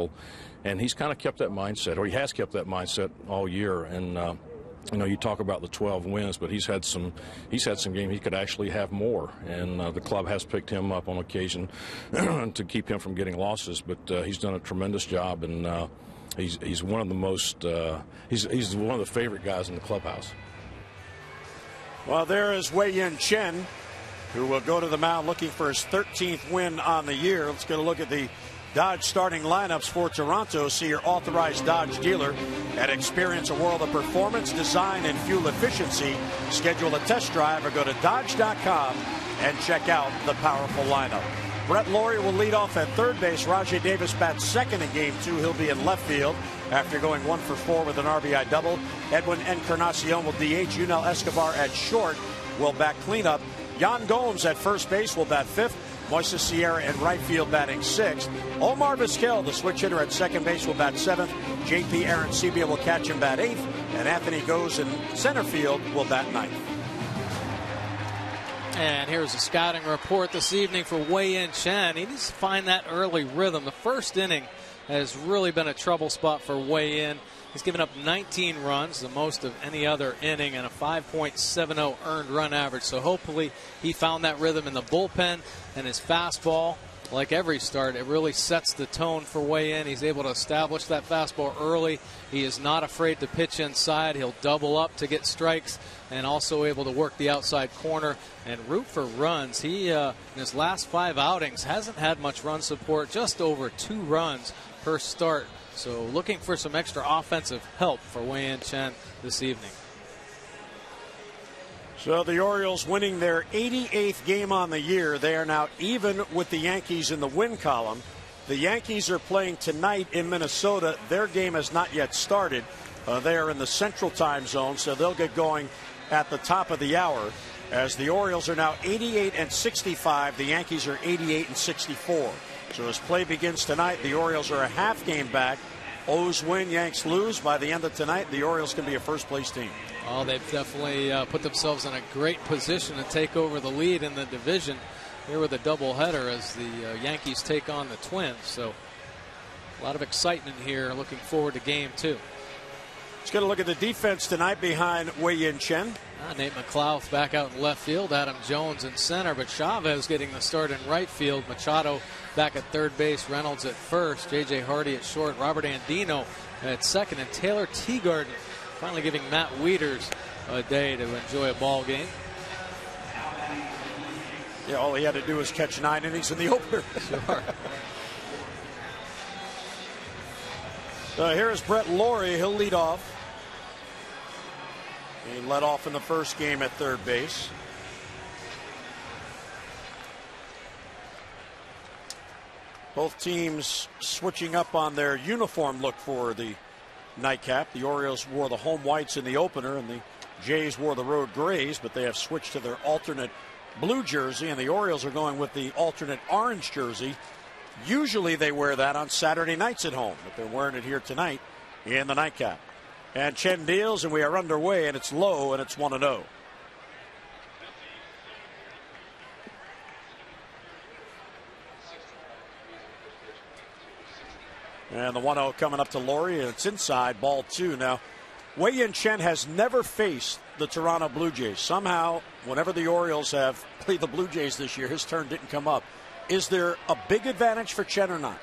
people. And he's kind of kept that mindset, or he has kept that mindset all year. And you know, you talk about the 12 wins, but he's had some games he could actually have more. And the club has picked him up on occasion to keep him from getting losses. But he's done a tremendous job, and he's one of the most he's one of the favorite guys in the clubhouse. Well, there is Wei-Yin Chen, who will go to the mound looking for his 13th win on the year. Let's get a look at the Dodge starting lineups for Toronto. See your authorized Dodge dealer and experience a world of performance, design, and fuel efficiency. Schedule a test drive or go to Dodge.com and check out the powerful lineup. Brett Laurie will lead off at third base. Rajay Davis bats second in Game 2. He'll be in left field after going 1 for 4 with an RBI double. Edwin Encarnacion will DH. Yunel Escobar at short will bat cleanup. Yan Gomes at first base will bat fifth. Moises Sierra in right field batting sixth. Omar Vizquel, the switch hitter at second base, will bat seventh. J.P. Arancibia will catch him bat eighth. And Anthony Goes in center field will bat ninth. And here's a scouting report this evening for Wei-Yin Chen. He needs to find that early rhythm. The first inning has really been a trouble spot for Wei-Yin. He's given up 19 runs, the most of any other inning, and a 5.70 earned run average. So hopefully he found that rhythm in the bullpen, and his fastball, like every start, it really sets the tone for Wei-Yin. He's able to establish that fastball early. He is not afraid to pitch inside. He'll double up to get strikes, and also able to work the outside corner and root for runs. He, in his last 5 outings, hasn't had much run support, just over 2 runs per start. So looking for some extra offensive help for Wei-Yin Chen this evening. So the Orioles winning their 88th game on the year. They are now even with the Yankees in the win column. The Yankees are playing tonight in Minnesota. Their game has not yet started. They are in the Central Time Zone, so they'll get going at the top of the hour. As the Orioles are now 88-65, the Yankees are 88-64. So as play begins tonight, the Orioles are a half game back. O's win, Yanks lose. By the end of tonight, the Orioles can be a first-place team. Oh, they've definitely put themselves in a great position to take over the lead in the division here with a doubleheader as the Yankees take on the Twins. So a lot of excitement here. Looking forward to Game 2. Let's get a look at the defense tonight behind Wei-Yin Chen. Nate McLeod back out in left field. Adam Jones in center, but Chavez getting the start in right field. Machado back at third base. Reynolds at first. J.J. Hardy at short. Robert Andino at second. And Taylor Teagarden finally giving Matt Wieters a day to enjoy a ball game. Yeah, all he had to do was catch 9 innings in the opener. Sure. Here is Brett Laurie. He'll lead off. He led off in the first game at third base. Both teams switching up on their uniform look for the nightcap. The Orioles wore the home whites in the opener, and the Jays wore the road grays, but they have switched to their alternate blue jersey, and the Orioles are going with the alternate orange jersey. Usually they wear that on Saturday nights at home, but they're wearing it here tonight in the nightcap. And Chen deals, and we are underway, and it's low, and it's 1-0. And the 1-0 coming up to Laurie, and it's inside, ball 2. Now, Wei-Yin Chen has never faced the Toronto Blue Jays. Somehow, whenever the Orioles have played the Blue Jays this year, his turn didn't come up. Is there a big advantage for Chen or not?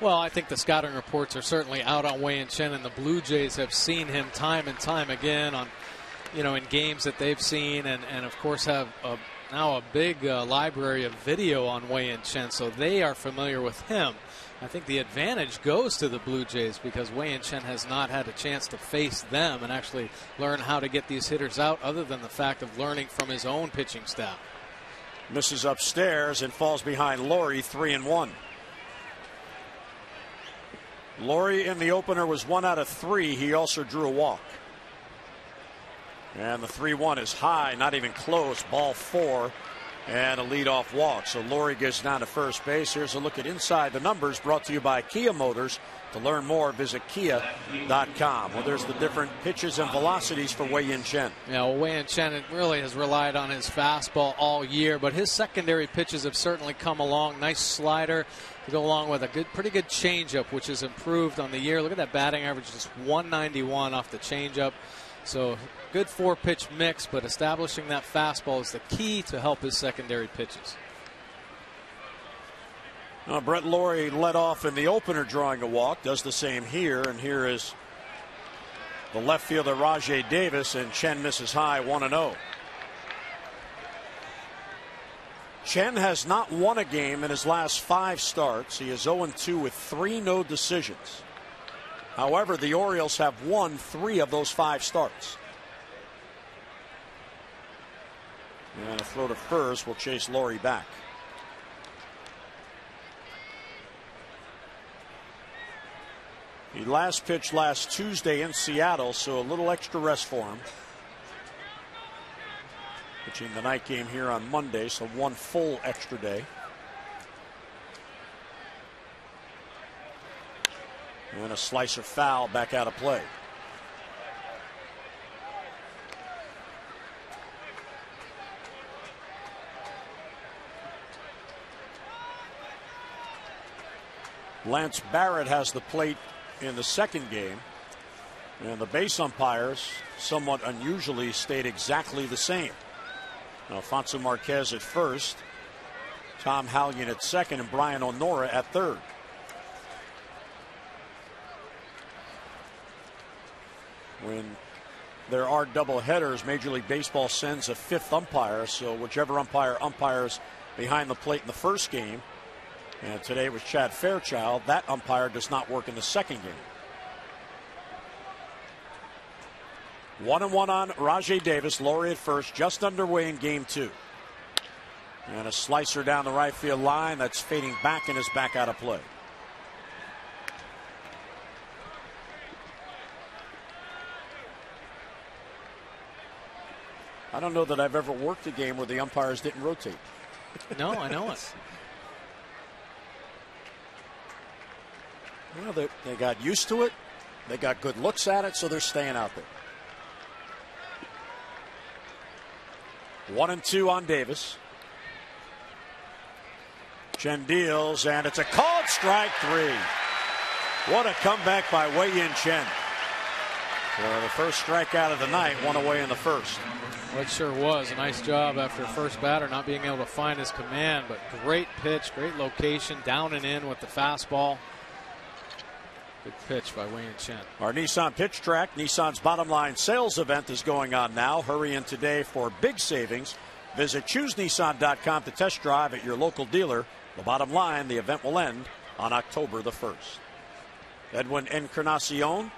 Well, I think the scouting reports are certainly out on Wei-Yin Chen, and the Blue Jays have seen him time and time again on, in games that they've seen, and of course have now a big library of video on Wei-Yin Chen, so they are familiar with him. I think the advantage goes to the Blue Jays because Wei-Yin Chen has not had a chance to face them and actually learn how to get these hitters out, other than the fact of learning from his own pitching staff. Misses upstairs and falls behind Laurie, 3-1. Laurie in the opener was 1 out of 3. He also drew a walk. And the 3-1 is high, not even close. Ball 4. and a leadoff walk. So Laurie gets down to first base. Here's a look at Inside the Numbers, brought to you by Kia Motors. To learn more, visit kia.com. Well, there's the different pitches and velocities for Wei-Yin Chen. Yeah, well, Wei-Yin Chen really has relied on his fastball all year, but his secondary pitches have certainly come along. Nice slider to go along with a pretty good changeup, which has improved on the year. Look at that batting average, just 191 off the changeup. So good 4-pitch mix, but establishing that fastball is the key to help his secondary pitches. Brett Laurie led off in the opener drawing a walk, does the same here, and here is the left fielder Rajai Davis, and Chen misses high, 1-0. Chen has not won a game in his last 5 starts. He is 0-2 with 3 no decisions. However, the Orioles have won 3 of those 5 starts. And a throw to first will chase Laurie back. He last pitched last Tuesday in Seattle, so a little extra rest for him. Pitching the night game here on Monday, so 1 full extra day. And a slicer foul back out of play. Lance Barrett has the plate in the second game, and the base umpires somewhat unusually stayed exactly the same. Alfonso Marquez at first, Tom Hallion at second, and Brian Onora at third. When there are double headers, Major League Baseball sends a 5th umpire, so whichever umpire umpires behind the plate in the first game, and today it was Chad Fairchild, that umpire does not work in the second game. 1-1 on Rajai Davis. Laurie at first, just underway in game 2. And a slicer down the right field line that's fading back and is back out of play. I don't know that I've ever worked a game where the umpires didn't rotate. No, I know it. Well, they got used to it. They got good looks at it, so they're staying out there. 1-2 on Davis. Chen deals, and it's a called strike 3. What a comeback by Wei-Yin Chen. For the first strikeout of the night, 1 away in the first. Well, it sure was a nice job after first batter not being able to find his command, but great pitch, great location, down and in with the fastball. Good pitch by Wei-Yin Chen. Our Nissan Pitch Track, Nissan's Bottom Line sales event is going on now. Hurry in today for big savings. Visit ChooseNissan.com to test drive at your local dealer. The Bottom Line, the event will end on October the 1st. Edwin Encarnacion.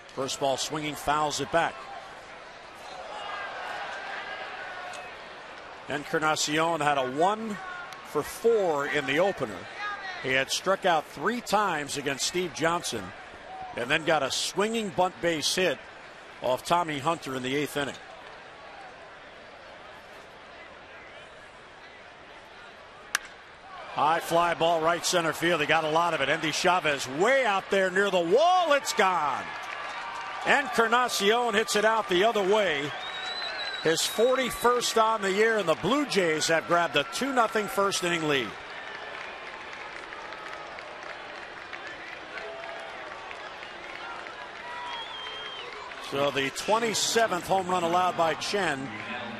First ball swinging, fouls it back. Encarnacion had a 1 for 4 in the opener. He had struck out 3 times against Steve Johnson and then got a swinging bunt base hit off Tommy Hunter in the 8th inning. High fly ball right center field. He got a lot of it. Endy Chavez way out there near the wall. It's gone. Encarnacion hits it out the other way. His 41st on the year, and the Blue Jays have grabbed a 2-0 first inning lead. So the 27th home run allowed by Chen,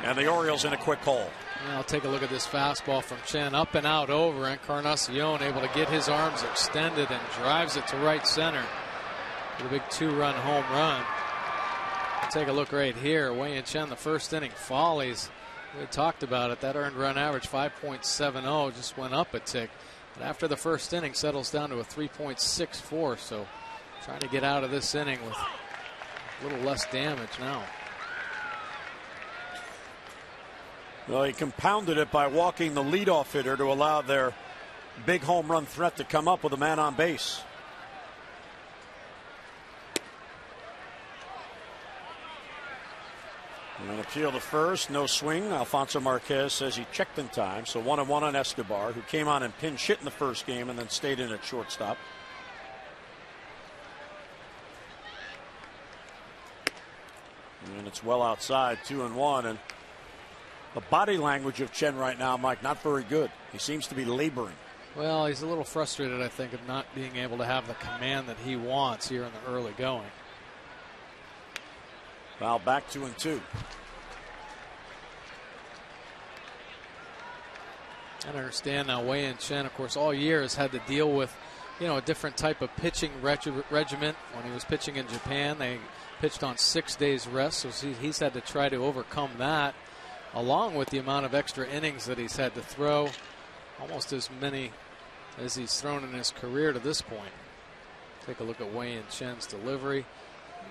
and the Orioles in a quick hole. I'll take a look at this fastball from Chen, up and out over. Encarnacion able to get his arms extended and drives it to right center. A big 2-run home run. I'll take a look right here. Wei-Yin Chen, the first inning follies. We talked about it. That earned run average 5.70 just went up a tick. But after the first inning, settles down to a 3.64. So trying to get out of this inning with a little less damage now. Well, he compounded it by walking the leadoff hitter to allow their big home run threat to come up with a man on base. An appeal to first, no swing. Alfonso Marquez says he checked in time, so 1-1 on Escobar, who came on and pinned shit in the first game and then stayed in at shortstop. And it's well outside, 2-1, and the body language of Chen right now, Mike, not very good. He seems to be laboring. Well, he's a little frustrated, I think, of not being able to have the command that he wants here in the early going. Foul back, 2-2. I understand now Wei-Yin Chen, of course, all year has had to deal with, a different type of pitching regiment. When he was pitching in Japan, they pitched on 6 days rest, so he's had to try to overcome that, along with the amount of extra innings that he's had to throw, almost as many as he's thrown in his career to this point. Take a look at Wei-Yin Chen's delivery.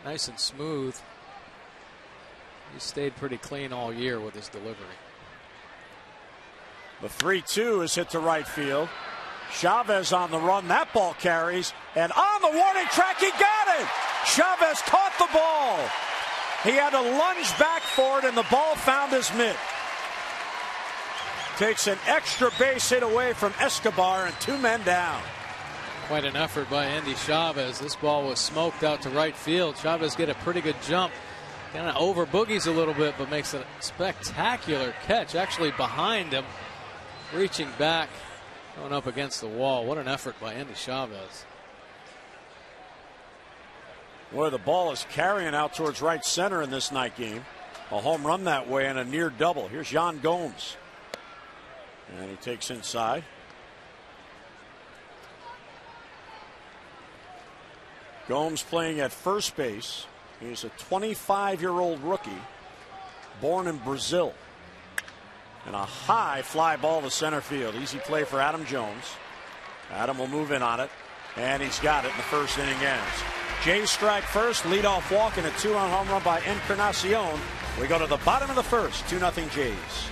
Nice and smooth. He stayed pretty clean all year with his delivery. The 3-2 is hit to right field. Chavez on the run. That ball carries. And on the warning track, he got it. Chavez caught the ball. He had to lunge back for it, and the ball found his mitt. Takes an extra base hit away from Escobar, and 2 men down. Quite an effort by Andy Chavez. This ball was smoked out to right field. Chavez get a pretty good jump. Kind of over boogies a little bit, but makes a spectacular catch. Actually behind him, reaching back, going up against the wall. What an effort by Andy Chavez. Boy, the ball is carrying out towards right center in this night game. A home run that way and a near double. Here's Yan Gomes. And he takes inside. Gomes playing at first base. He's a 25-year-old rookie, born in Brazil. And a high fly ball to center field. Easy play for Adam Jones. Adam will move in on it, and he's got it in the first inning ends. Jays strike first, leadoff walk, and a 2-run home run by Encarnacion. We go to the bottom of the first, 2-0 Jays.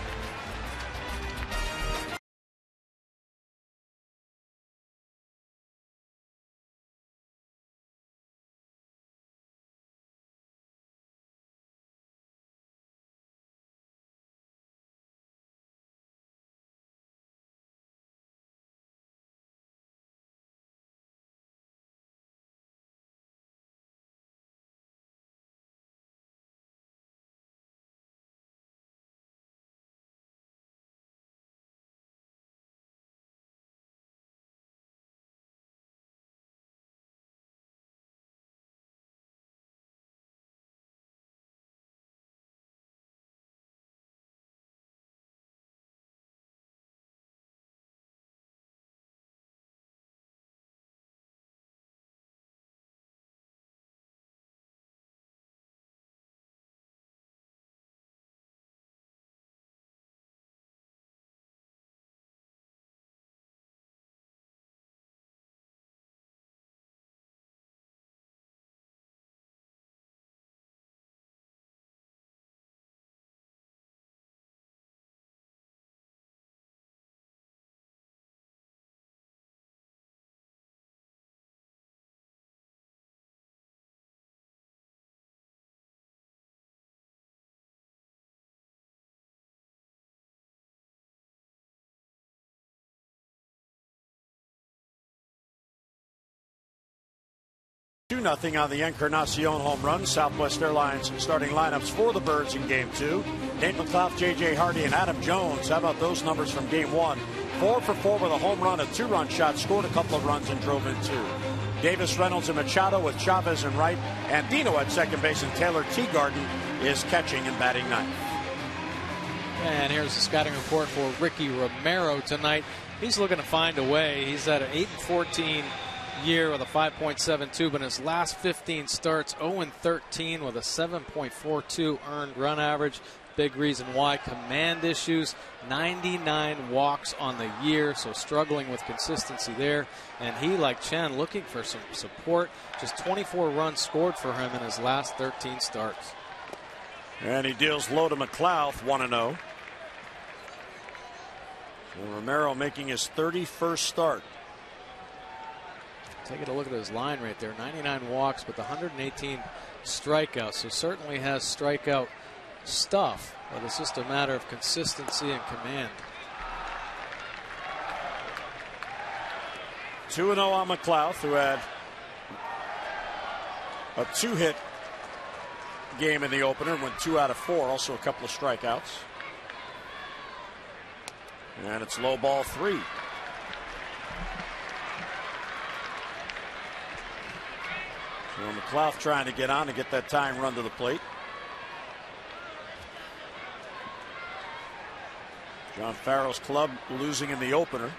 Nothing on the Encarnacion home run. Southwest Airlines starting lineups for the Birds in game 2. Nate McLeod, J.J. Hardy, and Adam Jones. How about those numbers from game 1? 4 for 4 with a home run, a 2-run shot, scored a couple of runs and drove in 2. Davis, Reynolds, and Machado with Chavez in right, and Dino at second base, and Taylor Teagarden is catching and batting ninth. And here's the scouting report for Ricky Romero tonight. He's looking to find a way. He's at an 8-14 year with a 5.72, but in his last 15 starts, 0-13 with a 7.42 earned run average. Big reason why: command issues, 99 walks on the year, so struggling with consistency there. And he, like Chen, looking for some support. Just 24 runs scored for him in his last 13 starts. And he deals low to McLeod, 1-0. And Romero making his 31st start. Taking a look at his line right there, 99 walks, but the 118 strikeouts. So certainly has strikeout stuff, but it's just a matter of consistency and command. 2-0 on McLouth, who had a 2-hit game in the opener, went 2 out of 4, also a couple of strikeouts. And it's low ball 3. So McLouth trying to get on to get that tying run to the plate. John Farrell's club losing in the opener.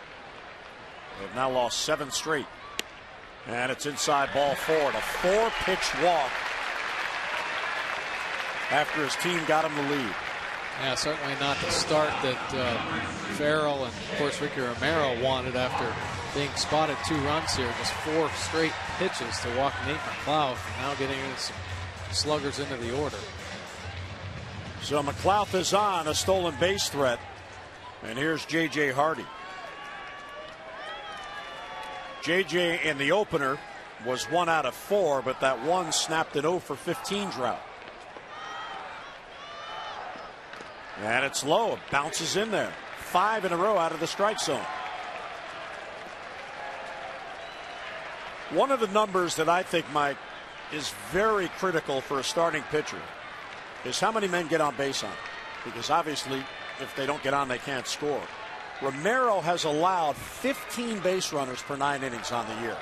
They've now lost 7 straight. And it's inside ball 4. A 4-pitch walk after his team got him the lead. Yeah, certainly not the start that Farrell and, of course, Ricky Romero wanted after being spotted 2 runs here. Just 4 straight pitches to walk Nate McLouth, and now getting some sluggers into the order. So McLouth is on a stolen base threat. And here's J.J. Hardy. J.J. in the opener was 1 out of 4, but that one snapped an 0 for 15 drought. And it's low. It bounces in there. 5 in a row out of the strike zone. One of the numbers that I think, Mike, is very critical for a starting pitcher is how many men get on base on it. Because obviously, if they don't get on, they can't score. Romero has allowed 15 base runners per 9 innings on the year.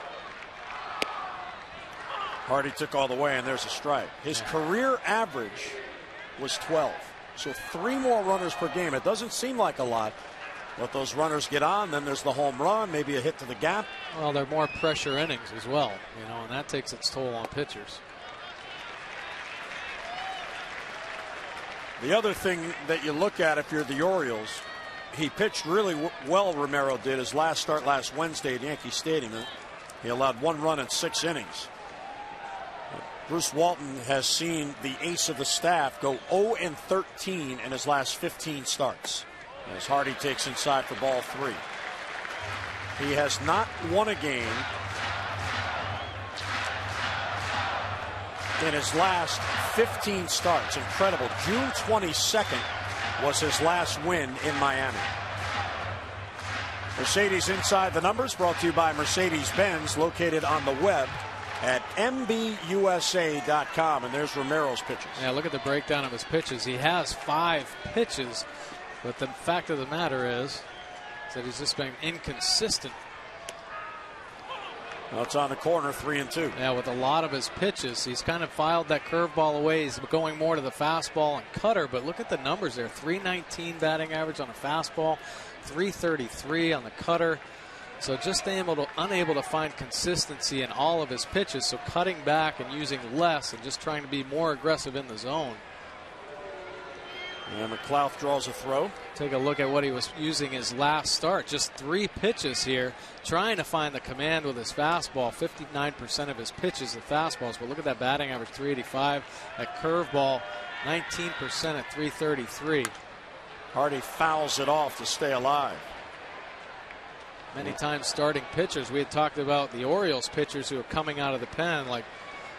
Hardy took all the way, and there's a strike. His career average was 12. So 3 more runners per game. It doesn't seem like a lot, but those runners get on. Then there's the home run, maybe a hit to the gap. Well, they're more pressure innings as well, you know, and that takes its toll on pitchers. The other thing that you look at if you're the Orioles, he pitched really well, Romero did, his last start last Wednesday at Yankee Stadium. He allowed 1 run in 6 innings. Bruce Walton has seen the ace of the staff go 0-13 in his last 15 starts, as Hardy takes inside for ball 3. He has not won a game in his last 15 starts. Incredible. June 22nd was his last win in Miami. Mercedes Inside the Numbers, brought to you by Mercedes-Benz, located on the web at MBUSA.com. And there's Romero's pitches. Yeah, look at the breakdown of his pitches. He has 5 pitches, but the fact of the matter is that he's just been inconsistent. Well, it's on the corner, 3-2. Yeah, with a lot of his pitches, he's kind of filed that curveball away. He's going more to the fastball and cutter, but look at the numbers there. 319 batting average on a fastball, 333 on the cutter. So just unable to find consistency in all of his pitches. So cutting back and using less and just trying to be more aggressive in the zone. And McLouth draws a throw. Take a look at what he was using his last start. Just 3 pitches here, trying to find the command with his fastball. 59% of his pitches, the fastballs. But look at that batting average, 385. That curveball, 19% at 333. Hardy fouls it off to stay alive. Many times starting pitchers. We had talked about the Orioles pitchers who are coming out of the pen, like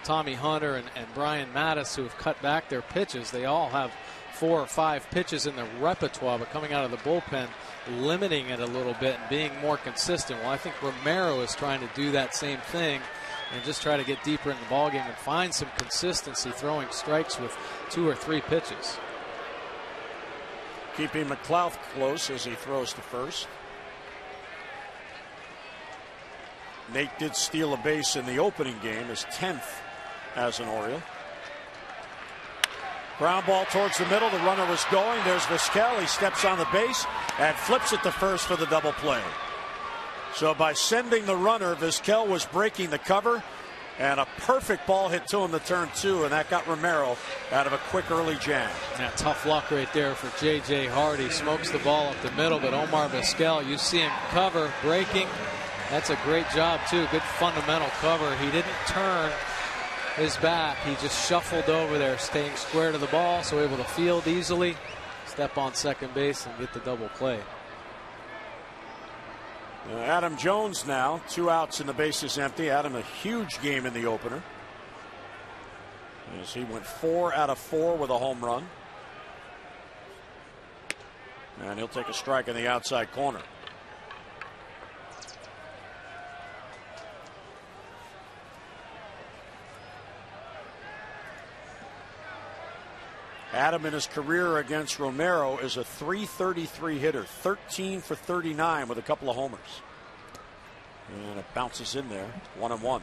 Tommy Hunter and Brian Mattis, who have cut back their pitches. They all have 4 or 5 pitches in their repertoire, but coming out of the bullpen, limiting it a little bit and being more consistent. Well, I think Romero is trying to do that same thing and just try to get deeper in the ballgame and find some consistency, throwing strikes with 2 or 3 pitches. Keeping McLouth close as he throws to first. Nate did steal a base in the opening game, his 10th as an Oriole. Ground ball towards the middle. The runner was going. There's Vizquel. He steps on the base and flips it to first for the double play. So by sending the runner, Vizquel was breaking the cover, and a perfect ball hit to him to turn 2, and that got Romero out of a quick early jam. Yeah, tough luck right there for J.J. Hardy. Smokes the ball up the middle, but Omar Vizquel, you see him cover, breaking. That's a great job, too. Good fundamental cover. He didn't turn his back. He just shuffled over there, staying square to the ball, so able to field easily, step on second base, and get the double play. Adam Jones now, 2 outs and the bases empty. Adam, a huge game in the opener, as he went 4 out of 4 with a home run. And he'll take a strike in the outside corner. Adam in his career against Romero is a .333 hitter, 13 for 39 with a couple of homers. And it bounces in there, 1-1.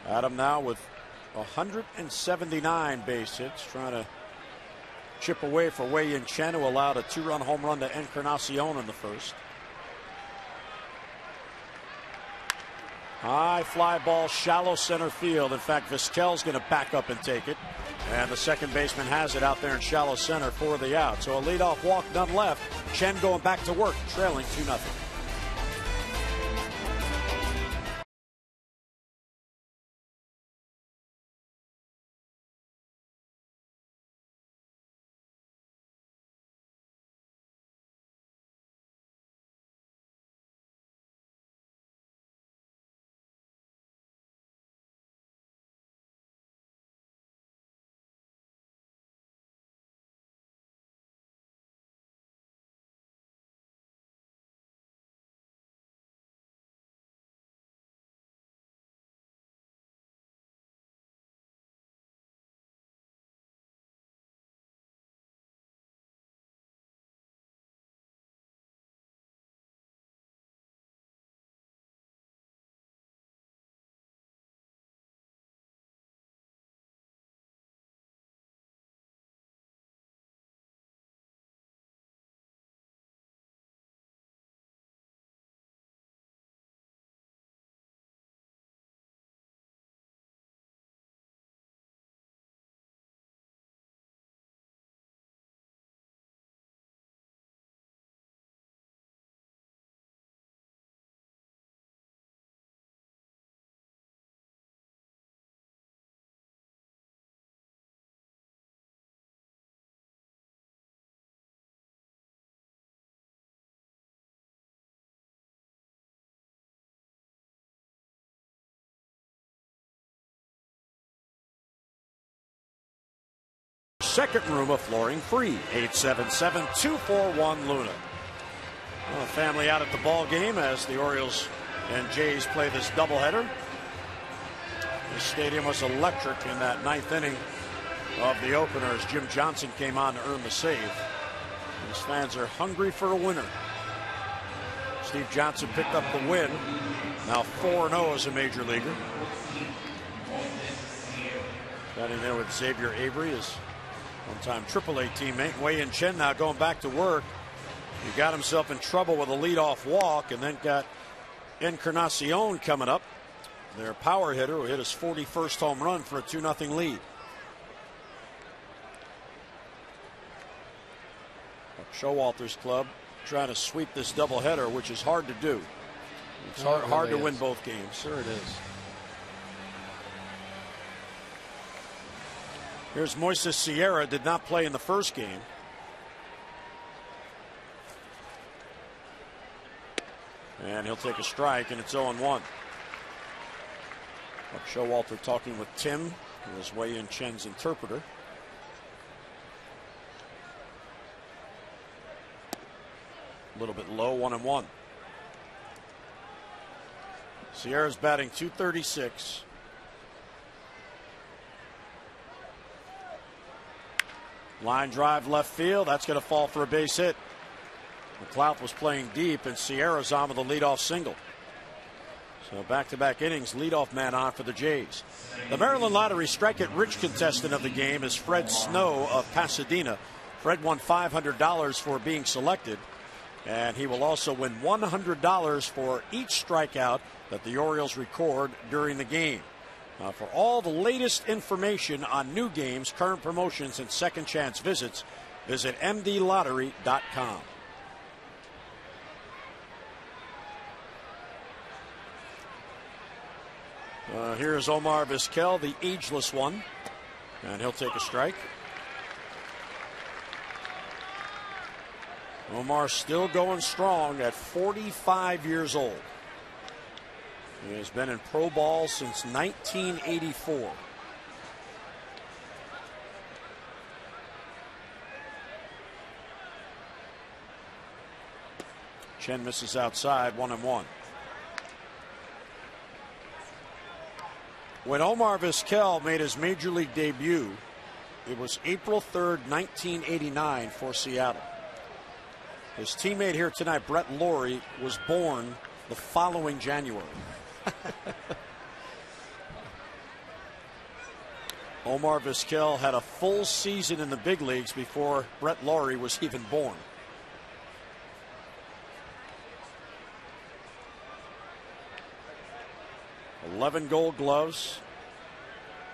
Adam now with 179 base hits, trying to chip away for Wei-Yin Chen, who allowed a 2-run home run to Encarnacion in the first. High fly ball, shallow center field. In fact, Vizquel's going to back up and take it. And the second baseman has it out there in shallow center for the out. So a leadoff walk, none left. Chen going back to work, trailing 2-0. Second room of flooring free. 877-241-LUNA. Well, family out at the ball game as the Orioles and Jays play this doubleheader. The stadium was electric in that ninth inning of the opener as Jim Johnson came on to earn the save. These fans are hungry for a winner. Steve Johnson picked up the win. Now 4-0 as a major leaguer. Got in there with Xavier Avery, his one-time AAA teammate. Wei-Yin Chen now going back to work. He got himself in trouble with a leadoff walk and then got Encarnacion coming up. Their power hitter who hit his 41st home run for a 2-0 lead. Showalter's club trying to sweep this doubleheader, which is hard to do. It's hard to win both games. Sure it is. Here's Moises Sierra, did not play in the first game. And he'll take a strike, and it's 0-1. Showalter talking with Tim, who is Wei-Yin Chen's interpreter. A little bit low, 1-1. Sierra's batting .236. Line drive left field. That's going to fall for a base hit. McLeod was playing deep, and Sierra's on with a leadoff single. So back-to-back innings, leadoff man on for the Jays. The Maryland Lottery strike-it-rich contestant of the game is Fred Snow of Pasadena. Fred won $500 for being selected, and he will also win $100 for each strikeout that the Orioles record during the game. For all the latest information on new games, current promotions, and second chance visits, visit mdlottery.com. Here's Omar Vizquel, the ageless one, and he'll take a strike. Omar still going strong at 45 years old. He has been in pro ball since 1984. Chen misses outside, 1-1. When Omar Vizquel made his major league debut, it was April 3rd, 1989 for Seattle. His teammate here tonight, Brett Lawrie, was born the following January. Omar Vizquel had a full season in the big leagues before Brett Lawrie was even born. $11 Gold Gloves,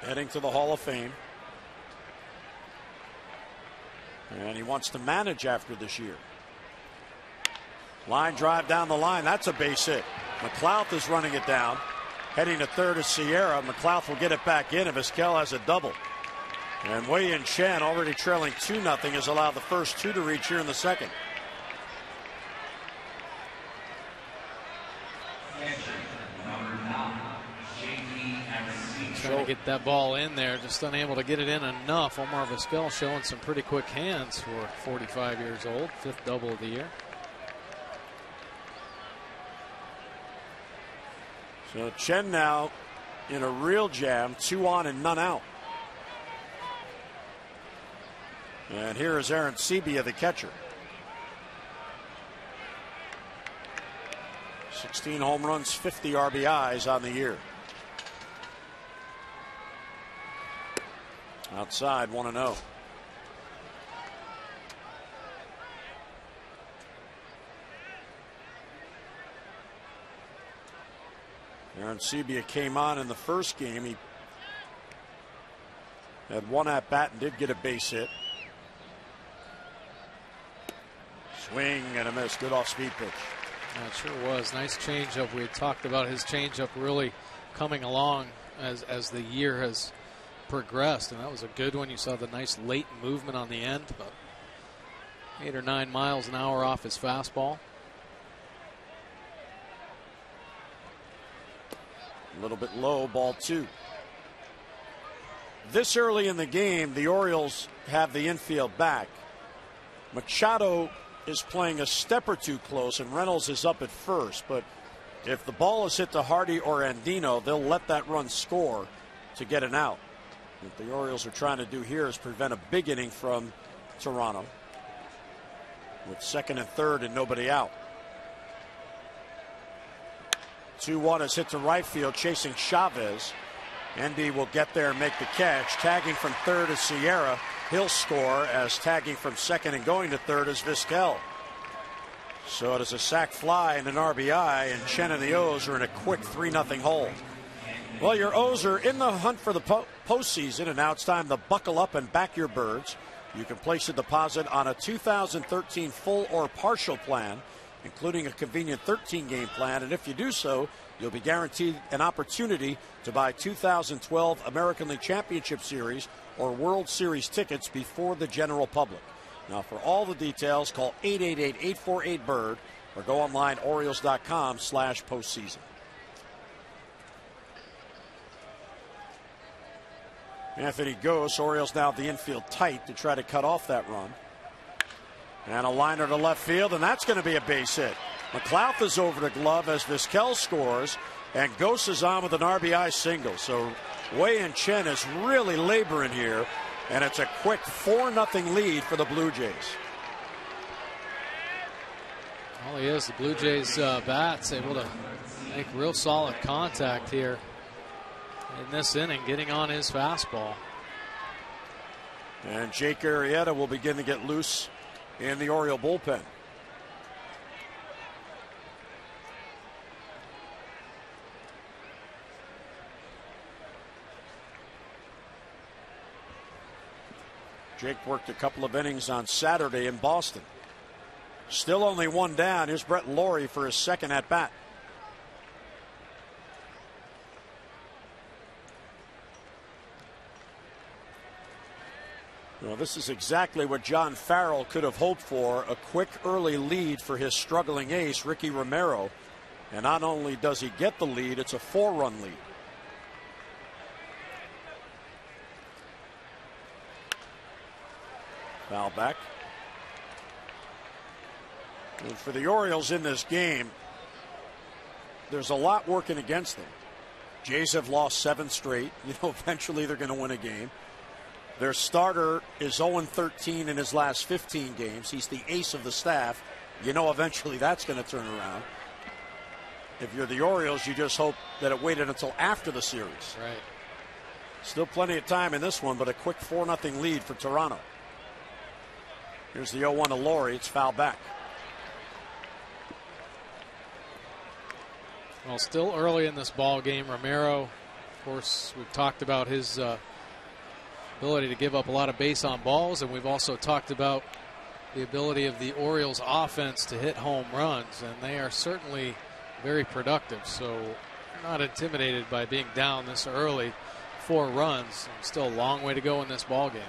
heading to the Hall of Fame. And he wants to manage after this year. Line drive down the line. That's a base hit. McLouth is running it down. Heading to third is Sierra. McLouth will get it back in if Vizquel has a double. And Wei-Yin Chen, already trailing 2-0, has allowed the first two to reach here in the second. Trying to get that ball in there, just unable to get it in enough. Omar Vizquel showing some pretty quick hands for 45 years old, 5th double of the year. So Chen now in a real jam, 2 on and none out. And here is Aaron Sebia, the catcher. 16 home runs, 50 RBIs on the year. Outside, 1-0. Aaron Sebia came on in the first game. He had 1 at bat and did get a base hit. Swing and a miss. Good off speed pitch. It sure was. Nice changeup. We had talked about his changeup really coming along as the year has progressed, and that was a good one. You saw the nice late movement on the end, about 8 or 9 miles an hour off his fastball. A little bit low, ball 2. This early in the game, the Orioles have the infield back. Machado is playing a step or two close, and Reynolds is up at first. But if the ball is hit to Hardy or Andino, they'll let that run score to get an out. What the Orioles are trying to do here is prevent a big inning from Toronto, with second and third and nobody out. 2-1 is hit to right field, chasing Chavez. Endy will get there and make the catch. Tagging from third is Sierra. He'll score, as tagging from second and going to third is Vizquel. So it is a sac fly and an RBI, and Chen and the O's are in a quick 3-0 hole. Well, your O's are in the hunt for the postseason, and now it's time to buckle up and back your birds. You can place a deposit on a 2013 full or partial plan, including a convenient 13-game plan, and if you do so, you'll be guaranteed an opportunity to buy 2012 American League Championship Series or World Series tickets before the general public. Now, for all the details, call 888-848-BIRD or go online Orioles.com/postseason. Anthony Gose, Orioles now at the infield tight to try to cut off that run. And a liner to left field, and that's going to be a base hit. McLouth is over the glove as Vizquel scores, and Gose is on with an RBI single. So Wei-Yin Chen is really laboring here, and it's a quick 4-0 lead for the Blue Jays. All he is, the Blue Jays bats able to make real solid contact here in this inning, getting on his fastball. And Jake Arrieta will begin to get loose in the Oriole bullpen. Jake worked a couple of innings on Saturday in Boston. Still only 1 down. Here's Brett Lawrie for his second at bat. Well, this is exactly what John Farrell could have hoped for, a quick early lead for his struggling ace, Ricky Romero. And not only does he get the lead, it's a 4-run lead. Foul back. And for the Orioles in this game, there's a lot working against them. Jays have lost 7 straight. Eventually they're going to win a game. Their starter is 0-13 in his last 15 games. He's the ace of the staff. Eventually that's going to turn around. If you're the Orioles, you just hope that it waited until after the series. Right. Still plenty of time in this one, but a quick 4-0 lead for Toronto. Here's the 0-1 to Laurie. It's foul back. Well, still early in this ball game. Romero, of course, we've talked about his ability to give up a lot of base on balls, and we've also talked about the ability of the Orioles offense to hit home runs, and they are certainly very productive. So we're not intimidated by being down this early. 4 runs, and still a long way to go in this ball game.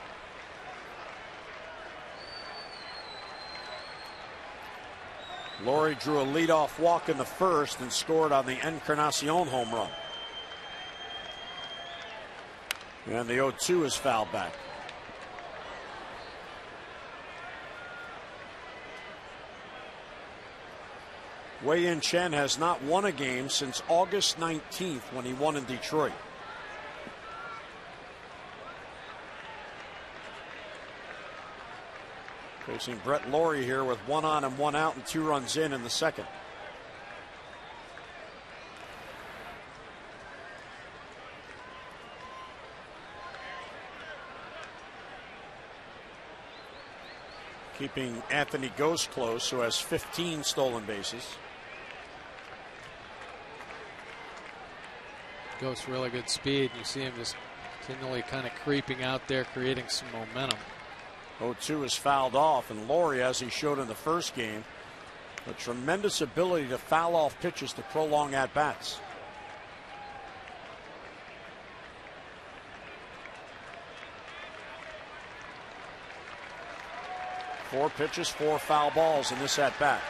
Laurie drew a leadoff walk in the first and scored on the Encarnacion home run. And the 0-2 is fouled back. Wei-Yin Chen has not won a game since August 19th when he won in Detroit. Facing Brett Laurie here with 1 on and 1 out and 2 runs in the second. Keeping Anthony Ghost close, who has 15 stolen bases. Ghost really good speed. You see him just continually kind of creeping out there, creating some momentum. 0-2 is fouled off, and Laurie, as he showed in the first game, a tremendous ability to foul off pitches to prolong at-bats. Four pitches, 4 foul balls in this at-bat.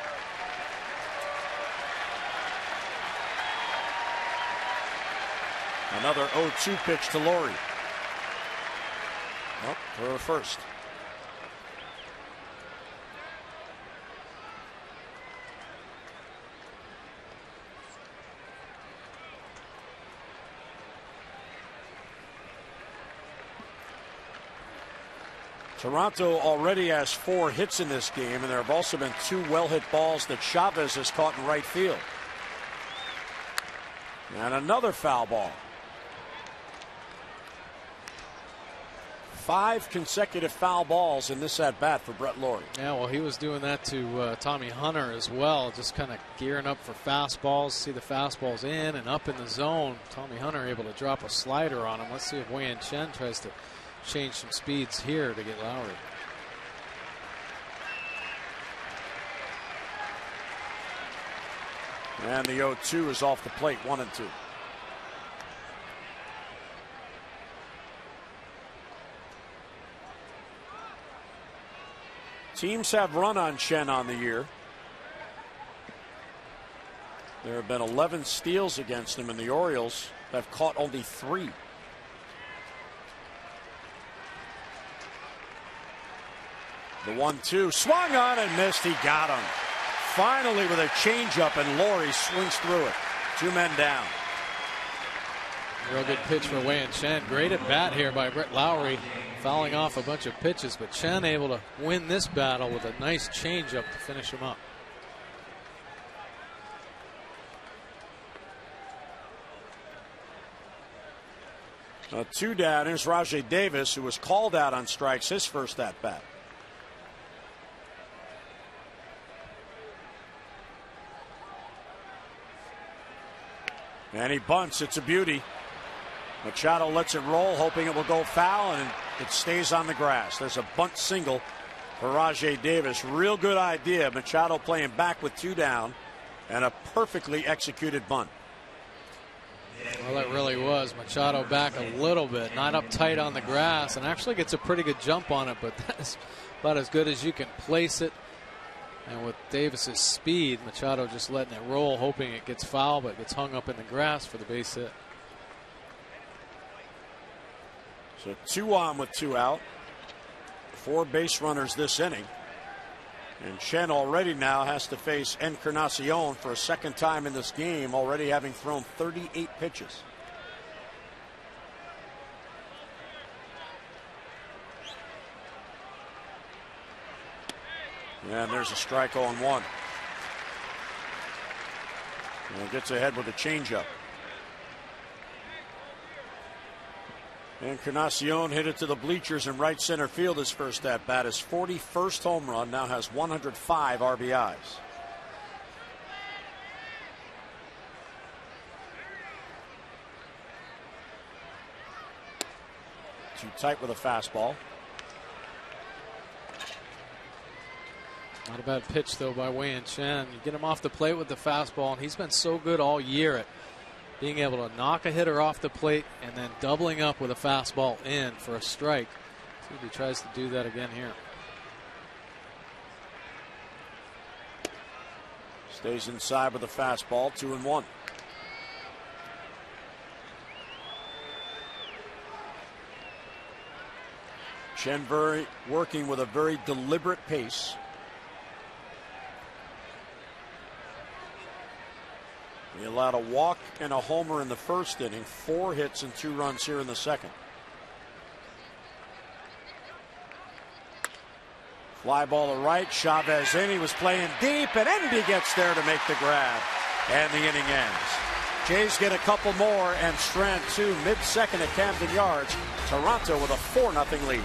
Another 0-2 pitch to Laurie. Nope, for the first. Toronto already has 4 hits in this game, and there have also been 2 well-hit balls that Chavez has caught in right field. And another foul ball. 5 consecutive foul balls in this at-bat for Brett Laurie. Yeah, well, he was doing that to Tommy Hunter as well, just kind of gearing up for fastballs. See the fastballs in and up in the zone. Tommy Hunter able to drop a slider on him. Let's see if Wei-Yin Chen tries to change some speeds here to get Lowry. And the 0-2 is off the plate, 1-2. Teams have run on Chen on the year. There have been 11 steals against him, and the Orioles have caught only 3. The 1-2 swung on and missed. He got him. Finally with a changeup, and Laurie swings through it. 2 men down. Real good pitch for Wei-Yin Chen. Great at bat here by Brett Lowry, fouling off a bunch of pitches, but Chen able to win this battle with a nice changeup to finish him up. Now 2 down. Here's Rajai Davis, who was called out on strikes his first at bat. And he bunts. It's a beauty. Machado lets it roll, hoping it will go foul, and it stays on the grass. There's a bunt single for Rajai Davis. Real good idea. Machado playing back with 2 down, and a perfectly executed bunt. Well, it really was. Machado back a little bit, not up tight on the grass, and actually gets a pretty good jump on it, but that's about as good as you can place it. And with Davis's speed, Machado just letting it roll, hoping it gets foul, but gets hung up in the grass for the base hit. So 2 on with 2 out. 4 base runners this inning. And Chen already now has to face Encarnacion for a second time in this game, already having thrown 38 pitches. And there's a strike 0-1. And gets ahead with a changeup. Encarnacion hit it to the bleachers in right center field his first at bat. His 41st home run, now has 105 RBIs. Too tight with a fastball. Not a bad pitch, though, by Wei-Yin Chen. You get him off the plate with the fastball, and he's been so good all year at being able to knock a hitter off the plate and then doubling up with a fastball in for a strike. See if he tries to do that again here. Stays inside with a fastball, 2-1. Chen working with a very deliberate pace. He allowed a walk and a homer in the first inning, 4 hits and 2 runs here in the second. Fly ball to right, Chavez in, he was playing deep, and Endy gets there to make the grab, and the inning ends. Jays get a couple more, and Strand 2 mid-second at Camden Yards. Toronto with a 4-0 lead.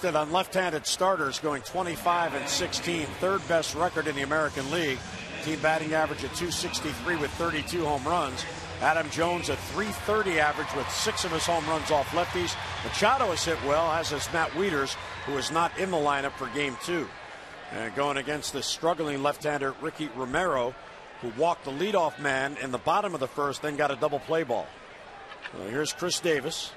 On left-handed starters, going 25-16, third best record in the American League. Team batting average at .263 with 32 home runs. Adam Jones a .330 average with 6 of his home runs off lefties. Machado has hit well, as has Matt Wieters, who is not in the lineup for Game 2. And going against the struggling left-hander Ricky Romero, who walked the leadoff man in the bottom of the first, then got a double play ball. Well, here's Chris Davis.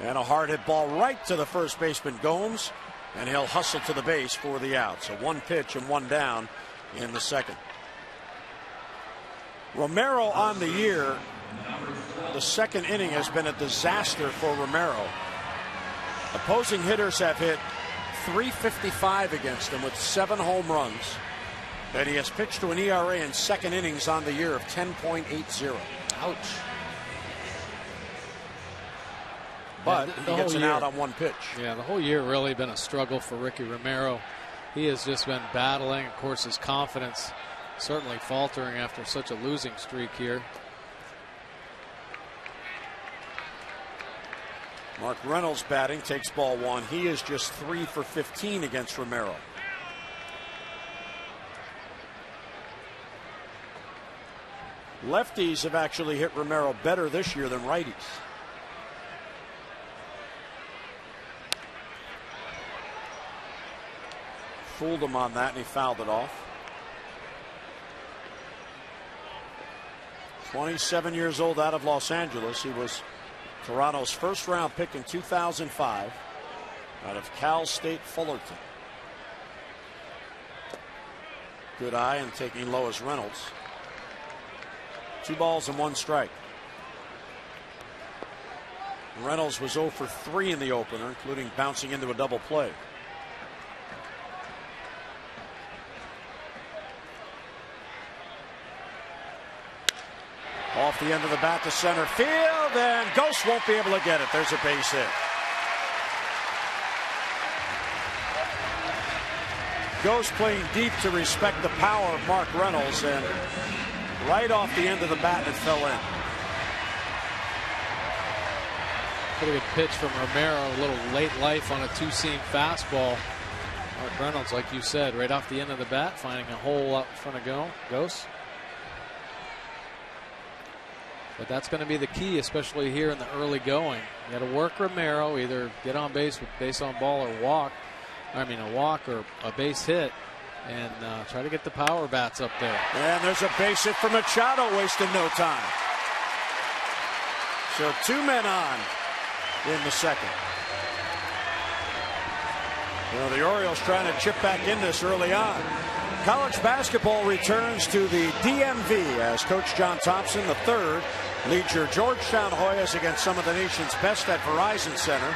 And a hard hit ball right to the first baseman Gomes, and he'll hustle to the base for the out. So 1 pitch and 1 down in the second. Romero on the year, the second inning has been a disaster for Romero. Opposing hitters have hit .355 against him with 7 home runs, and he has pitched to an ERA in second innings on the year of 10.80. Ouch. But he gets an out on 1 pitch. Yeah, the whole year really been a struggle for Ricky Romero. He has just been battling. Of course, his confidence certainly faltering after such a losing streak here. Mark Reynolds batting, takes ball 1. He is just 3 for 15 against Romero. Lefties have actually hit Romero better this year than righties. Fooled him on that, and he fouled it off. 27 years old, out of Los Angeles. He was Toronto's first-round pick in 2005 out of Cal State Fullerton. Good eye and taking low as Reynolds. 2 balls and 1 strike. Reynolds was 0 for 3 in the opener, including bouncing into a double play. Off the end of the bat to center field, and Ghost won't be able to get it. There's a base hit. Ghost playing deep to respect the power of Mark Reynolds, and right off the end of the bat, it fell in. Pretty good pitch from Romero. A little late life on a 2-seam fastball. Mark Reynolds, like you said, right off the end of the bat, finding a hole out in front of Ghost. But that's going to be the key, especially here in the early going. You got to work Romero, either get on base with base on ball or walk. A walk or a base hit, and try to get the power bats up there. And there's a base hit for Machado, wasting no time. So 2 men on in the second. The Orioles trying to chip back in this early on. College basketball returns to the DMV as Coach John Thompson III leads your Georgetown Hoyas against some of the nation's best at Verizon Center.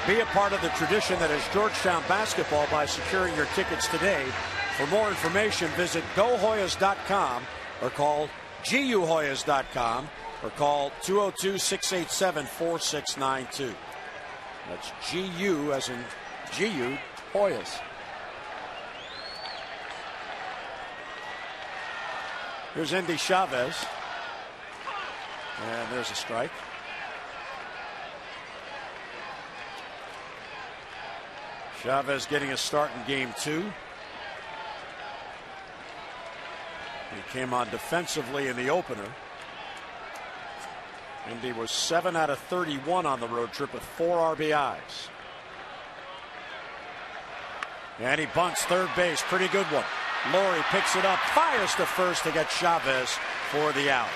Be a part of the tradition that is Georgetown basketball by securing your tickets today. For more information, visit GoHoyas.com or call GUHoyas.com or call 202-687-4692. That's GU as in GU Hoyas. Here's Endy Chavez. And there's a strike. Chavez getting a start in game 2. He came on defensively in the opener. Endy was 7 out of 31 on the road trip with 4 RBIs. And he bunts third base. Pretty good one. Laurie picks it up, fires to first to get Chavez for the out.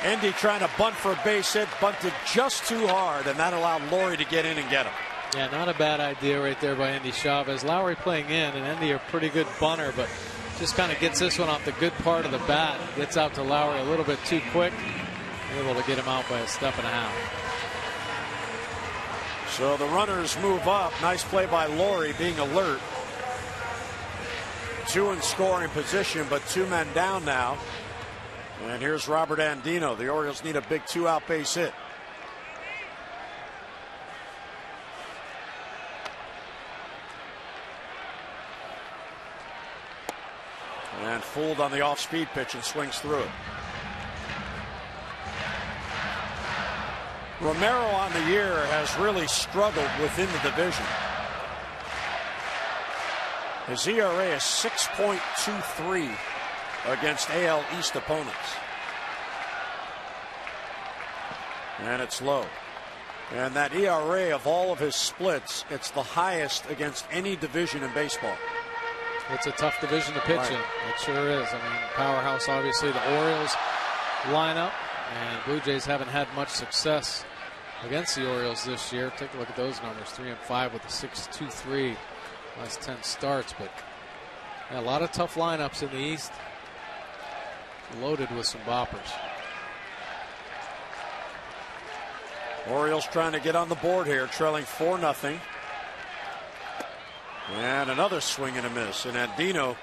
Endy trying to bunt for a base hit, bunted just too hard, and that allowed Laurie to get in and get him. Yeah, not a bad idea right there by Endy Chavez. Lowry playing in, and Endy a pretty good bunter, but just kind of gets this one off the good part of the bat. Gets out to Lowry a little bit too quick. Able to get him out by a step and a half. So the runners move up. Nice play by Laurie, being alert. 2 in scoring position, but 2 men down now. And here's Robert Andino. The Orioles need a big 2-out base hit. And fooled on the off-speed pitch and swings through it. Romero on the year has really struggled within the division. His ERA is 6.23 against AL East opponents. And it's low. And that ERA of all of his splits, it's the highest against any division in baseball. It's a tough division to pitch in. It sure is. Powerhouse, obviously, the Orioles lineup. And Blue Jays haven't had much success against the Orioles this year. Take a look at those numbers. 3-5 with a 6.23 last 10 starts. But yeah, a lot of tough lineups in the East. Loaded with some boppers. Orioles trying to get on the board here, trailing 4-0. And another swing and a miss. And Andino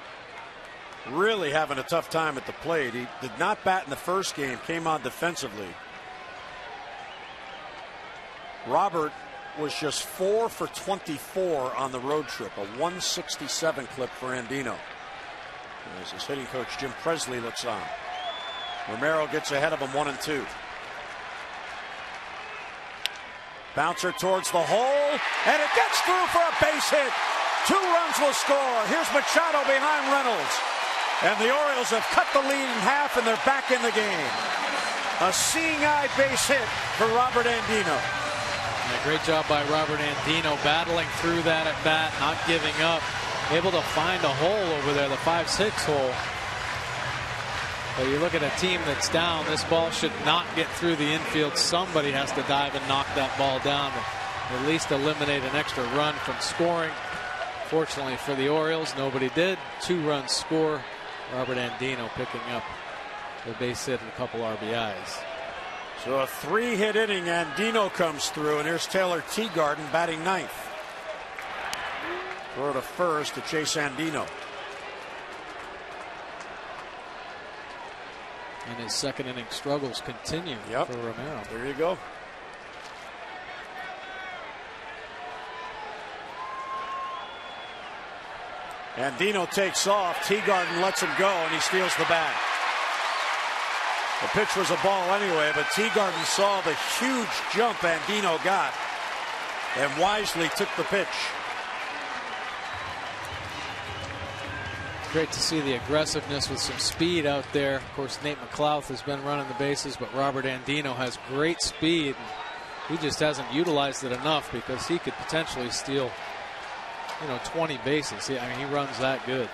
really having a tough time at the plate. He did not bat in the first game, came on defensively. Robert was just 4 for 24 on the road trip, a 167 clip for Andino. As his hitting coach Jim Presley looks on. Romero gets ahead of him 1-2. Bouncer towards the hole, and it gets through for a base hit. 2 runs will score. Here's Machado behind Reynolds. And the Orioles have cut the lead in half, and they're back in the game. A seeing-eye base hit for Robert Andino. Yeah, great job by Robert Andino, battling through that at bat, not giving up. Able to find a hole over there, the 5-6 hole. But you look at a team that's down, this ball should not get through the infield. Somebody has to dive and knock that ball down to at least eliminate an extra run from scoring. Fortunately for the Orioles, nobody did. 2 runs score. Robert Andino picking up the base hit and a couple RBIs. So a 3-hit inning, Andino comes through, and here's Taylor Teagarden batting 9th. Throw to first to Chase Andino. And his second inning struggles continue for Romero. There you go. Andino takes off. Teagarden lets him go, and he steals the bag. The pitch was a ball anyway, but Teagarden saw the huge jump Andino got and wisely took the pitch. Great to see the aggressiveness with some speed out there. Of course, Nate McLouth has been running the bases, but Robert Andino has great speed. He just hasn't utilized it enough because he could potentially steal, 20 bases. I mean, he runs that good.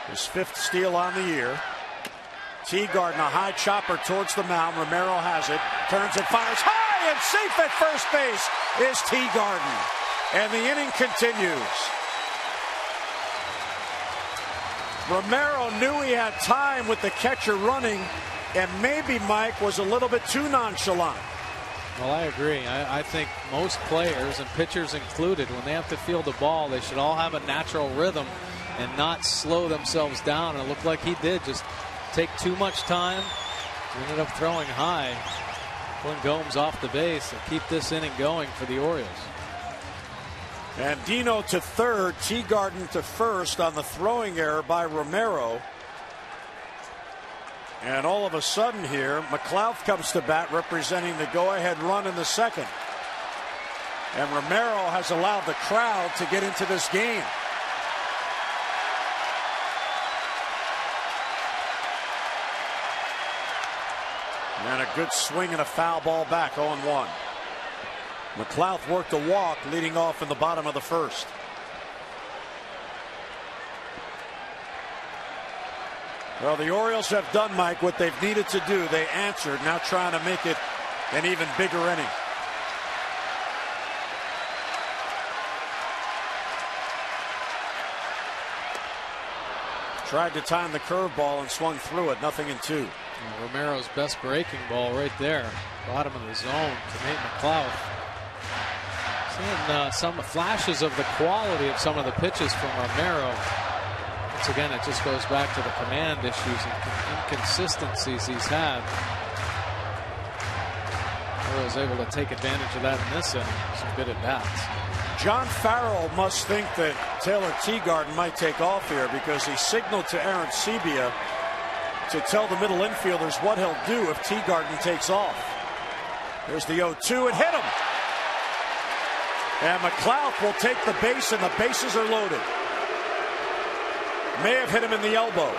His 5th steal on the year. Teagarden, a high chopper towards the mound. Romero has it, turns and fires high, and safe at first base is Teagarden. And the inning continues. Romero knew he had time with the catcher running, and maybe Mike was a little bit too nonchalant. Well, I agree. I think most players, and pitchers included, when they have to field the ball, they should all have a natural rhythm and not slow themselves down. And it looked like he did. Just take too much time. He ended up throwing high, pulling Gomes off the base, and keep this inning going for the Orioles. Andino to third, Teagarden to first on the throwing error by Romero. And all of a sudden here, McLouth comes to bat, representing the go-ahead run in the second. And Romero has allowed the crowd to get into this game. And a good swing and a foul ball back, 0-1. McLouth worked a walk leading off in the bottom of the first. Well, the Orioles have done, Mike, what they've needed to do. They answered, now trying to make it an even bigger inning. Tried to time the curveball and swung through it, 0-2. Romero's best breaking ball right there, bottom of the zone to Nate McLouth. Seeing some flashes of the quality of some of the pitches from Romero. Once again, it just goes back to the command issues and inconsistencies he's had. Orioles able to take advantage of that in this inning. Some good at bats. John Farrell must think that Taylor Teagarden might take off here because he signaled to Aaron Sebia to tell the middle infielders what he'll do if Teagarden takes off. There's the 0-2, and hit him. And McLouth will take the base, and the bases are loaded. May have hit him in the elbow.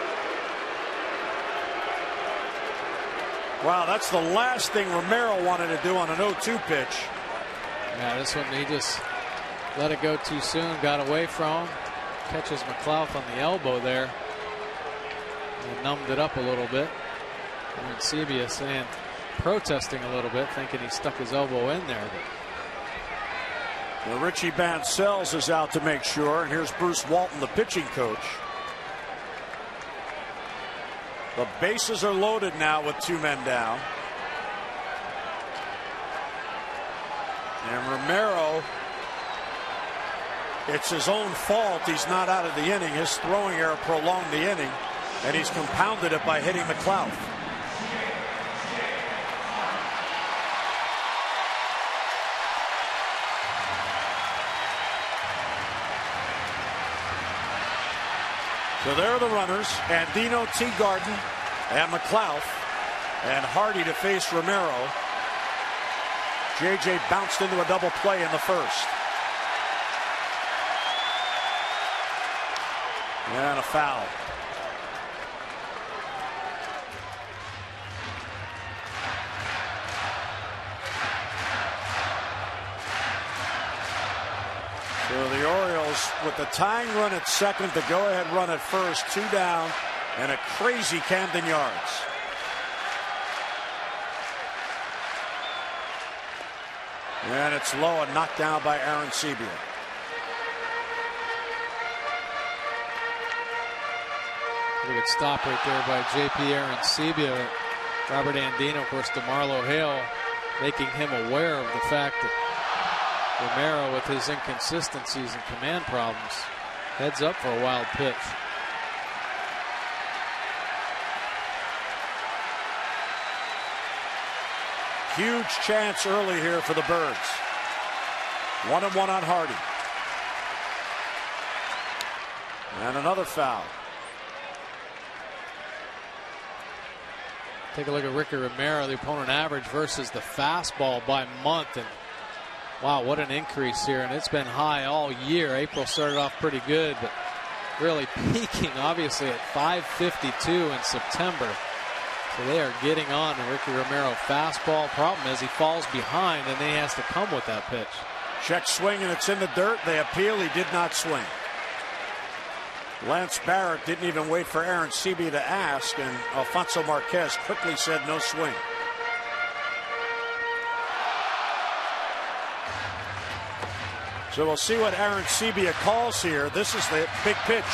Wow, that's the last thing Romero wanted to do on an 0-2 pitch. Yeah, this one he just let it go too soon, got away from him. Catches McLouth on the elbow there. And numbed it up a little bit. And Sebia saying, protesting a little bit, thinking he stuck his elbow in there. Well, Richie Bancells is out to make sure, and here's Bruce Walton, the pitching coach. The bases are loaded now with 2 men down. And Romero, it's his own fault he's not out of the inning. His throwing error prolonged the inning, and he's compounded it by hitting McLouth. So there are the runners, Andino, Teagarden, and McLouth, and Hardy to face Romero. JJ bounced into a double play in the first. And a foul. So the Orioles with the tying run at second, the go-ahead run at first, 2 down, and a crazy Camden Yards. And it's low and knocked down by Aaron Sebia. A good stop right there by J.P. Aaron Sebia. Robert Andino, of course, DeMarlo Hale, making him aware of the fact that Romero, with his inconsistencies and command problems, heads up for a wild pitch. Huge chance early here for the Birds. 1-1 on Hardy. And another foul. Take a look at Ricky Romero, the opponent average versus the fastball by month. And wow, what an increase here. And it's been high all year. April started off pretty good, but really peaking obviously at 552 in September. So they are getting on to Ricky Romero fastball. Problem is he falls behind and then he has to come with that pitch. Check swing and it's in the dirt. They appeal. He did not swing. Lance Barrett didn't even wait for Aaron Sebia to ask, and Alfonso Marquez quickly said no swing. So we'll see what Aaron Sebia calls here. This is the big pitch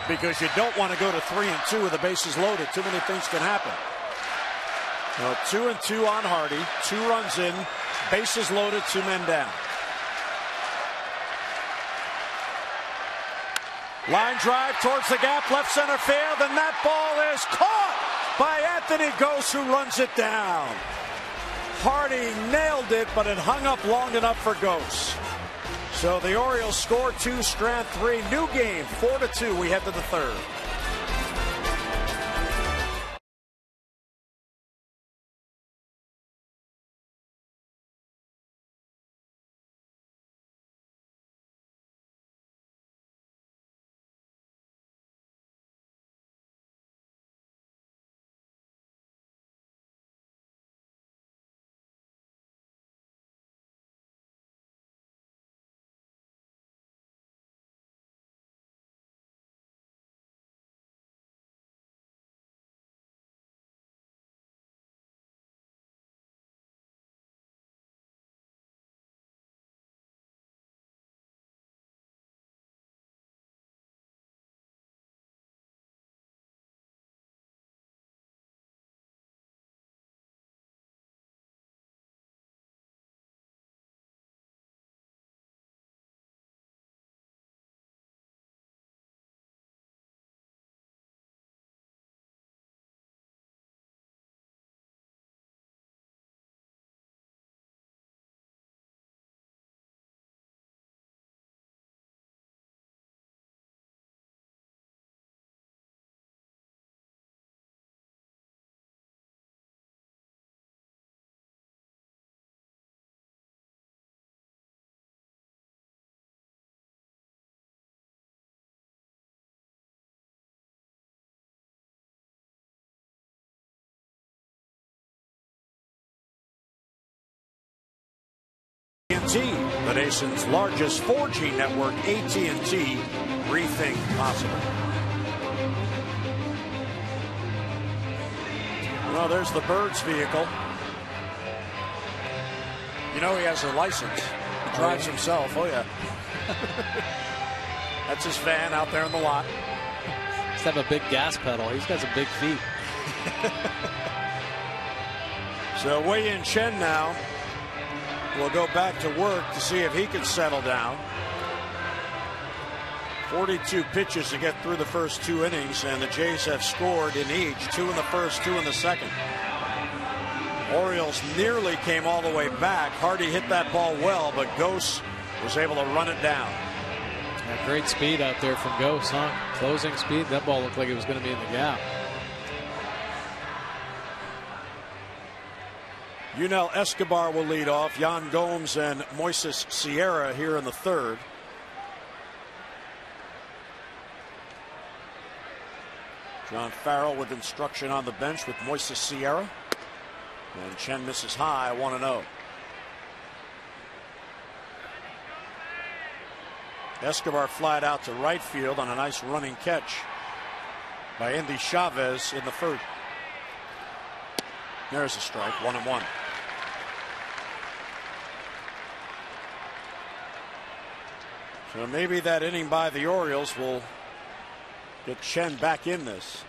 because you don't want to go to 3-2 with the bases loaded. Too many things can happen. 2-2 on Hardy. 2 runs in. Bases loaded. 2 men down. Line drive towards the gap, left center field, and that ball is caught by Anthony Gose, who runs it down. Hardy nailed it, but it hung up long enough for Gose. So the Orioles score 2, Strand 3. New game, 4-2. We head to the third. The nation's largest 4G network, AT&T, rethink possible. Well, there's the Birds vehicle. You know he has a license. He drives himself. Oh, yeah. That's his van out there in the lot. He's have a big gas pedal. He's got some big feet. So Wei-Yin Chen now will go back to work to see if he can settle down. 42 pitches to get through the first 2 innings, and the Jays have scored in each. 2 in the first, 2 in the second. Orioles nearly came all the way back. Hardy hit that ball well, but Gose was able to run it down. Yeah, great speed out there from Gose, huh? Closing speed. That ball looked like it was going to be in the gap. Yunel Escobar will lead off. Yan Gomes and Moises Sierra here in the third. John Farrell with instruction on the bench with Moises Sierra. And Chen misses high, 1-0. Escobar flied out to right field on a nice running catch by Andy Chavez in the first. There's a strike, 1-1. So maybe that inning by the Orioles will get Chen back in this.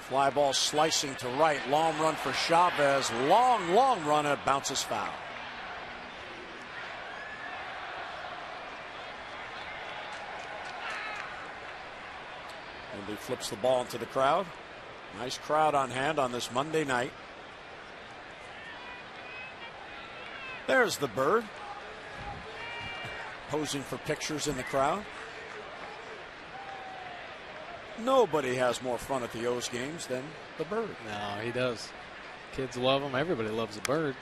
Fly ball slicing to right. Long run for Chavez. Long run. It bounces foul. And he flips the ball into the crowd. Nice crowd on hand on this Monday night. There's the bird. Posing for pictures in the crowd. Nobody has more fun at the O's games than the bird. No, he does. Kids love him. Everybody loves the bird.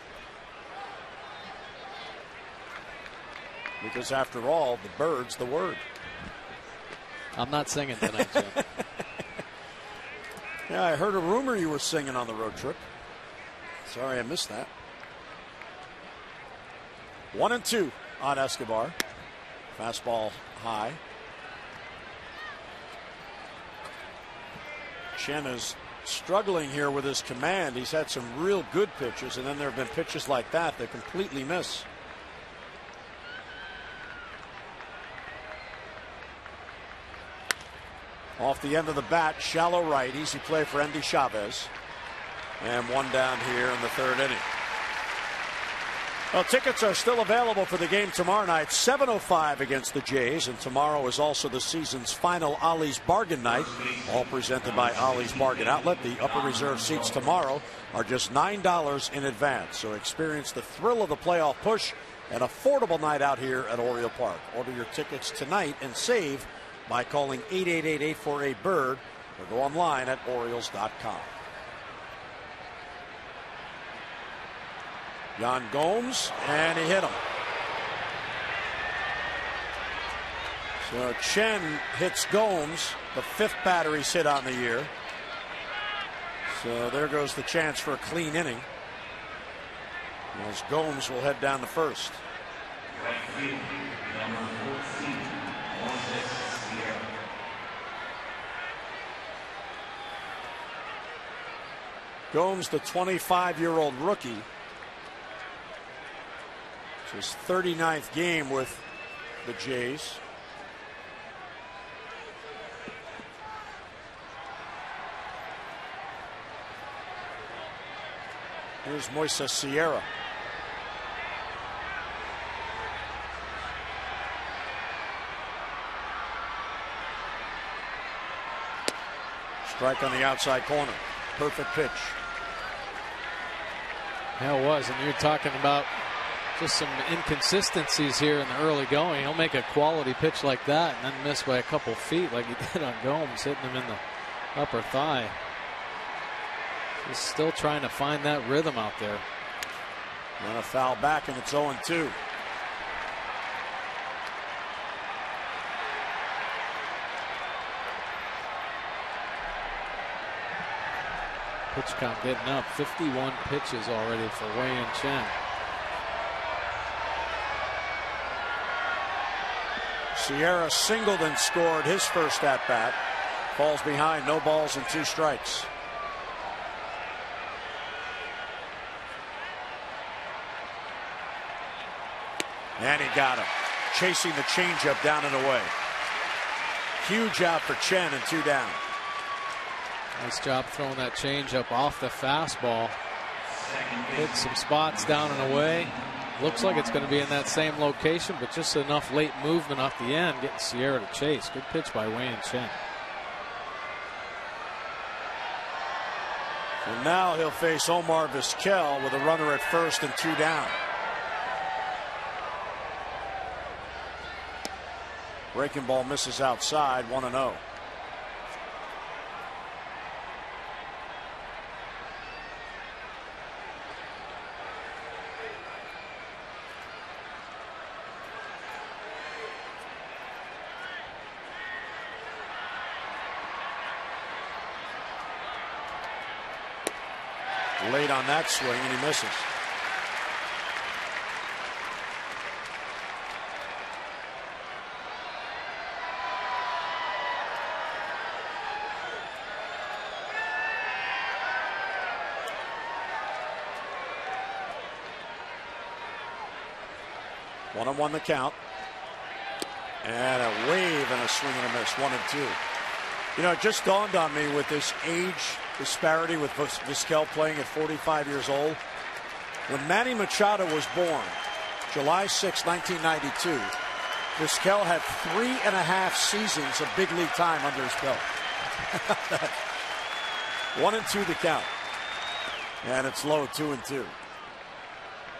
Because after all, the bird's the word. I'm not singing tonight, Jim. Yeah, I heard a rumor you were singing on the road trip. Sorry I missed that. 1-2 on Escobar. Fastball high. Chen is struggling here with his command. He's had some real good pitches, and then there have been pitches like that that completely miss. Off the end of the bat, shallow right, easy play for Andy Chavez. And one down here in the third inning. Well, tickets are still available for the game tomorrow night, 7:05 against the Jays, and tomorrow is also the season's final Ollie's Bargain Night, all presented by Ollie's Bargain Outlet. The upper reserve seats tomorrow are just $9 in advance, so experience the thrill of the playoff push, an affordable night out here at Oriole Park. Order your tickets tonight and save by calling 888-848-BIRD or go online at Orioles.com. Yan Gomes, and he hit him. So Chen hits Gomes, the fifth batter he's hit on the year. So there goes the chance for a clean inning, as Gomes will head down the first. Gomes, the 25-year-old rookie. It's his 39th game with the Jays. Here's Moises Sierra. Strike on the outside corner. Perfect pitch. Yeah, it was. And you're talking about just some inconsistencies here in the early going. He'll make a quality pitch like that and then miss by a couple feet like he did on Gomes, hitting him in the upper thigh. He's still trying to find that rhythm out there. And a foul back, and it's 0-2. Pitch count getting up. 51 pitches already for Wei-Yin Chen. Sierra singled and scored his first at bat. Falls behind, no balls and 2 strikes. And he got him. Chasing the changeup down and away. Huge out for Chen and 2 down. Nice job throwing that changeup off the fastball. Hit some spots down and away. Looks like it's going to be in that same location, but just enough late movement off the end, getting Sierra to chase. Good pitch by Wei-Yin Chen. And now he'll face Omar Vizquel with a runner at first and 2 down. Breaking ball misses outside, 1-0. Late on that swing, and he misses. 1-1 the count. And a wave and a swing and a miss. 1-2. You know, it just dawned on me with this age disparity with Vizquel playing at 45 years old. When Manny Machado was born, July 6, 1992, Vizquel had 3.5 seasons of big league time under his belt. 1-2 the count. And it's low, 2-2.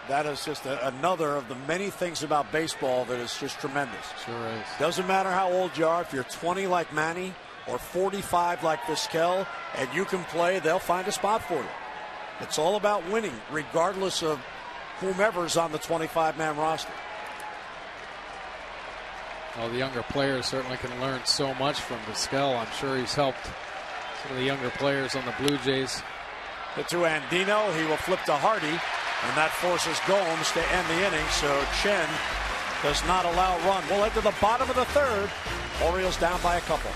That is just another of the many things about baseball that is just tremendous. Sure is. Doesn't matter how old you are. If you're 20 like Manny or 45 like Vizquel and you can play, they'll find a spot for you. It's all about winning, regardless of whomever's on the 25-man roster. Well, the younger players certainly can learn so much from Vizquel. I'm sure he's helped some of the younger players on the Blue Jays. To Andino, he will flip to Hardy, and that forces Gomes to end the inning, so Chen does not allow a run. We'll head to the bottom of the third. Orioles down by a couple.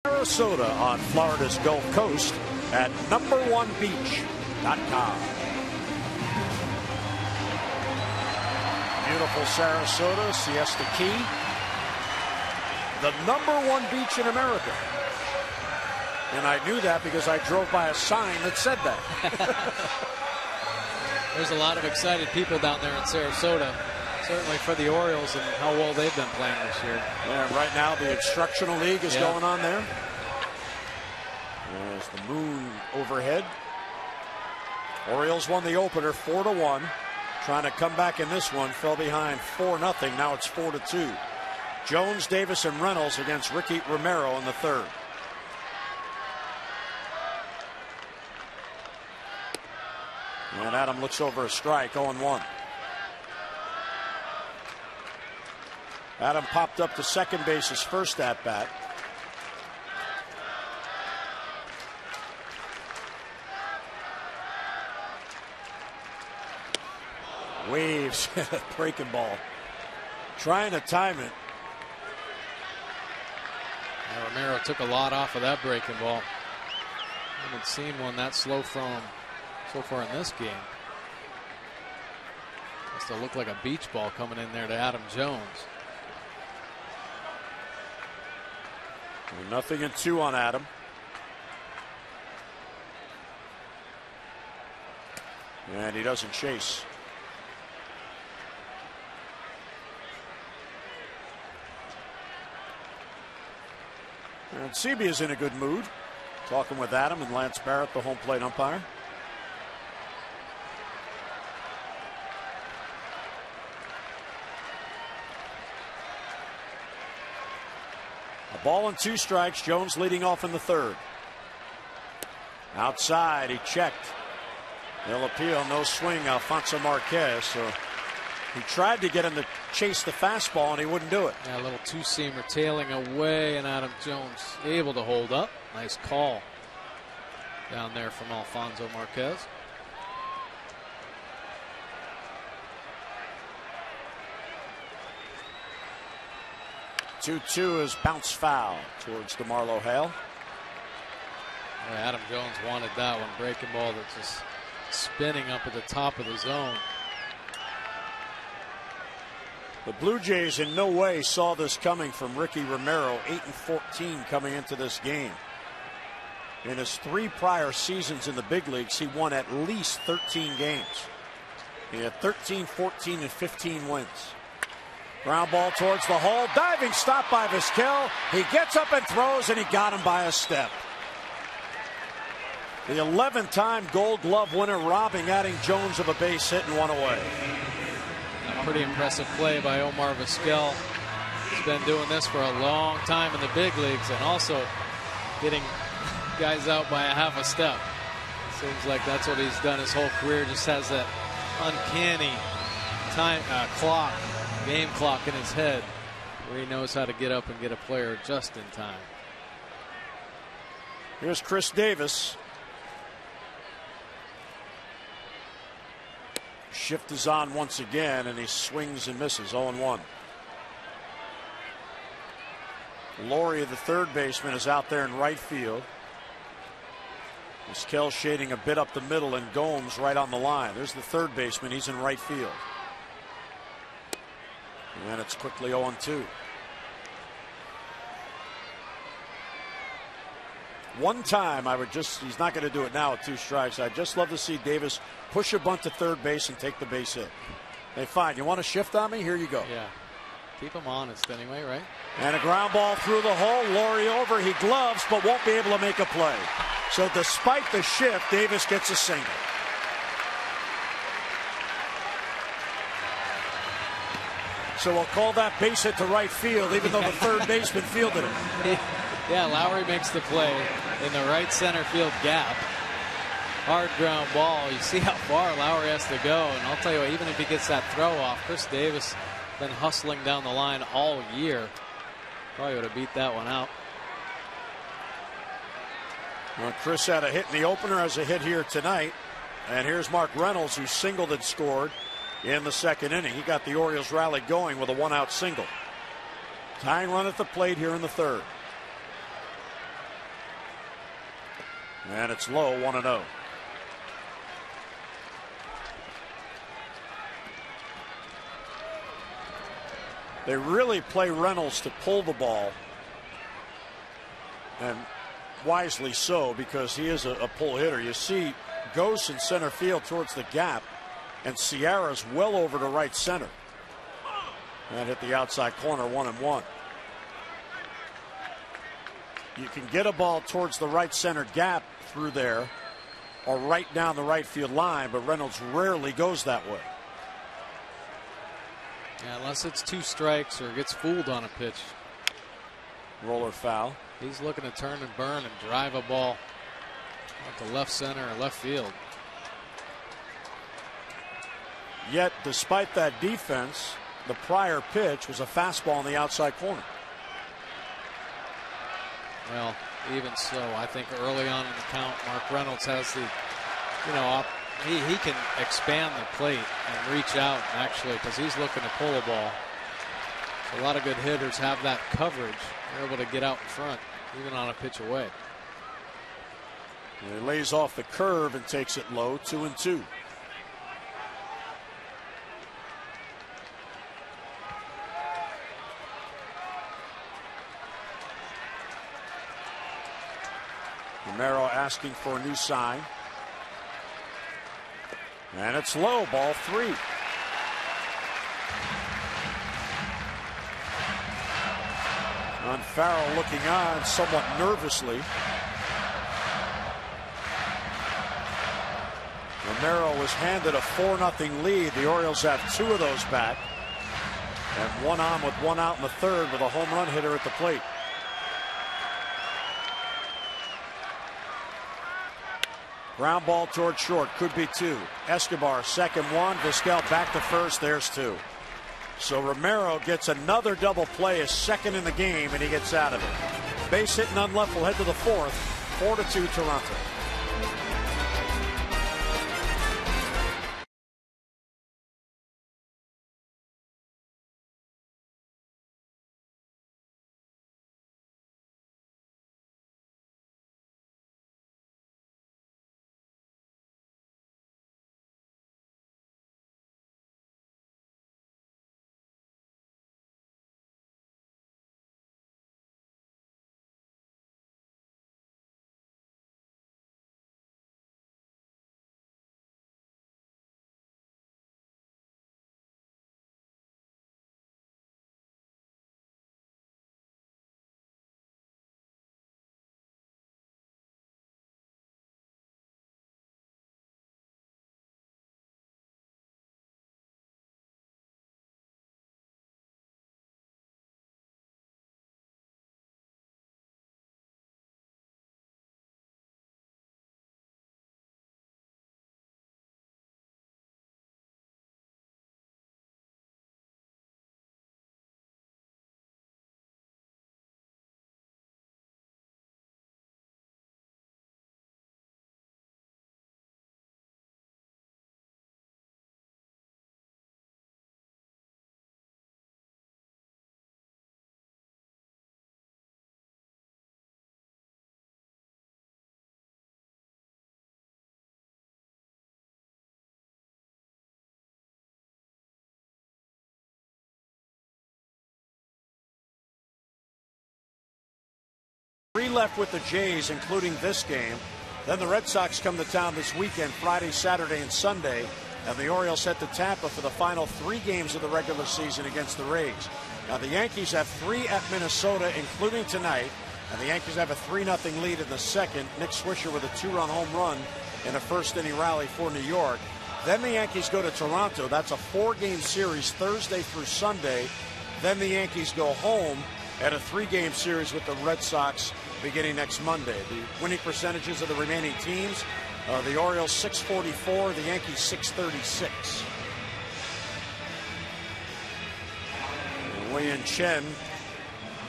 Sarasota on Florida's Gulf Coast at number1beach.com. Beautiful Sarasota, Siesta Key. The #1 beach in America. And I knew that because I drove by a sign that said that. There's a lot of excited people down there in Sarasota. Certainly for the Orioles and how well they've been playing this year. Yeah, right now the Instructional League is going on there. There's the moon overhead. Orioles won the opener 4-1. Trying to come back in this one. Fell behind 4-0. Now it's 4-2. Jones, Davis, and Reynolds against Ricky Romero in the third. And Adam looks over a strike, 0-1. Adam popped up to second base his first at bat. Waves, breaking ball. Trying to time it. Yeah, Romero took a lot off of that breaking ball. Haven't seen one that slow from him so far in this game. Must have looked like a beach ball coming in there to Adam Jones. 0-2 on Adam. And he doesn't chase. And Seaby is in a good mood. Talking with Adam and Lance Barrett, the home plate umpire. A ball and 2 strikes. Jones leading off in the third. Outside, he checked. They'll appeal, no swing, Alfonso Marquez. So he tried to get him to chase the fastball, and he wouldn't do it. Yeah, a little two-seamer tailing away, and Adam Jones able to hold up. Nice call. down there from Alfonso Marquez. 2-2 is bounce foul towards DeMarlo Hale. Adam Jones wanted that one. Breaking ball that's just spinning up at the top of the zone. The Blue Jays in no way saw this coming from Ricky Romero, 8-14 coming into this game. In his 3 prior seasons in the big leagues, he won at least 13 games. He had 13, 14, and 15 wins. Ground ball towards the hole. Diving stop by Vizquel. He gets up and throws, and he got him by a step. The 11th-time Gold Glove winner robbing Adam Jones of a base hit and one away. A pretty impressive play by Omar Vizquel. He's been doing this for a long time in the big leagues and also getting guys out by a half a step. Seems like that's what he's done his whole career. Just has that uncanny time game clock in his head where he knows how to get up and get a player just in time. Here's Chris Davis. Shift is on once again, and he swings and misses. 0-1. Laurie, the third baseman, is out there in right field. Vizquel shading a bit up the middle, and Gomes right on the line. There's the third baseman. He's in right field. And then it's quickly 0-2. One time I would just, he's not going to do it now with 2 strikes. I'd just love to see Davis push a bunt to third base and take the base hit. Hey, fine. You want to shift on me? Here you go. Yeah. Keep him honest anyway, right? And a ground ball through the hole. Laurie over. He gloves, but won't be able to make a play. So despite the shift, Davis gets a single. So we'll call that base hit to right field, even though the third baseman fielded it. Yeah, Lowry makes the play in the right center field gap. Hard ground ball. You see how far Lowry has to go. And I'll tell you what, even if he gets that throw off, Chris Davis been hustling down the line all year. Probably would have beat that one out. Well, Chris had a hit in the opener, has a hit here tonight. And here's Mark Reynolds, who singled and scored in the second inning. He got the Orioles rally going with a 1-out single. Tying run at the plate here in the third. And it's low, 1-0. They really play Reynolds to pull the ball, and wisely so, because he is a pull hitter. You see Ghost in center field towards the gap, and Sierra's well over to right center. And hit the outside corner, 1-1. You can get a ball towards the right center gap through there or right down the right field line, but Reynolds rarely goes that way. Yeah, unless it's 2 strikes or gets fooled on a pitch. Roller foul. He's looking to turn and burn and drive a ball out to left center or left field. Yet, despite that defense, the prior pitch was a fastball on the outside corner. Well, even so, I think early on in the count, Mark Reynolds has the, he can expand the plate and reach out actually, because he's looking to pull a ball. So a lot of good hitters have that coverage. They're able to get out in front, even on a pitch away. And he lays off the curve and takes it low, 2-2. Romero asking for a new sign. And it's low, ball 3. Farrell looking on somewhat nervously. Romero was handed a 4-0 lead. The Orioles have 2 of those back. And 1 on with 1 out in the third with a home run hitter at the plate. Ground ball toward short, could be 2. Escobar, second 1. Vizquel back to first. There's 2. So Romero gets another double play, his second in the game, and he gets out of it. Base hit, none left. We'll head to the 4th. 4-2 Toronto. 3 left with the Jays, including this game. Then the Red Sox come to town this weekend, Friday, Saturday, and Sunday. And the Orioles head to Tampa for the final 3 games of the regular season against the Rays. Now the Yankees have 3 at Minnesota, including tonight. And the Yankees have a 3-0 lead in the second. Nick Swisher with a 2-run home run in a first-inning rally for New York. Then the Yankees go to Toronto. That's a 4-game series, Thursday through Sunday. Then the Yankees go home at a 3-game series with the Red Sox beginning next Monday. The winning percentages of the remaining teams, the Orioles 644, the Yankees 636. Wei-Yin Chen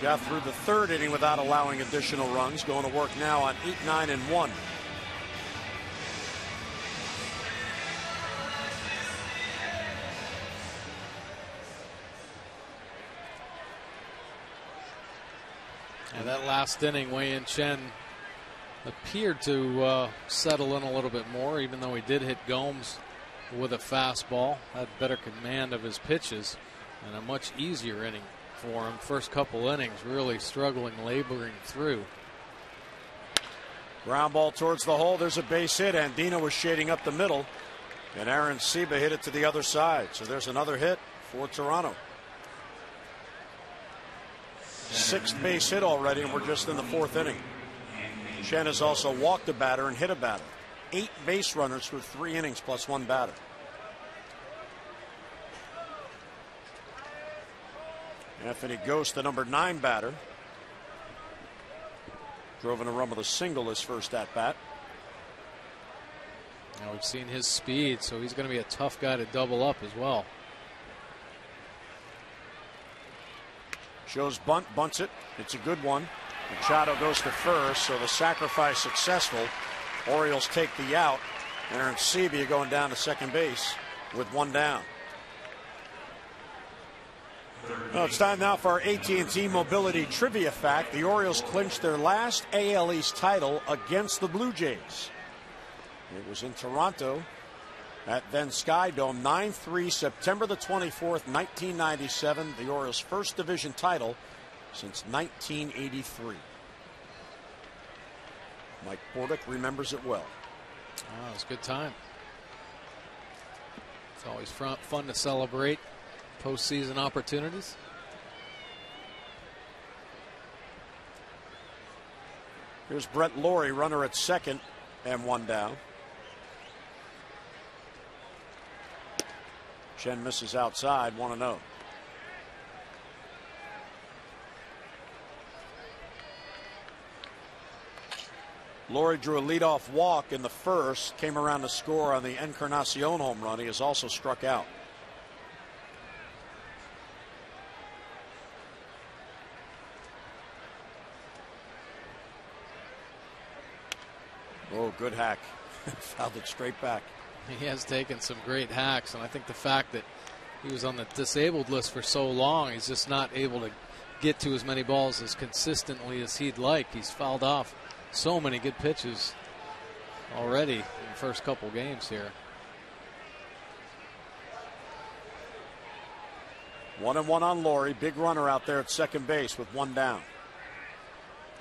got through the 3rd inning without allowing additional runs, going to work now on 8, 9, and 1. And that last inning, Wei-Yin Chen appeared to settle in a little bit more, even though he did hit Gomes with a fastball. Had better command of his pitches and a much easier inning for him. First couple innings really struggling, laboring through. Ground ball towards the hole. There's a base hit. Andino was shading up the middle, and Aaron Seba hit it to the other side. So there's another hit for Toronto. 6th base hit already, and we're just in the 4th inning. Chen has also walked a batter and hit a batter. 8 base runners through 3 innings plus 1 batter. Anthony Ghost, the number 9 batter, drove in a run with a single his first at bat. Now we've seen his speed, so he's going to be a tough guy to double up as well. Shows bunt, bunts it. It's a good one. Machado goes to first, so the sacrifice successful. Orioles take the out. Aaron Seba going down to second base with 1 down. Well, it's time now for our AT&T Mobility Trivia Fact. The Orioles clinched their last AL East title against the Blue Jays. It was in Toronto at then Sky Dome, 9-3, September the 24th, 1997. The Orioles' first division title since 1983. Mike Bordick remembers it well. Oh, it was a good time. It's always fun to celebrate postseason opportunities. Here's Brett Lawrie, runner at second and 1 down. Chen misses outside, 1-0. Lawrie drew a leadoff walk in the first, came around to score on the Encarnacion home run. He has also struck out. Oh, good hack. Fouled it straight back. He has taken some great hacks, and I think the fact that he was on the disabled list for so long, he's just not able to get to as many balls as consistently as he'd like. He's fouled off so many good pitches already in the first couple games here. 1-1 on Lawrie. Big runner out there at second base with 1 down.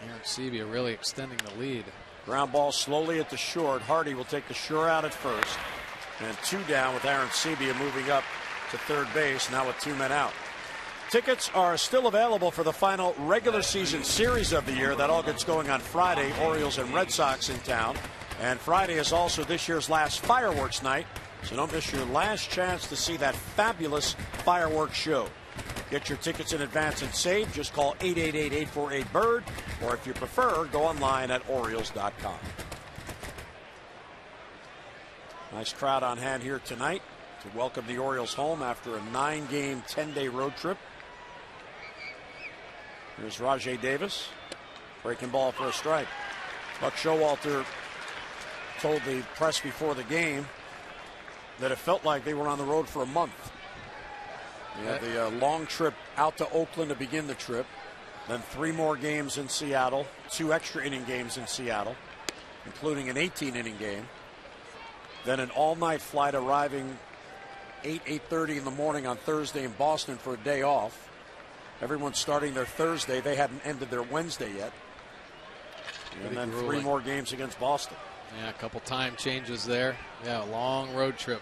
Aaron Seba really extending the lead. Ground ball slowly at the short. Hardy will take the sure out at first. And 2 down with Aaron Seba moving up to third base, now with 2 men out. Tickets are still available for the final regular season series of the year. That all gets going on Friday. Orioles and Red Sox in town. And Friday is also this year's last fireworks night. So don't miss your last chance to see that fabulous fireworks show. Get your tickets in advance and save. Just call 888-848-BIRD. Or if you prefer, go online at Orioles.com. Nice crowd on hand here tonight to welcome the Orioles home after a 9-game, 10-day road trip. Here's Rajai Davis. Breaking ball for a strike. Buck Showalter told the press before the game that it felt like they were on the road for a month. They had the long trip out to Oakland to begin the trip. Then 3 more games in Seattle. 2 extra inning games in Seattle, including an 18-inning game. Then an all-night flight arriving 8:30 in the morning on Thursday in Boston for a day off. Everyone's starting their Thursday. They hadn't ended their Wednesday yet. And then 3 more games against Boston. Yeah, a couple time changes there. Yeah, a long road trip.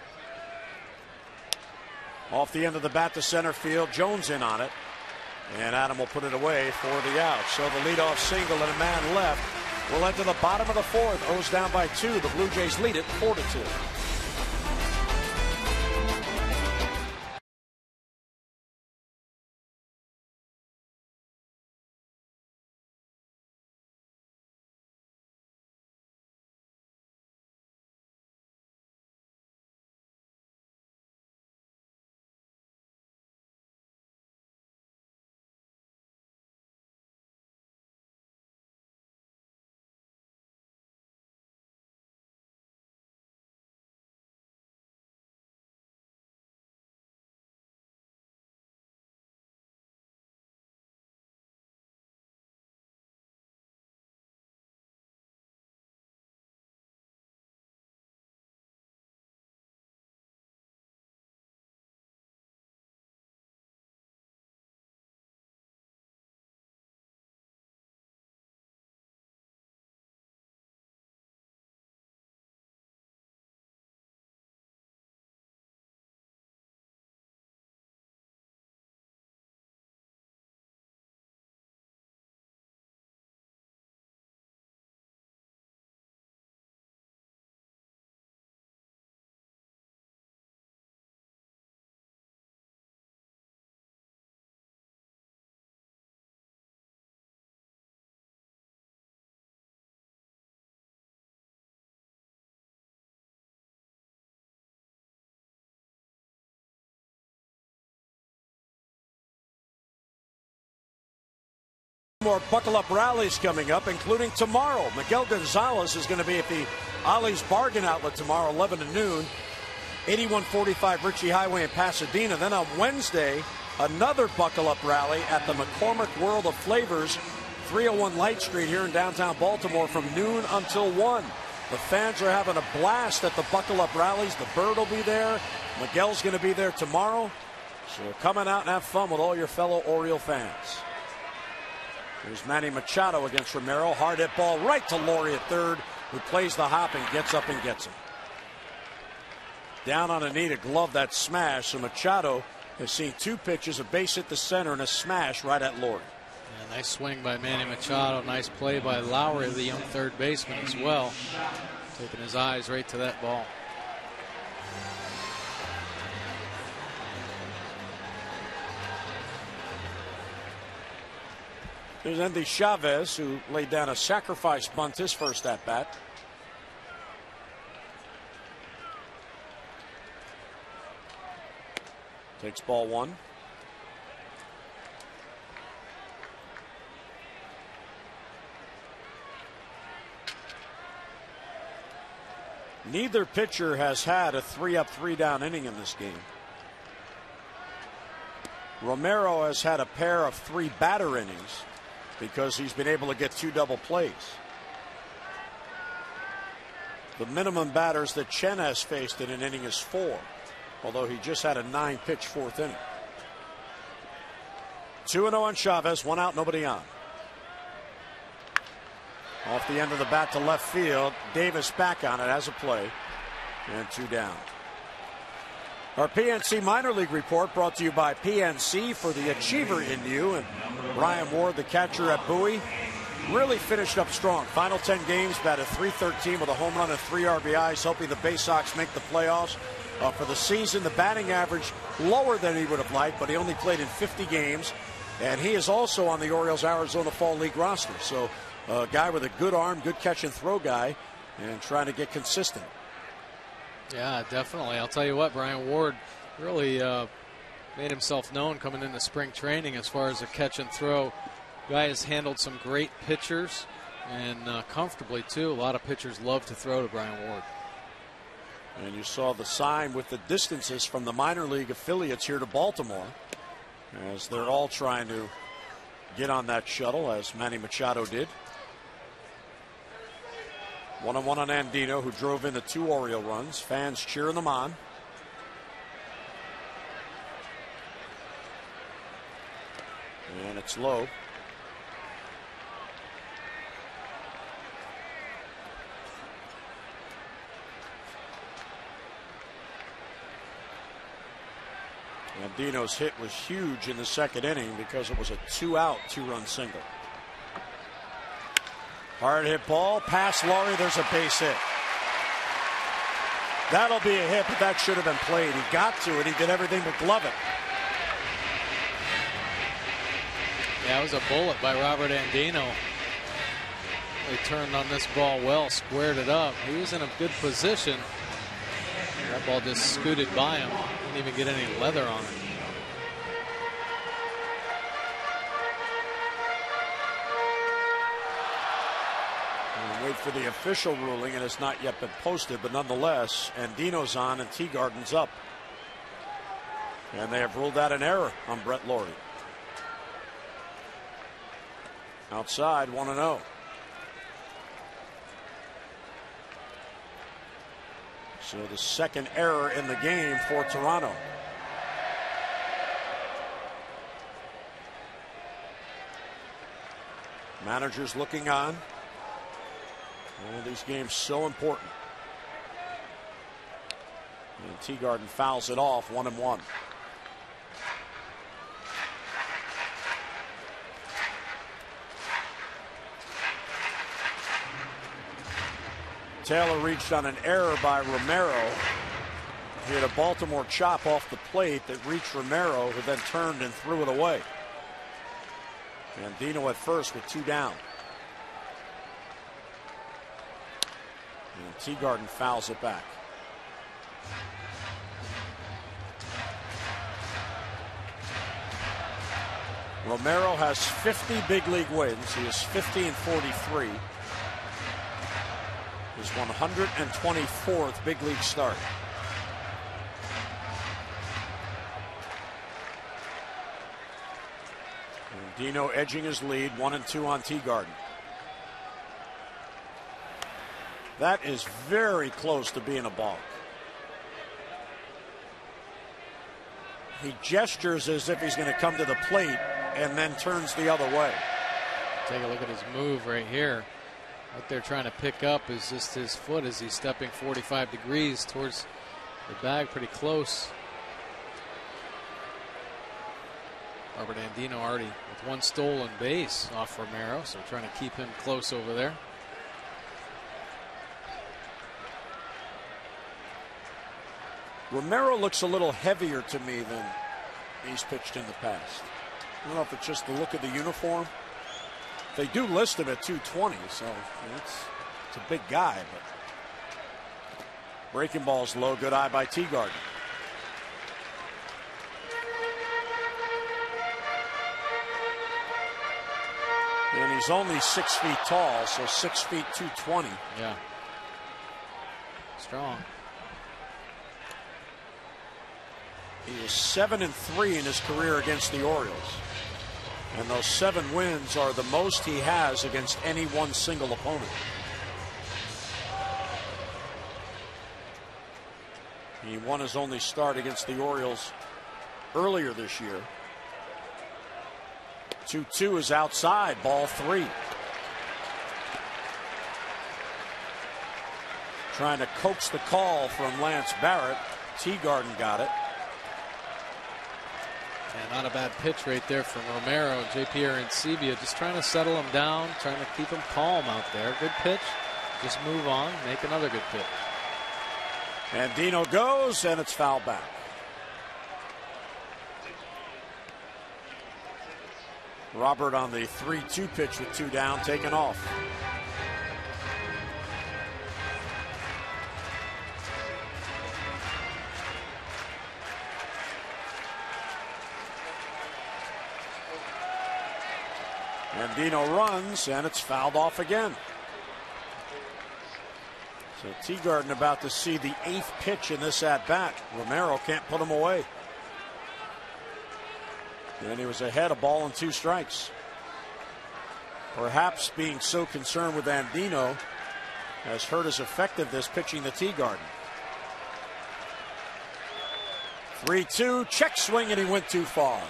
Off the end of the bat to center field. Jones in on it. And Adam will put it away for the out. So the leadoff single and a man left. We'll enter the bottom of the 4th. O's down by 2. The Blue Jays lead it 4-2. More buckle-up rallies coming up, including tomorrow. Miguel Gonzalez is going to be at the Ollie's Bargain Outlet tomorrow, 11 to noon. 8145 Ritchie Highway in Pasadena. Then on Wednesday, another buckle-up rally at the McCormick World of Flavors, 301 Light Street here in downtown Baltimore from noon until 1. The fans are having a blast at the buckle-up rallies. The Bird will be there. Miguel's going to be there tomorrow. So come on out and have fun with all your fellow Oriole fans. Here's Manny Machado against Romero. Hard hit ball right to Laurie at third, who plays the hop and gets up and gets him. Down on a knee to glove that smash. So Machado has seen 2 pitches, a base hit to center, and a smash right at Laurie. Yeah, nice swing by Manny Machado. Nice play by Lowry, the young third baseman, as well. Taking his eyes right to that ball. There's Andy Chavez, who laid down a sacrifice bunt his first at bat. Takes ball 1. Neither pitcher has had a 3-up, 3-down inning in this game. Romero has had a pair of 3 batter innings because he's been able to get 2 double plays. The minimum batters that Chen has faced in an inning is 4, although he just had a 9-pitch 4th inning. 2-0 on Chavez, 1 out, nobody on. Off the end of the bat to left field. Davis back on it as a play, and 2 down. Our PNC minor league report brought to you by PNC for the achiever in you. And Ryan Ward, the catcher at Bowie, really finished up strong. Final 10 games, batted .313 with a home run and 3 RBIs, helping the Bay Sox make the playoffs. For the season, the batting average lower than he would have liked, but he only played in 50 games. And he is also on the Orioles Arizona Fall League roster. So a guy with a good arm, good catch and throw guy, and trying to get consistent. Yeah, definitely. I'll tell you what, Brian Ward really made himself known coming into spring training as far as a catch and throw. Guy has handled some great pitchers and comfortably too. A lot of pitchers love to throw to Brian Ward. And you saw the sign with the distances from the minor league affiliates here to Baltimore, as they're all trying to get on that shuttle, as Manny Machado did. 1-1 on Andino, who drove in the 2 Oriole runs. Fans cheering them on. And it's low. Andino's hit was huge in the second inning because it was a 2-out, 2-run single. Hard hit ball, past Laurie, there's a base hit. That'll be a hit, but that should have been played. He got to it, he did everything but glove it. Yeah, it was a bullet by Robert Andino. They turned on this ball well, squared it up. He was in a good position. That ball just scooted by him. Didn't even get any leather on it. We'll wait for the official ruling, and it's not yet been posted, but nonetheless, Andino's on and Teagarden's up. And they have ruled out an error on Brett Laurie. Outside, 1-0. So the second error in the game for Toronto. Managers looking on. All these games so important. And Teagarden fouls it off, 1-1. Taylor reached on an error by Romero. He had a Baltimore chop off the plate that reached Romero, who then turned and threw it away. Andino at first with 2 down. And Teagarden fouls it back. Romero has 50 big league wins. He is 50-43. His 124th big league start. Andino edging his lead, 1-2 on Teagarden. That is very close to being a balk. He gestures as if he's going to come to the plate and then turns the other way. Take a look at his move right here. What they're trying to pick up is just his foot as he's stepping 45 degrees towards the bag, pretty close. Robert Andino already with 1 stolen base off Romero, so trying to keep him close over there. Romero looks a little heavier to me than he's pitched in the past. I don't know if it's just the look of the uniform. They do list him at 220, so it's a big guy, but breaking ball's low, good eye by Teagarden. And he's only 6 feet tall, so 6 feet 220. Yeah. Strong. He is 7-3 in his career against the Orioles. And those 7 wins are the most he has against any one single opponent. He won his only start against the Orioles earlier this year. 2-2 is outside, ball 3. Trying to coax the call from Lance Barrett. Teagarden got it. And not a bad pitch right there from Romero. J.P. Arancibia just trying to settle him down, trying to keep him calm out there. Good pitch. Just move on, make another good pitch. Andino goes, and it's fouled back. Robert on the 3-2 pitch with 2 down, taken off. Andino runs, and it's fouled off again. So Teagarden about to see the 8th pitch in this at-bat. Romero can't put him away. And he was ahead, a ball and 2 strikes. Perhaps being so concerned with Andino has hurt his effectiveness pitching to Teagarden. 3-2, check swing, and he went too far.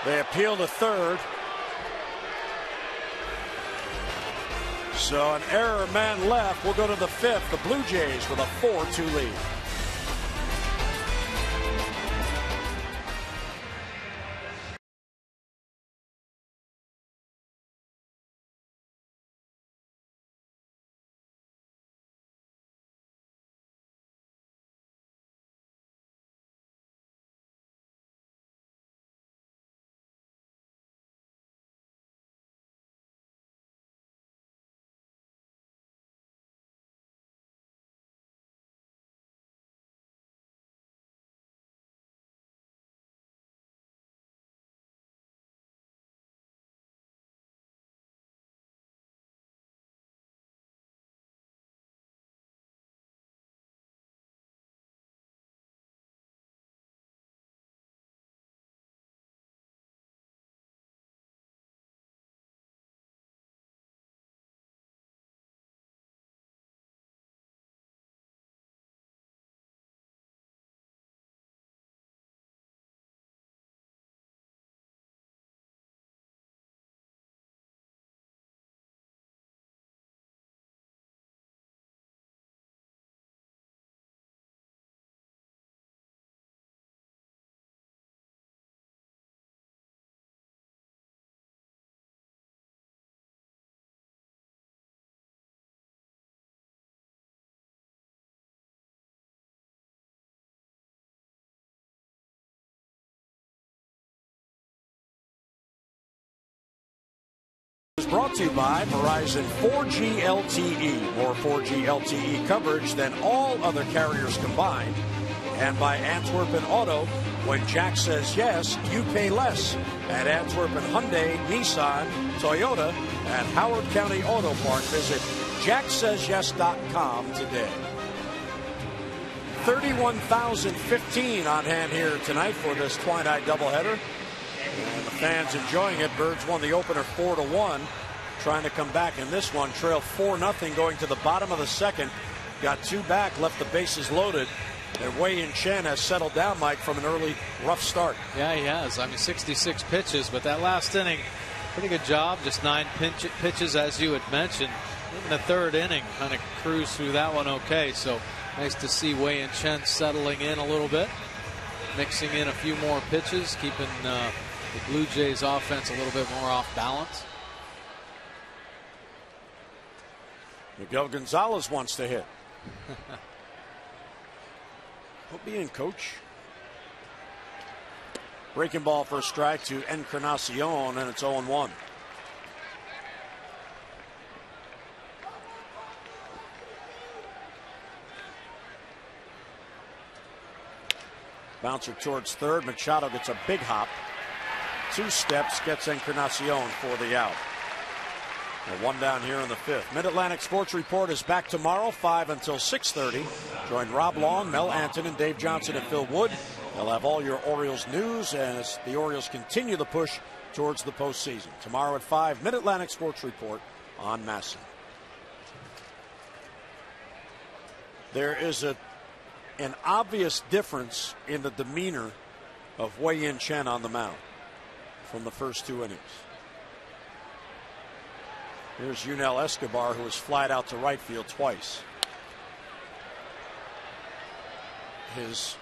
They appeal to third. So an error, man left. We'll go to the 5th. The Blue Jays with a 4-2 lead. to you by Verizon 4G LTE. More 4G LTE coverage than all other carriers combined. And by Antwerpen Auto. When Jack says yes, you pay less. At Antwerpen Hyundai, Nissan, Toyota, and Howard County Auto Park. Visit jacksays.yes.com today. 31,015 on hand here tonight for this Twilight doubleheader. And the fans enjoying it. Birds won the opener 4-1. Trying to come back in this one. Trail 4-0 going to the bottom of the second. Got two back, left the bases loaded. And Wei-Yin Chen has settled down, Mike, from an early rough start. Yeah, he has. I mean, 66 pitches, but that last inning, pretty good job. Just 9 pitches, as you had mentioned. In the third inning, kind of cruised through that one okay. So nice to see Wei-Yin Chen settling in a little bit, mixing in a few more pitches, keeping the Blue Jays offense a little bit more off balance. Miguel Gonzalez wants to hit. He'll be in, coach. Breaking ball for a strike to Encarnacion, and it's 0-1. Bouncer towards third. Machado gets a big hop. 2 steps, gets Encarnacion for the out. And 1 down here in the 5th. Mid-Atlantic Sports Report is back tomorrow, 5 until 6:30. Join Rob Long, Mel Anton, and Dave Johnson and Phil Wood. They'll have all your Orioles news as the Orioles continue the push towards the postseason. Tomorrow at 5, Mid-Atlantic Sports Report on MASN. There is an obvious difference in the demeanor of Wei-Yin Chen on the mound from the first 2 innings. Here's Yunel Escobar, who was flied out to right field twice. His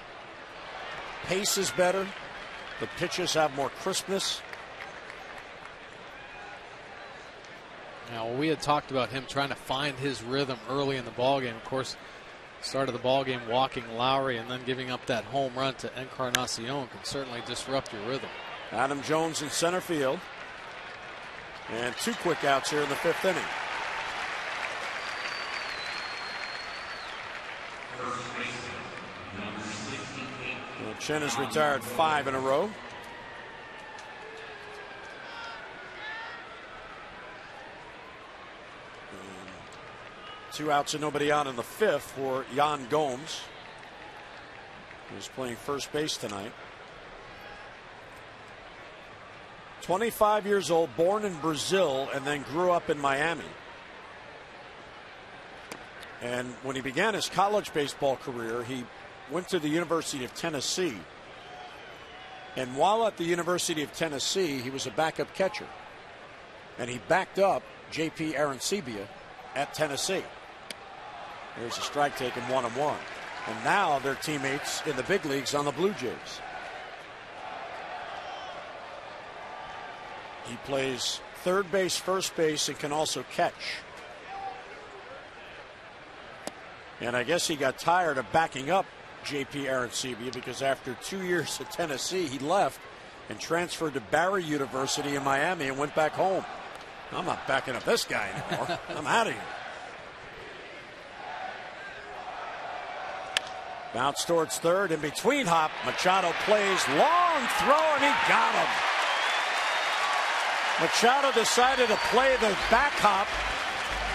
pace is better. The pitches have more crispness. Now, we had talked about him trying to find his rhythm early in the ballgame. Of course, started the ballgame walking Lowry and then giving up that home run to Encarnacion can certainly disrupt your rhythm. Adam Jones in center field. And 2 quick outs here in the 5th inning. Well, Chen has retired 5 in a row. And 2 outs and nobody on in the 5th for Yan Gomes, who's playing first base tonight. 25 years old, born in Brazil, and then grew up in Miami. And when he began his college baseball career, he went to the University of Tennessee. And while at the University of Tennessee, he was a backup catcher. And he backed up J.P. Arancibia at Tennessee. There's a strike taken, 1-1. And now they're teammates in the big leagues on the Blue Jays. He plays third base, first base, and can also catch. And I guess he got tired of backing up J.P. Arancibia because after 2 years at Tennessee, he left and transferred to Barry University in Miami and went back home. I'm not backing up this guy anymore. I'm out of here. Bounce towards third. In between hop, Machado plays long throw, and he got him. Machado decided to play the back hop,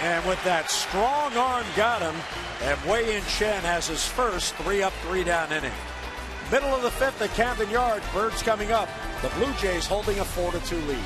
and with that strong arm got him, and Wei-Yin Chen has his first 3-up, 3-down inning. Middle of the 5th at Camden Yards. Birds coming up. The Blue Jays holding a 4-2 lead.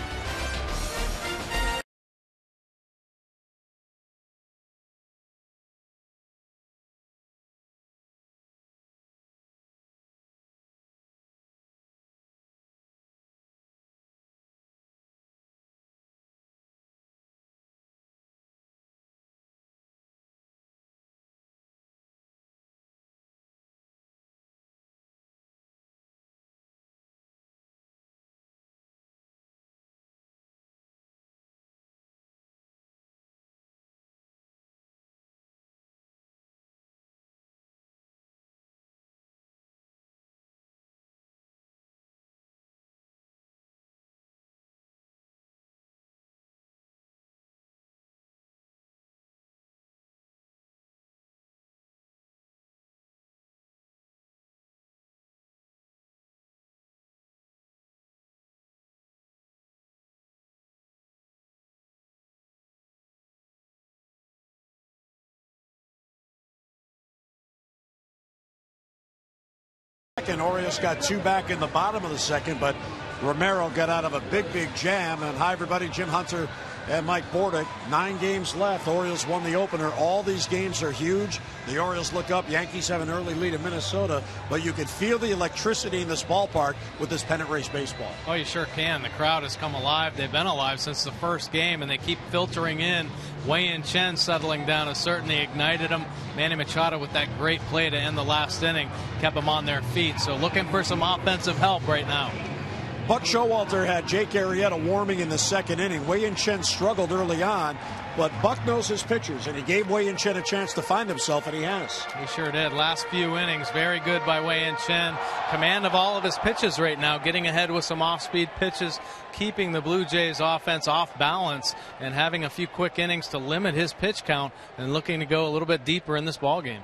second. Orioles got 2 back in the bottom of the second, but Romero got out of a big jam. And hi, everybody. Jim Hunter and Mike Bordick. 9 games left. Orioles won the opener. All these games are huge. The Orioles look up. Yankees have an early lead in Minnesota, but you can feel the electricity in this ballpark with this pennant race baseball. Oh, you sure can. The crowd has come alive. They've been alive since the first game, and they keep filtering in. Wei-Yin Chen settling down has certainly ignited them. Manny Machado with that great play to end the last inning kept them on their feet. So looking for some offensive help right now. Buck Showalter had Jake Arrieta warming in the second inning. Wei-Yin Chen struggled early on, but Buck knows his pitchers, and he gave Wei-Yin Chen a chance to find himself, and he has. He sure did. Last few innings, very good by Wei-Yin Chen. Command of all of his pitches right now, getting ahead with some off-speed pitches, keeping the Blue Jays offense off balance, and having a few quick innings to limit his pitch count, and looking to go a little bit deeper in this ballgame.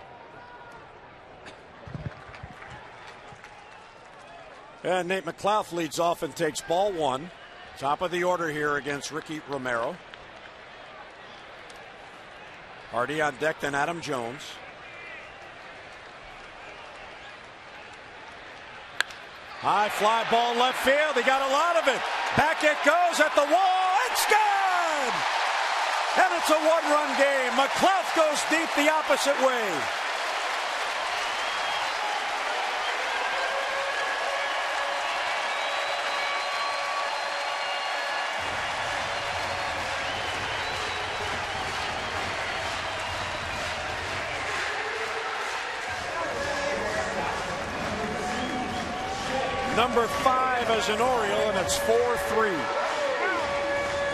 And Nate McLouth leads off and takes ball 1. Top of the order here against Ricky Romero. Hardy on deck, then Adam Jones. High fly ball left field. He got a lot of it. Back it goes at the wall. It's good! And it's a 1-run game. McLouth goes deep the opposite way. Number 5 as an Oriole, and it's 4-3.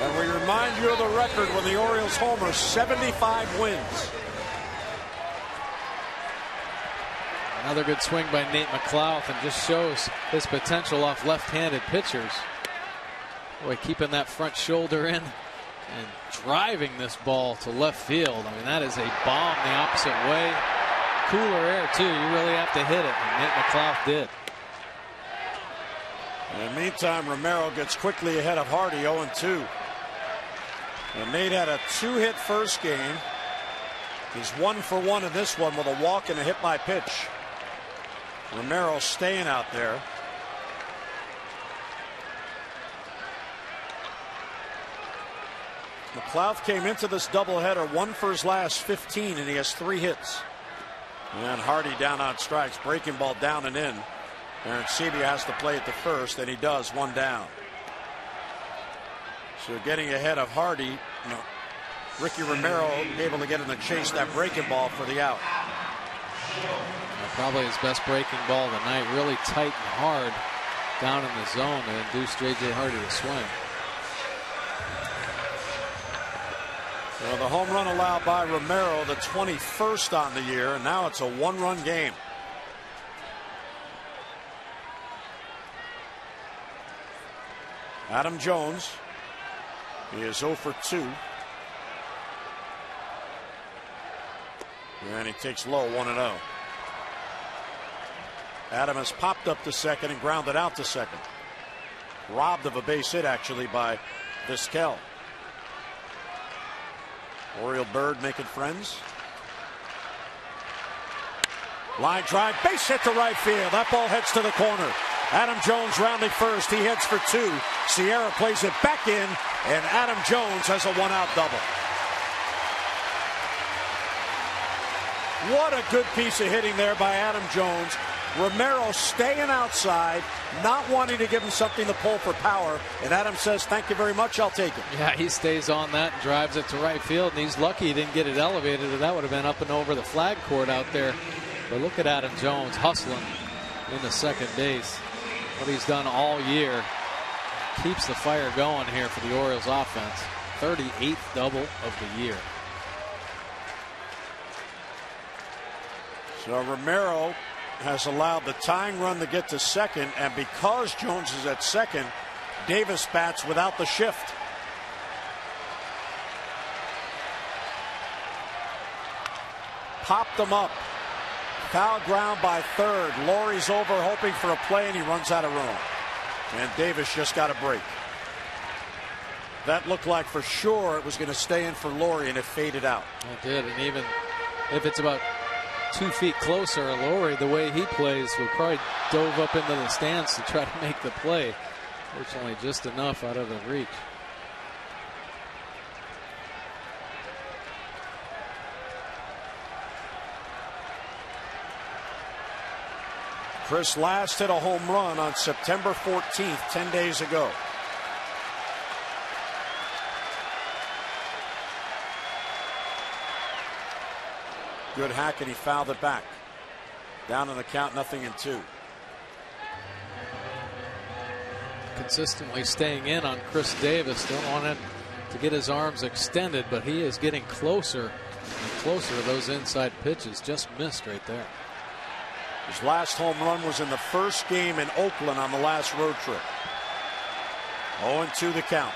And we remind you of the record when the Orioles homer, 75 wins. Another good swing by Nate McLouth, and just shows his potential off left-handed pitchers. Boy, keeping that front shoulder in and driving this ball to left field. I mean, that is a bomb the opposite way. Cooler air, too. You really have to hit it, and Nate McLouth did. In the meantime, Romero gets quickly ahead of Hardy, 0-2. And Nate had a 2-hit first game. He's 1 for 1 in this one with a walk and a hit by pitch. Romero staying out there. McLouth came into this doubleheader 1 for his last 15, and he has 3 hits. And Hardy down on strikes, breaking ball down and in. Aaron Sebia has to play at the first, and he does, 1 down. So getting ahead of Hardy, Ricky Romero able to get in the chase that breaking ball for the out. Probably his best breaking ball of the night, really tight and hard down in the zone to induce J.J. Hardy to swing. Well, the home run allowed by Romero, the 21st on the year, and now it's a 1-run game. Adam Jones, he is 0 for 2. And he takes low, 1-0. Adam has popped up to second and grounded out to second. Robbed of a base hit, actually, by Vizquel. Oriole Bird making friends. Line drive, base hit to right field. That ball heads to the corner. Adam Jones rounding first. He heads for 2. Sierra plays it back in, and Adam Jones has a 1-out double. What a good piece of hitting there by Adam Jones. Romero staying outside, not wanting to give him something to pull for power. And Adam says, thank you very much, I'll take it. Yeah, he stays on that and drives it to right field. And he's lucky he didn't get it elevated, or that would have been up and over the flag court out there. But look at Adam Jones hustling in the second base. What he's done all year keeps the fire going here for the Orioles offense. 38th double of the year. So Romero has allowed the tying run to get to second, and because Jones is at second, Davis bats without the shift. Popped them up. Foul ground by third. Laurie's over hoping for a play, and he runs out of room. And Davis just got a break. That looked like for sure it was going to stay in for Laurie, and it faded out. It did, and even if it's about 2 feet closer, Laurie, the way he plays, would probably dove up into the stands to try to make the play. Fortunately, just enough out of the reach. Chris last hit a home run on September 14th, 10 days ago. Good hack, and he fouled it back. Down in the count, 0-2. Consistently staying in on Chris Davis. Don't want him to get his arms extended, but he is getting closer and closer to those inside pitches. Just missed right there. His last home run was in the first game in Oakland on the last road trip. 0-2 the count.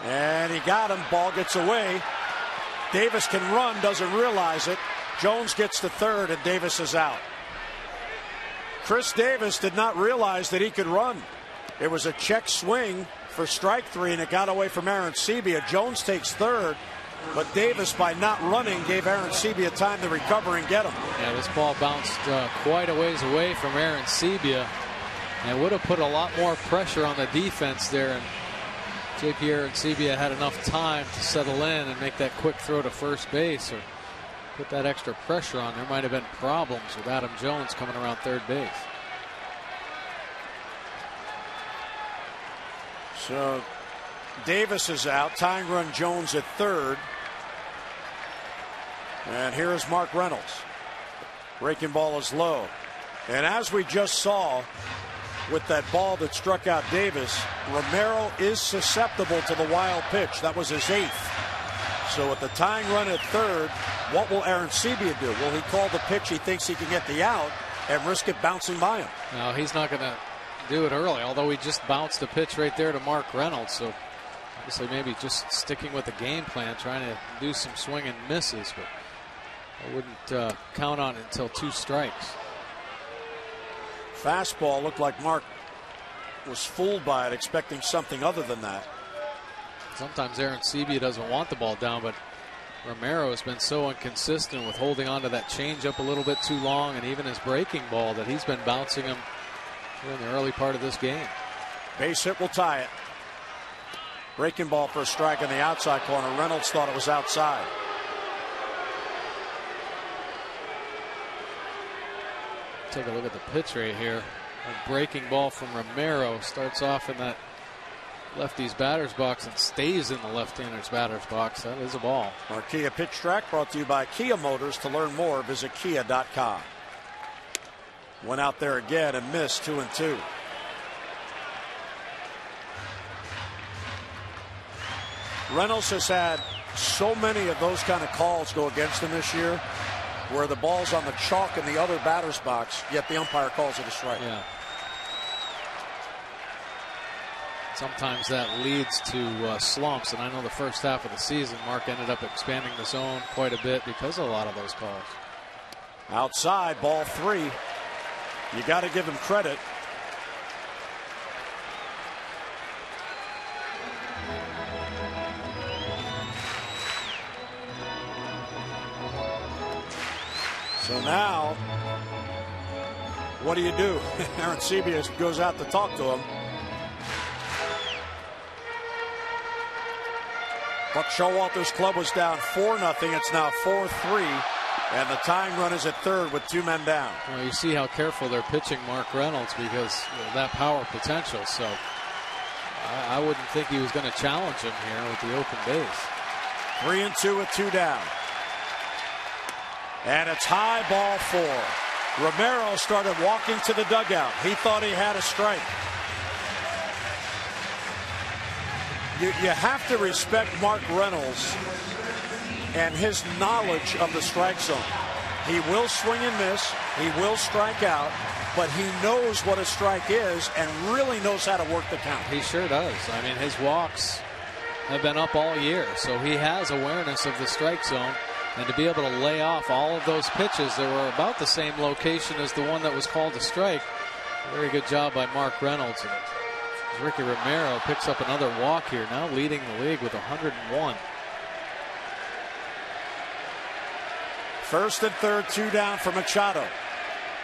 And he got him. Ball gets away. Davis can run, doesn't realize it. Jones gets to third, and Davis is out. Chris Davis did not realize that he could run. It was a check swing for strike 3, and it got away from Aaron Sebia. Jones takes third, but Davis, by not running, gave Aaron Sebia time to recover and get him. Yeah, this ball bounced quite a ways away from Aaron Sebia, and would have put a lot more pressure on the defense there. And JP Aaron Sebia had enough time to settle in and make that quick throw to first base, or put that extra pressure on. There might have been problems with Adam Jones coming around third base. So Davis is out. Tying run Jones at third. And here is Mark Reynolds. Breaking ball is low. And as we just saw with that ball that struck out Davis, Romero is susceptible to the wild pitch. That was his 8th. So with the tying run at third, what will Aaron Sebia do? Will he call the pitch he thinks he can get the out and risk it bouncing by him? No, he's not going to do it early, although he just bounced the pitch right there to Mark Reynolds. So obviously maybe just sticking with the game plan, trying to do some swing and misses, but I wouldn't count on it until 2 strikes. Fastball looked like Mark was fooled by it, expecting something other than that. Sometimes Aaron Sebia doesn't want the ball down, but Romero has been so inconsistent with holding on to that changeup a little bit too long, and even his breaking ball, that he's been bouncing him in the early part of this game. Base hit will tie it. Breaking ball for a strike in the outside corner. Reynolds thought it was outside. Take a look at the pitch right here. A breaking ball from Romero starts off in that lefty's batter's box and stays in the left-hander's batter's box. That is a ball. Our Kia Pitch Track brought to you by Kia Motors. To learn more, visit kia.com. Went out there again and missed. 2-2. Reynolds has had so many of those kind of calls go against him this year, where the ball's on the chalk in the other batter's box, yet the umpire calls it a strike. Yeah. Sometimes that leads to slumps, and I know the first half of the season, Mark ended up expanding the zone quite a bit because of a lot of those calls. Outside, ball 3. You got to give him credit. So now, what do you do? Aaron Sebia goes out to talk to him. Buck Showalter's club was down 4-0. It's now 4-3. And the tying run is at third with 2 men down. Well, you see how careful they're pitching Mark Reynolds because of that power potential. So I wouldn't think he was going to challenge him here with the open base. 3-2 with 2 down. And it's high, ball 4. Romero started walking to the dugout. He thought he had a strike. You have to respect Mark Reynolds and his knowledge of the strike zone. He will swing and miss. He will strike out. But he knows what a strike is and really knows how to work the count. He sure does. I mean, his walks have been up all year. So he has awareness of the strike zone. And to be able to lay off all of those pitches that were about the same location as the one that was called a strike. Very good job by Mark Reynolds. And Ricky Romero picks up another walk here, now leading the league with 101. First and third, 2 down for Machado.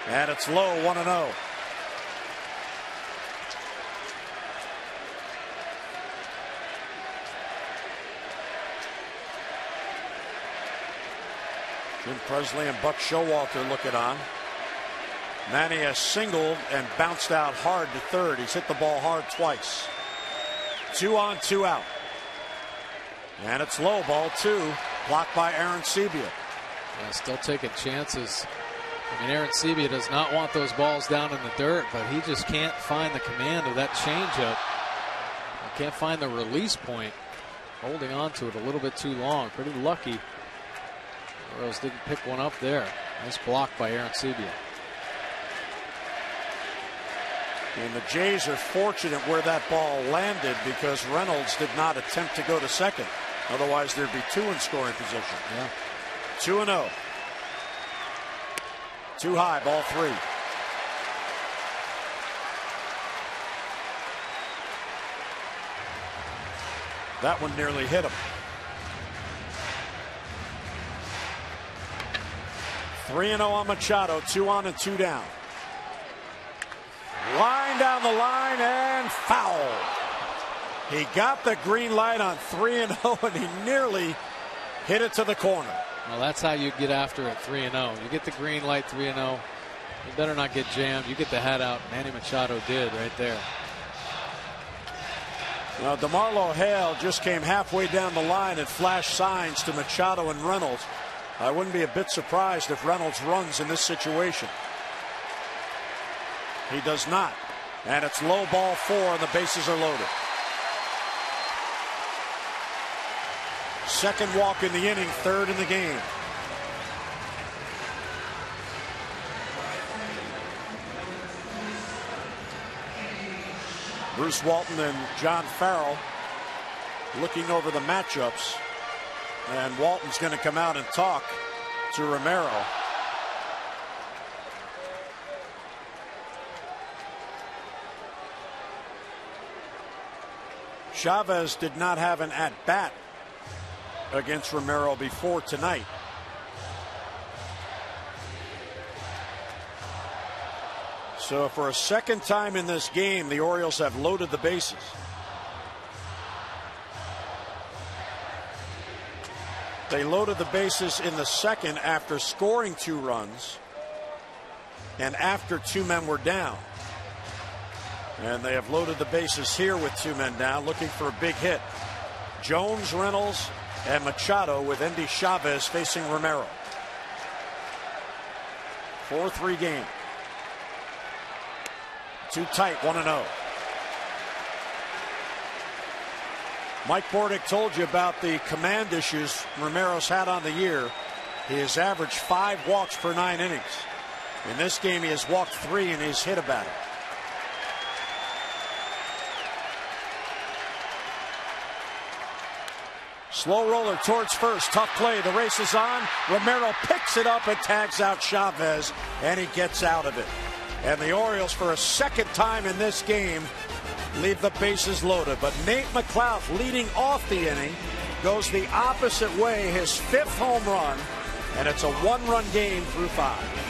And it's low, 1-0. Jim Presley and Buck Showalter looking on. Manny has singled and bounced out hard to third. He's hit the ball hard twice. 2 on, 2 out. And it's low, ball 2, blocked by Aaron Sebia. Yeah, still taking chances. I mean, Aaron Sebia does not want those balls down in the dirt, but he just can't find the command of that changeup. He can't find the release point. Holding on to it a little bit too long. Pretty lucky. Rose didn't pick one up there. Nice block by Aaron Sebia. And the Jays are fortunate where that ball landed because Reynolds did not attempt to go to second. Otherwise, there'd be 2 in scoring position. Yeah. 2-0. Too high, ball 3. That one nearly hit him. 3-0 on Machado, 2 on and 2 down. Line down the line and foul. He got the green light on 3-0 and he nearly hit it to the corner. Well, that's how you get after it, 3-0. You get the green light, 3-0. You better not get jammed. You get the hat out. Manny Machado did right there. Now, DeMarlo Hale just came halfway down the line and flashed signs to Machado and Reynolds. I wouldn't be a bit surprised if Reynolds runs in this situation. He does not. And it's low, ball 4, and the bases are loaded. Second walk in the inning, third in the game. Bruce Walton and John Farrell looking over the matchups. And Walton's going to come out and talk to Romero. Chavez did not have an at-bat against Romero before tonight. So for a second time in this game, the Orioles have loaded the bases. They loaded the bases in the second after scoring 2 runs and after 2 men were down. And they have loaded the bases here with 2 men down, looking for a big hit. Jones, Reynolds, and Machado with Endy Chavez facing Romero. 4-3 game. Too tight, 1-0. Mike Bordick told you about the command issues Romero's had on the year. He has averaged 5 walks per 9 innings. In this game, he has walked 3 and he's hit a batter. Slow roller towards first. Tough play. The race is on. Romero picks it up and tags out Chavez, and he gets out of it. And the Orioles, for a second time in this game, leave the bases loaded. But Nate McLouth, leading off the inning, goes the opposite way, his 5th home run, and it's a 1-run game through 5.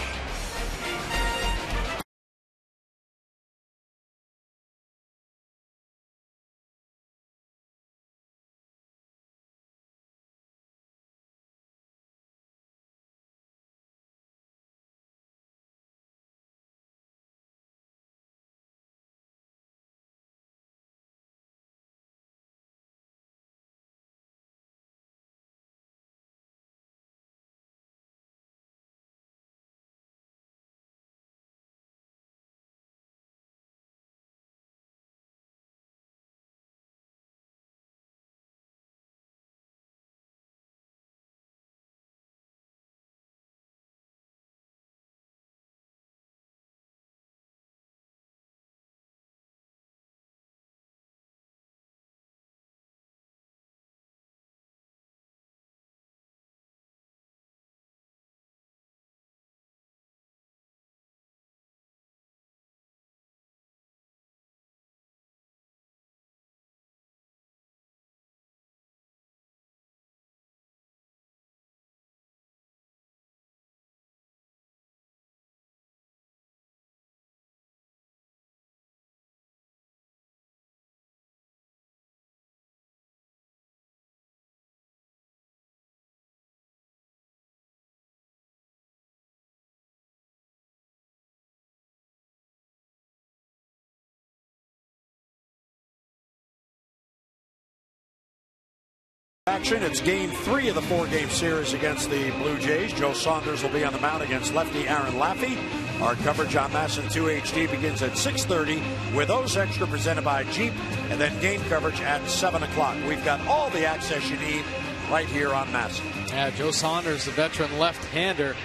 action. It's game 3 of the 4-game series against the Blue Jays. Joe Saunders will be on the mound against lefty Aaron Laffey. Our coverage on MASN 2 HD begins at 6:30 with O's Extra presented by Jeep, and then game coverage at 7 o'clock. We've got all the access you need right here on MASN. Yeah, Joe Saunders, the veteran left-hander,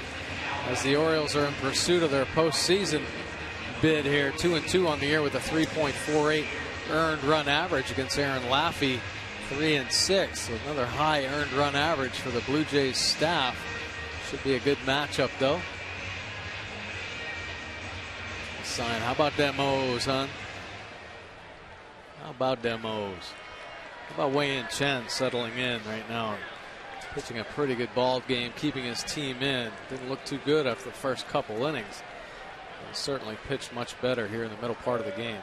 as the Orioles are in pursuit of their postseason bid here. 2-2 on the year with a 3.48 earned run average against Aaron Laffey. 3-6, so another high earned run average for the Blue Jays staff. Should be a good matchup, though. Sign. How about them O's, huh? How about them O's? How about Wei-Yin Chen settling in right now? Pitching a pretty good ball game, keeping his team in. Didn't look too good after the first couple innings. He certainly pitched much better here in the middle part of the game.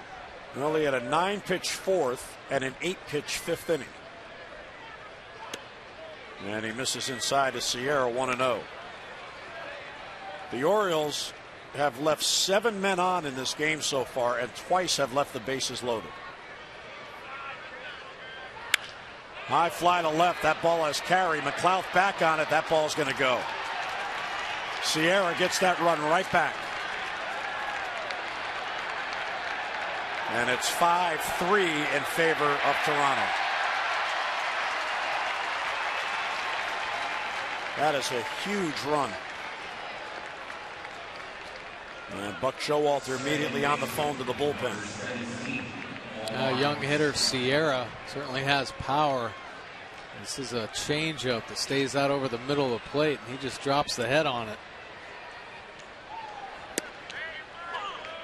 Well, he had a 9-pitch fourth and an 8-pitch fifth inning. And he misses inside to Sierra, 1-0. The Orioles have left 7 men on in this game so far, and twice have left the bases loaded. High fly to left. That ball has carry. McLeod back on it. That ball's going to go. Sierra gets that run right back. And it's 5-3 in favor of Toronto. That is a huge run. And Buck Showalter immediately on the phone to the bullpen. Young hitter Sierra certainly has power. This is a changeup that stays out over the middle of the plate, and he just drops the head on it.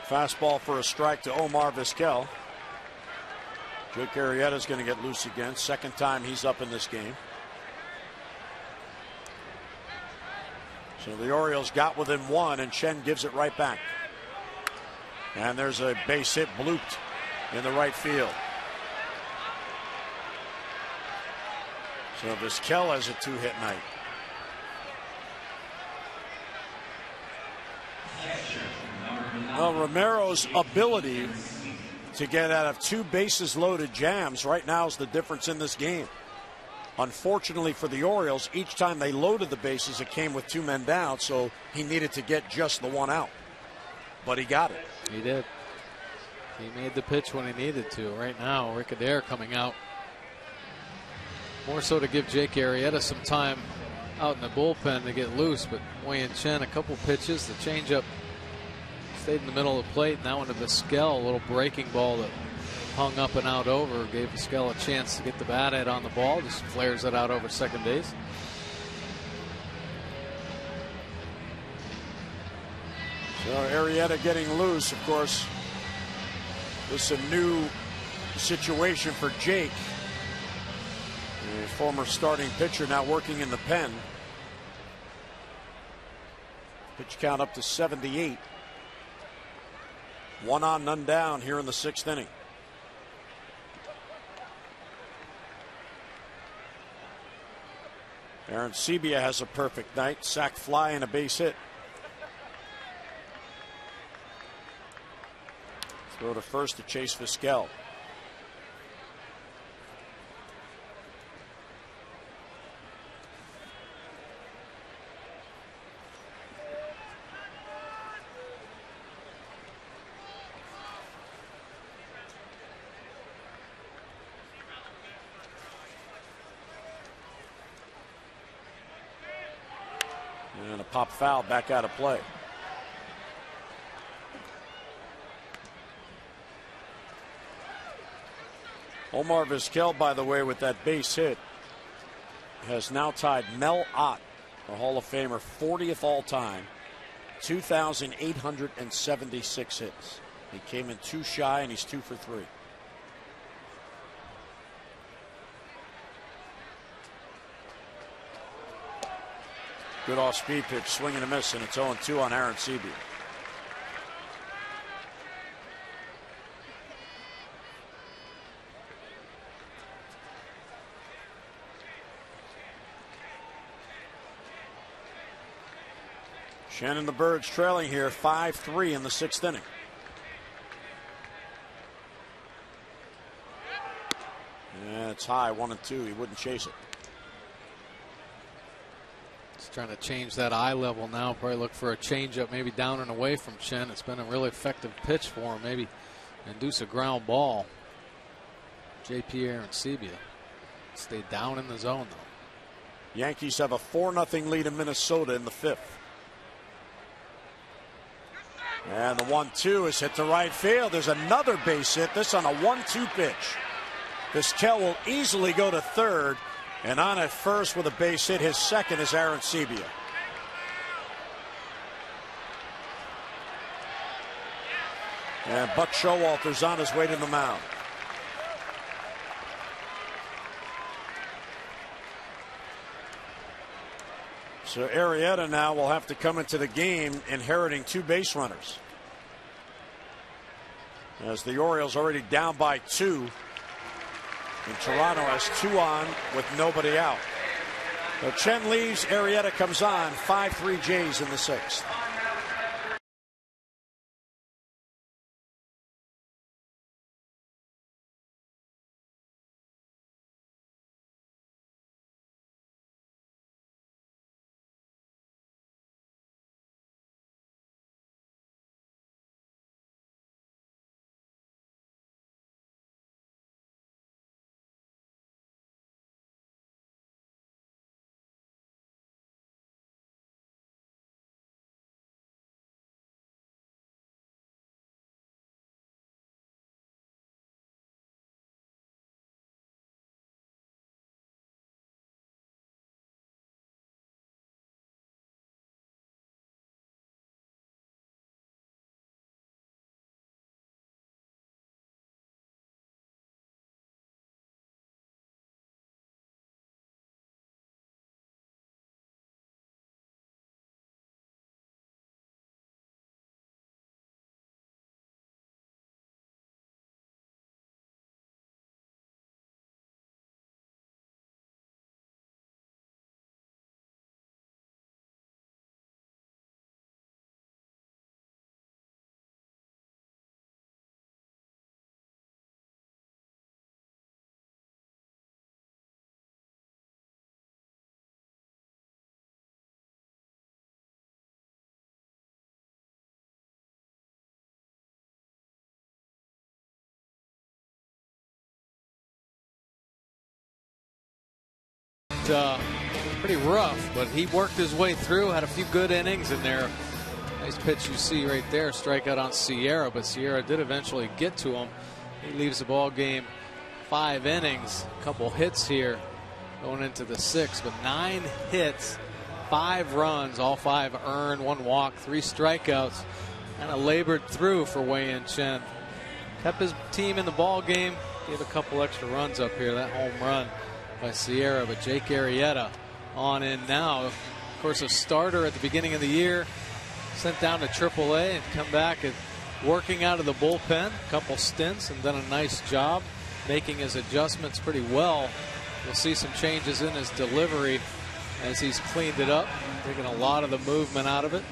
Fastball for a strike to Omar Vizquel. Jake Arrieta is going to get loose again. Second time he's up in this game. So the Orioles got within 1, and Chen gives it right back. And there's a base hit blooped in the right field. So Vizquel has a 2-hit night. Well, Romero's ability to get out of 2 bases loaded jams right now is the difference in this game. Unfortunately for the Orioles, each time they loaded the bases, it came with 2 men down, so he needed to get just the 1 out. But he got it. He did. He made the pitch when he needed to. Right now, Rick Adair coming out. More so to give Jake Arrieta some time out in the bullpen to get loose, but Wei-Yin Chen, a couple pitches, the changeup stayed in the middle of the plate, and that one to Vizquel, a little breaking ball that hung up and out over, gave Vizquel a chance to get the bat head on the ball, just flares it out over second base. So Arrieta getting loose, of course. This is a new situation for Jake. A former starting pitcher now working in the pen. Pitch count up to 78. 1 on, none down here in the 6th inning. Aaron Sebia has a perfect night. Sac fly and a base hit. Throw to first to Chase Vizquel. And a pop foul back out of play. Omar Vizquel, by the way, with that base hit, has now tied Mel Ott, a Hall of Famer, 40th all time, 2,876 hits. He came in 2 shy, and he's 2 for 3. Good off-speed pitch, swing and a miss, and it's 0-2 on Aaron Sebia. Chen and the Birds trailing here 5-3 in the 6th inning. Yeah, it's high, 1-2. He wouldn't chase it. trying to change that eye level now. Probably look for a changeup, maybe down and away from Chen. It's been a really effective pitch for him. Maybe induce a ground ball. J.P. Arancibia stayed down in the zone, though. Yankees have a 4-0 lead in Minnesota in the 5th. And the 1-2 is hit to right field. There's another base hit. This on a 1-2 pitch. Vizquel will easily go to third. And on at first with a base hit, his second is Arancibia. And Buck Showalter's on his way to the mound. So Arrieta now will have to come into the game inheriting 2 base runners, as the Orioles already down by 2. And Toronto has 2 on with nobody out. So Chen leaves, Arrieta comes on. 5-3 Jays in the 6th. Pretty rough, but he worked his way through, had a few good innings in there. Nice pitch you see right there, strikeout on Sierra, but Sierra did eventually get to him. He leaves the ball game 5 innings, a couple hits here going into the 6th, but 9 hits, 5 runs, all 5 earned, 1 walk, 3 strikeouts. Kind of labored through for Wei-Yin Chen. Kept his team in the ball game, gave a couple extra runs up here, that home run by Sierra, but Jake Arrieta on in now. Of course, a starter at the beginning of the year, sent down to AAA and come back and working out of the bullpen, a couple stints, and done a nice job making his adjustments pretty well. You'll see some changes in his delivery as he's cleaned it up, taking a lot of the movement out of it.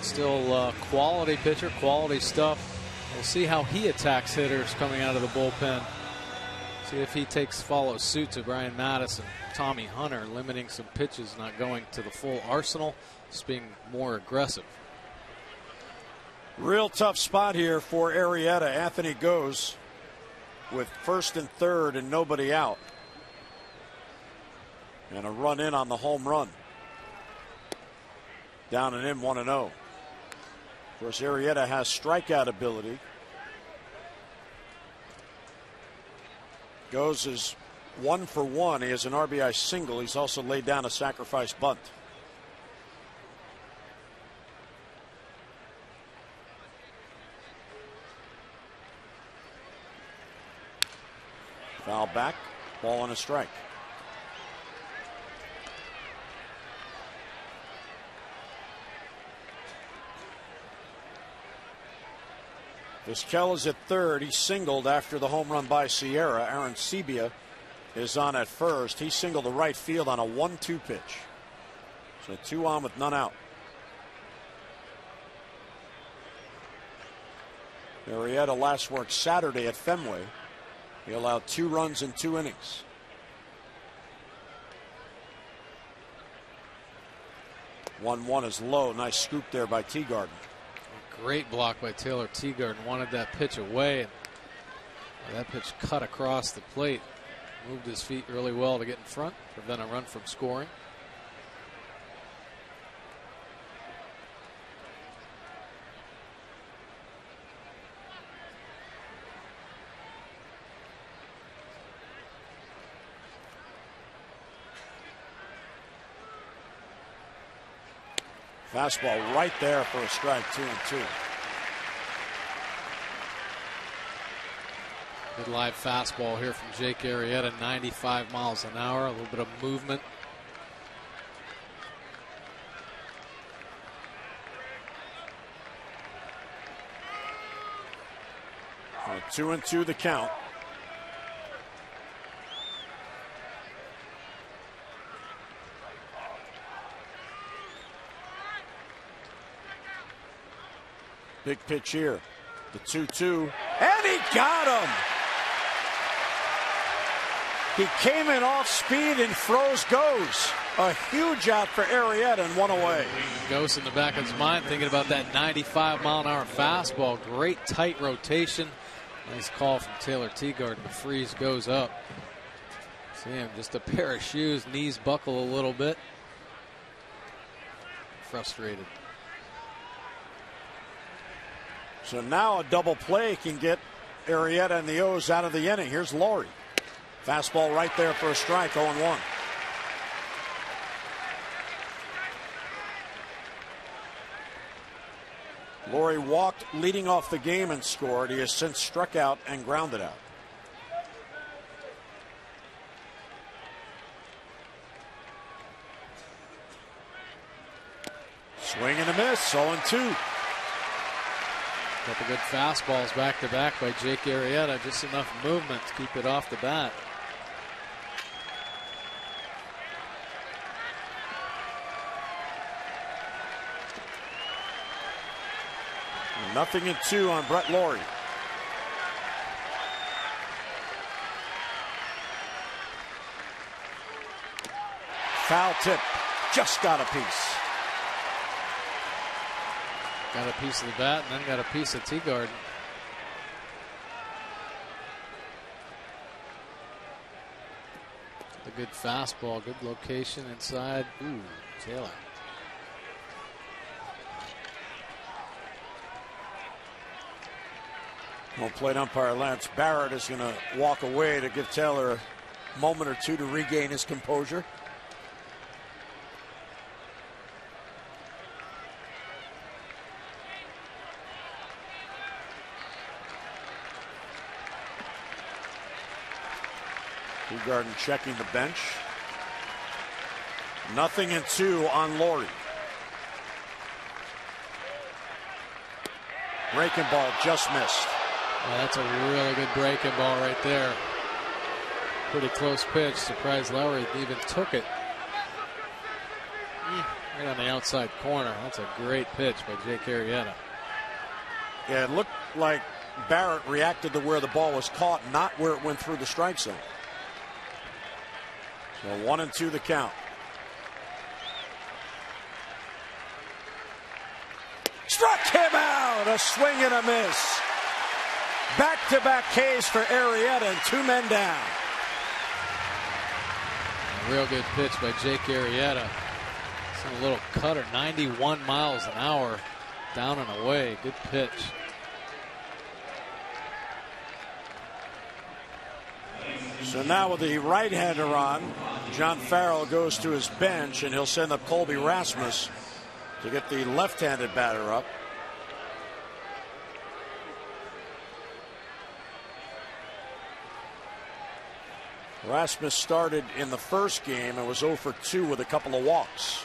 Still quality pitcher, quality stuff. We'll see how he attacks hitters coming out of the bullpen. See if he follows suit to Brian Madison, Tommy Hunter, limiting some pitches, not going to the full arsenal, just being more aggressive. Real tough spot here for Arrieta. Anthony goes with 1st and 3rd and nobody out. And a run in on the home run. Down and in, 1-0. Of course, Arrieta has strikeout ability. Goes is 1 for 1. He has an RBI single. He's also laid down a sacrifice bunt. Foul back, ball and a strike. Vizquel is at 3rd. He singled after the home run by Sierra. Arancibia is on at 1st. He singled to right field on a 1-2 pitch. So 2 on with none out. Arrieta last worked Saturday at Fenway. He allowed 2 runs in 2 innings. 1-1 is low. Nice scoop there by Teagarden. Great block by Taylor Teagarden. Wanted that pitch away. And that pitch cut across the plate. Moved his feet really well to get in front, prevent a run from scoring. Fastball right there for a strike, 2-2. Good live fastball here from Jake Arrieta, 95 miles an hour, a little bit of movement. So 2-2 the count. Big pitch here. The 2-2. And he got him! He came in off speed and froze Goes. A huge out for Arrieta and one away. Goes in the back of his mind thinking about that 95 mile an hour fastball. Great tight rotation. Nice call from Taylor Teagarden to freeze Goes up. See him, just a pair of shoes, knees buckle a little bit. Frustrated. So now a double play can get Arrieta and the O's out of the inning. Here's Laurie. Fastball right there for a strike, 0-1. Laurie walked leading off the game and scored. He has since struck out and grounded out. Swing and a miss, 0-2. Couple good fastballs back to back by Jake Arrieta. Just enough movement to keep it off the bat. Nothing in 2 on Brett Laurie. Foul tip. Just got a piece. Got a piece of the bat and then got a piece of Teagarden. A good fastball, good location inside. Ooh, Taylor. Home plate umpire Lance Barrett is going to walk away to give Taylor a moment or two to regain his composure. Teagarden checking the bench. Nothing in 2 on Laurie. Breaking ball just missed. Yeah, that's a really good breaking ball right there. Pretty close pitch. Surprised Lowry even took it. Right on the outside corner. That's a great pitch by Jake Arrieta. Yeah, it looked like Barrett reacted to where the ball was caught, not where it went through the strike zone. So 1-2 the count. Struck him out. A swing and a miss. Back-to-back Ks for Arrieta and 2 men down. A real good pitch by Jake Arrieta. Some little cutter, 91 miles an hour, down and away. Good pitch. So now with the right-hander on, John Farrell goes to his bench and he'll send up Colby Rasmus to get the left-handed batter up. Rasmus started in the first game and was 0 for 2 with a couple of walks.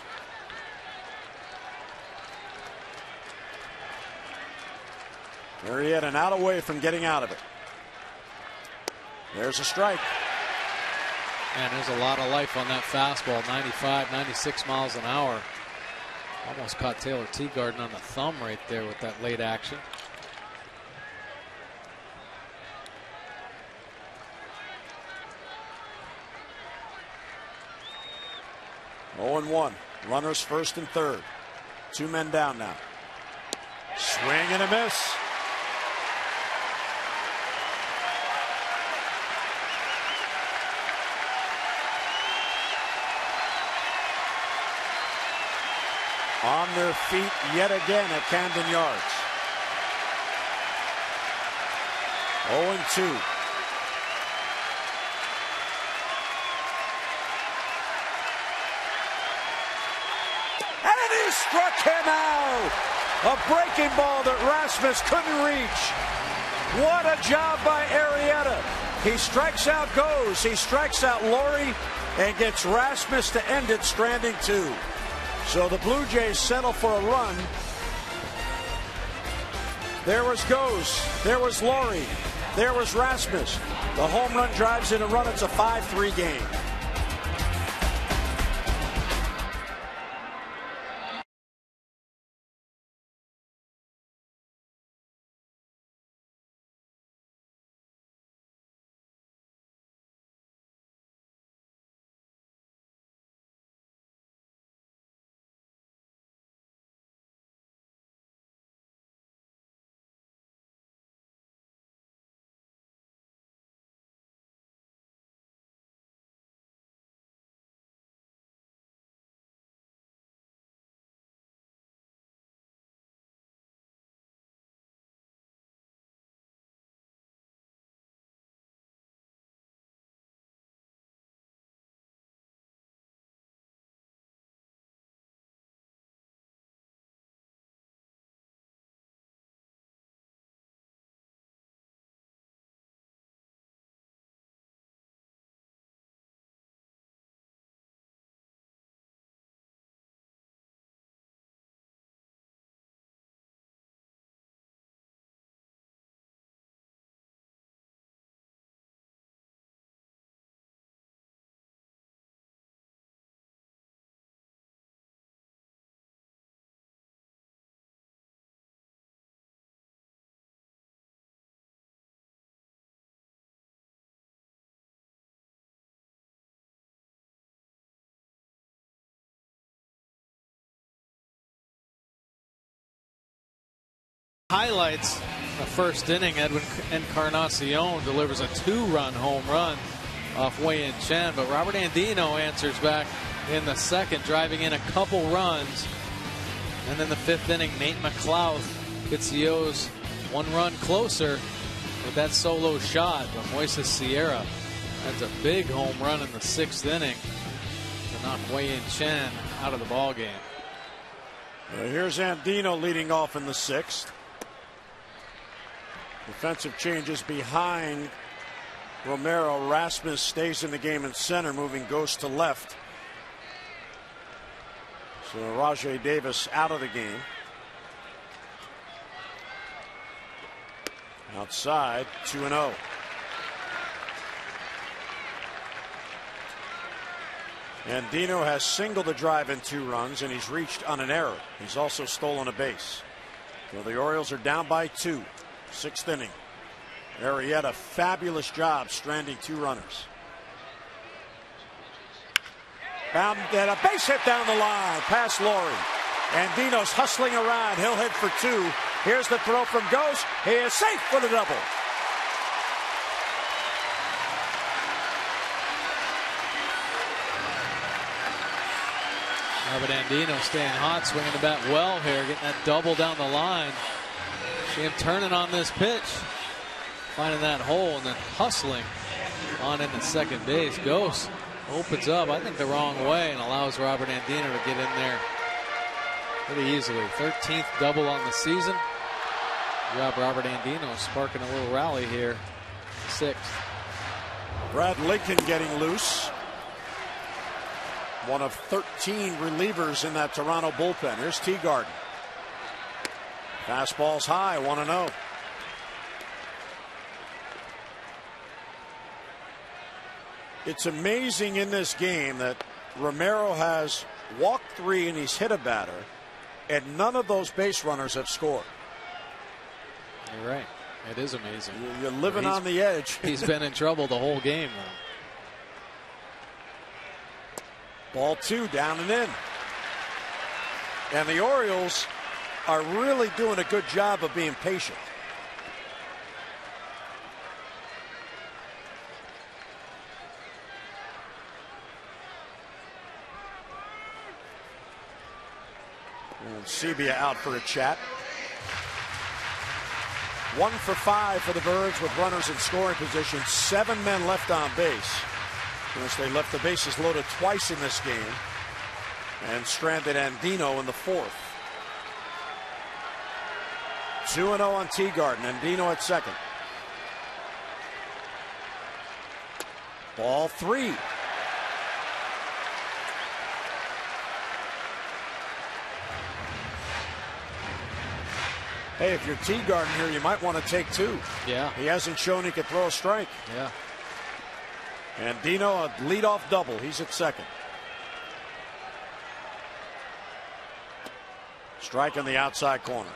Arrieta out away from getting out of it. There's a strike. And there's a lot of life on that fastball. 95, 96 miles an hour. Almost caught Taylor Teagarden on the thumb right there with that late action. Oh, 0-1. Runners first and third. 2 men down now. Swing and a miss. On their feet yet again at Camden Yards. 0-2. And he struck him out. A breaking ball that Rasmus couldn't reach. What a job by Arrieta. He strikes out Goes. He strikes out Laurie and gets Rasmus to end it, stranding 2. So the Blue Jays settle for a run. There was Goes. There was Laurie. There was Rasmus. The home run drives in a run. It's a 5-3 game. Highlights the first inning. Edwin Encarnacion delivers a 2-run home run off Wei-Yin Chen, but Robert Andino answers back in the second, driving in a couple runs. And then the 5th inning, Nate McLeod gets the O's 1 run closer with that solo shot from Moises Sierra. That's a big home run in the 6th inning to knock Wei-Yin Chen out of the ball game. Here's Andino leading off in the 6th. Defensive changes behind Romero. Rasmus stays in the game in center, moving Ghost to left. So Rajay Davis out of the game. Outside, 2-0. Andino has singled the drive in 2 runs, and he's reached on an error. He's also stolen a base. So the Orioles are down by 2. 6th inning. Arrieta, fabulous job stranding 2 runners. Bound and a base hit down the line past Laurie. Andino's hustling around. He'll hit for 2. Here's the throw from Ghost. He is safe for the double. Robert Andino staying hot, swinging the bat well here, getting that double down the line. See him turning on this pitch, finding that hole and then hustling on into second base. Ghost opens up, I think, the wrong way and allows Robert Andino to get in there pretty easily. 13th double on the season. Good job, Robert Andino, sparking a little rally here. 6th. Brad Lincoln getting loose. One of 13 relievers in that Toronto bullpen. Here's Teagarden. Fastball's high, 1-0. It's amazing in this game that Romero has walked 3 and he's hit a batter, and none of those base runners have scored. You're right. It is amazing. You're living on the edge. He's been in trouble the whole game, though. Ball 2, down and in. And the Orioles are really doing a good job of being patient. And Sebia out for a chat. 1 for 5 for the Birds with runners in scoring position. 7 men left on base. As they left the bases loaded twice in this game and stranded Andino in the 4th. 2-0 on Teagarden. Andino at second. Ball 3. Hey, if you're Teagarden here, you might want to take 2. Yeah. He hasn't shown he could throw a strike. Yeah. And Dino, a leadoff double. He's at second. Strike in the outside corner.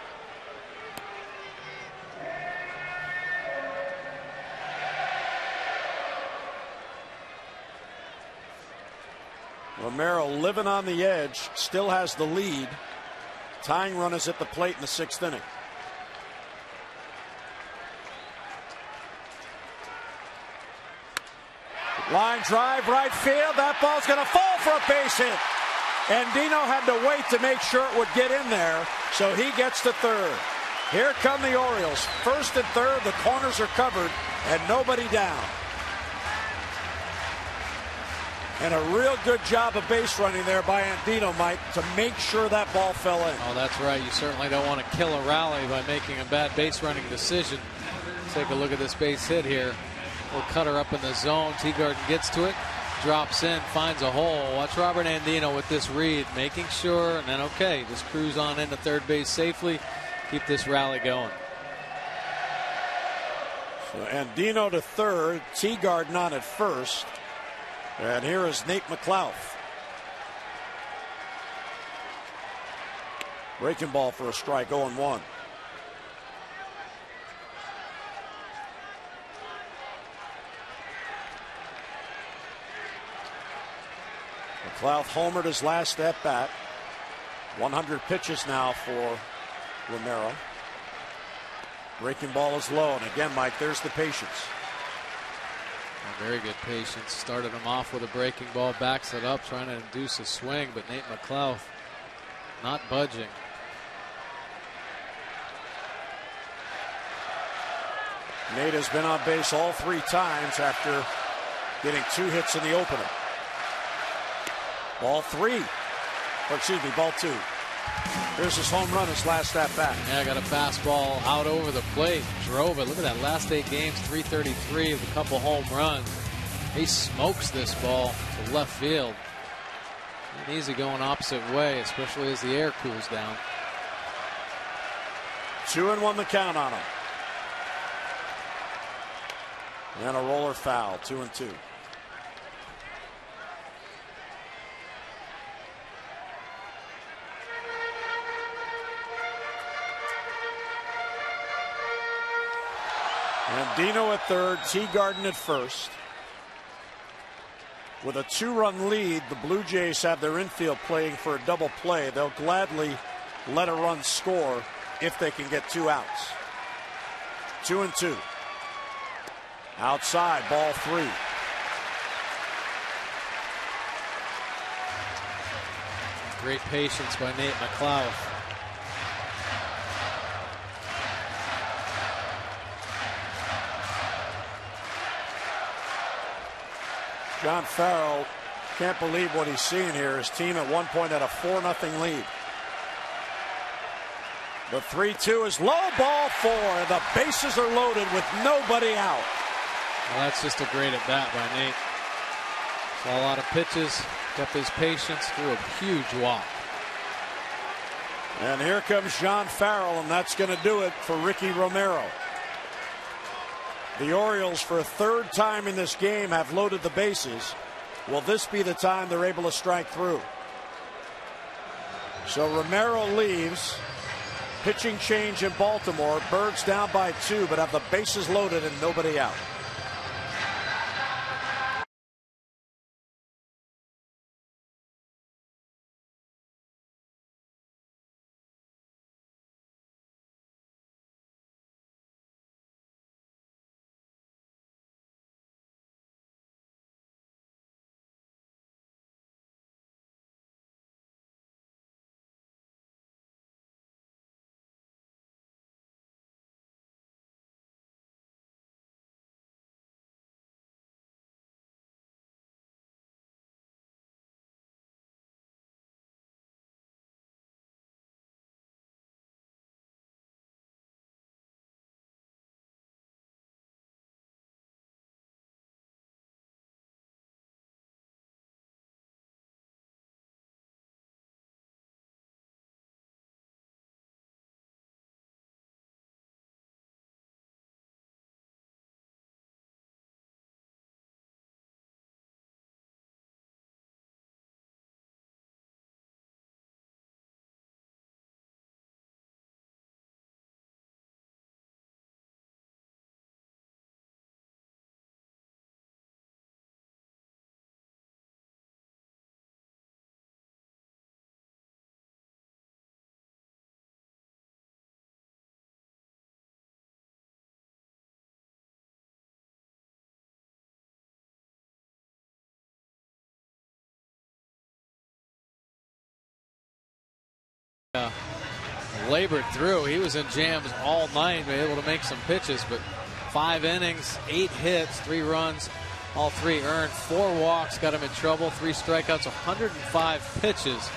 Romero living on the edge, still has the lead. Tying run is at the plate in the 6th inning. Line drive, right field. That ball's going to fall for a base hit. And Dino had to wait to make sure it would get in there, so he gets to third. Here come the Orioles. First and third, the corners are covered, and nobody down. And a real good job of base running there by Andino, Mike, to make sure that ball fell in. Oh, that's right. You certainly don't want to kill a rally by making a bad base running decision. Take a look at this base hit here. We'll cut her up in the zone. Teagarden gets to it, drops in, finds a hole. Watch Robert Andino with this read, making sure, and then okay, just cruise on into third base safely. Keep this rally going. So Andino to third, Teagarden on at first. And here is Nate McLouth. Breaking ball for a strike, 0-1. McLouth homered his last at bat. 100 pitches now for Romero. Breaking ball is low, and again, Mike, there's the patience. Very good patience. Started him off with a breaking ball, backs it up, trying to induce a swing, but Nate McLouth not budging. Nate has been on base all 3 times after getting 2 hits in the opener. Ball 3. Or excuse me, ball 2. Here's his home run, his last at bat. Yeah, got a fastball out over the plate. Drove it. Look at that. Last 8 games, 333 with a couple home runs. He smokes this ball to left field. And easy going opposite way, especially as the air cools down. 2-1 the count on him. And a roller foul, 2-2. And Dino at third, Teagarden at first. With a 2-run lead, the Blue Jays have their infield playing for a double play. They'll gladly let a run score if they can get 2 outs. 2-2. Outside, ball 3. Great patience by Nate McLouth. John Farrell can't believe what he's seeing here. His team at one point had a 4-0 lead. The 3-2 is low, ball 4, and the bases are loaded with nobody out. Well, that's just a great at bat by Nate. Saw a lot of pitches, kept his patience, threw a huge walk. And here comes John Farrell, and that's going to do it for Ricky Romero. The Orioles, for a 3rd time in this game, have loaded the bases. Will this be the time they're able to strike through? So Romero leaves. Pitching change in Baltimore. Birds down by 2, but have the bases loaded and nobody out. labored through. He was in jams all night, able to make some pitches, but 5 innings, 8 hits, 3 runs, all 3 earned, 4 walks, got him in trouble, 3 strikeouts, 105 pitches.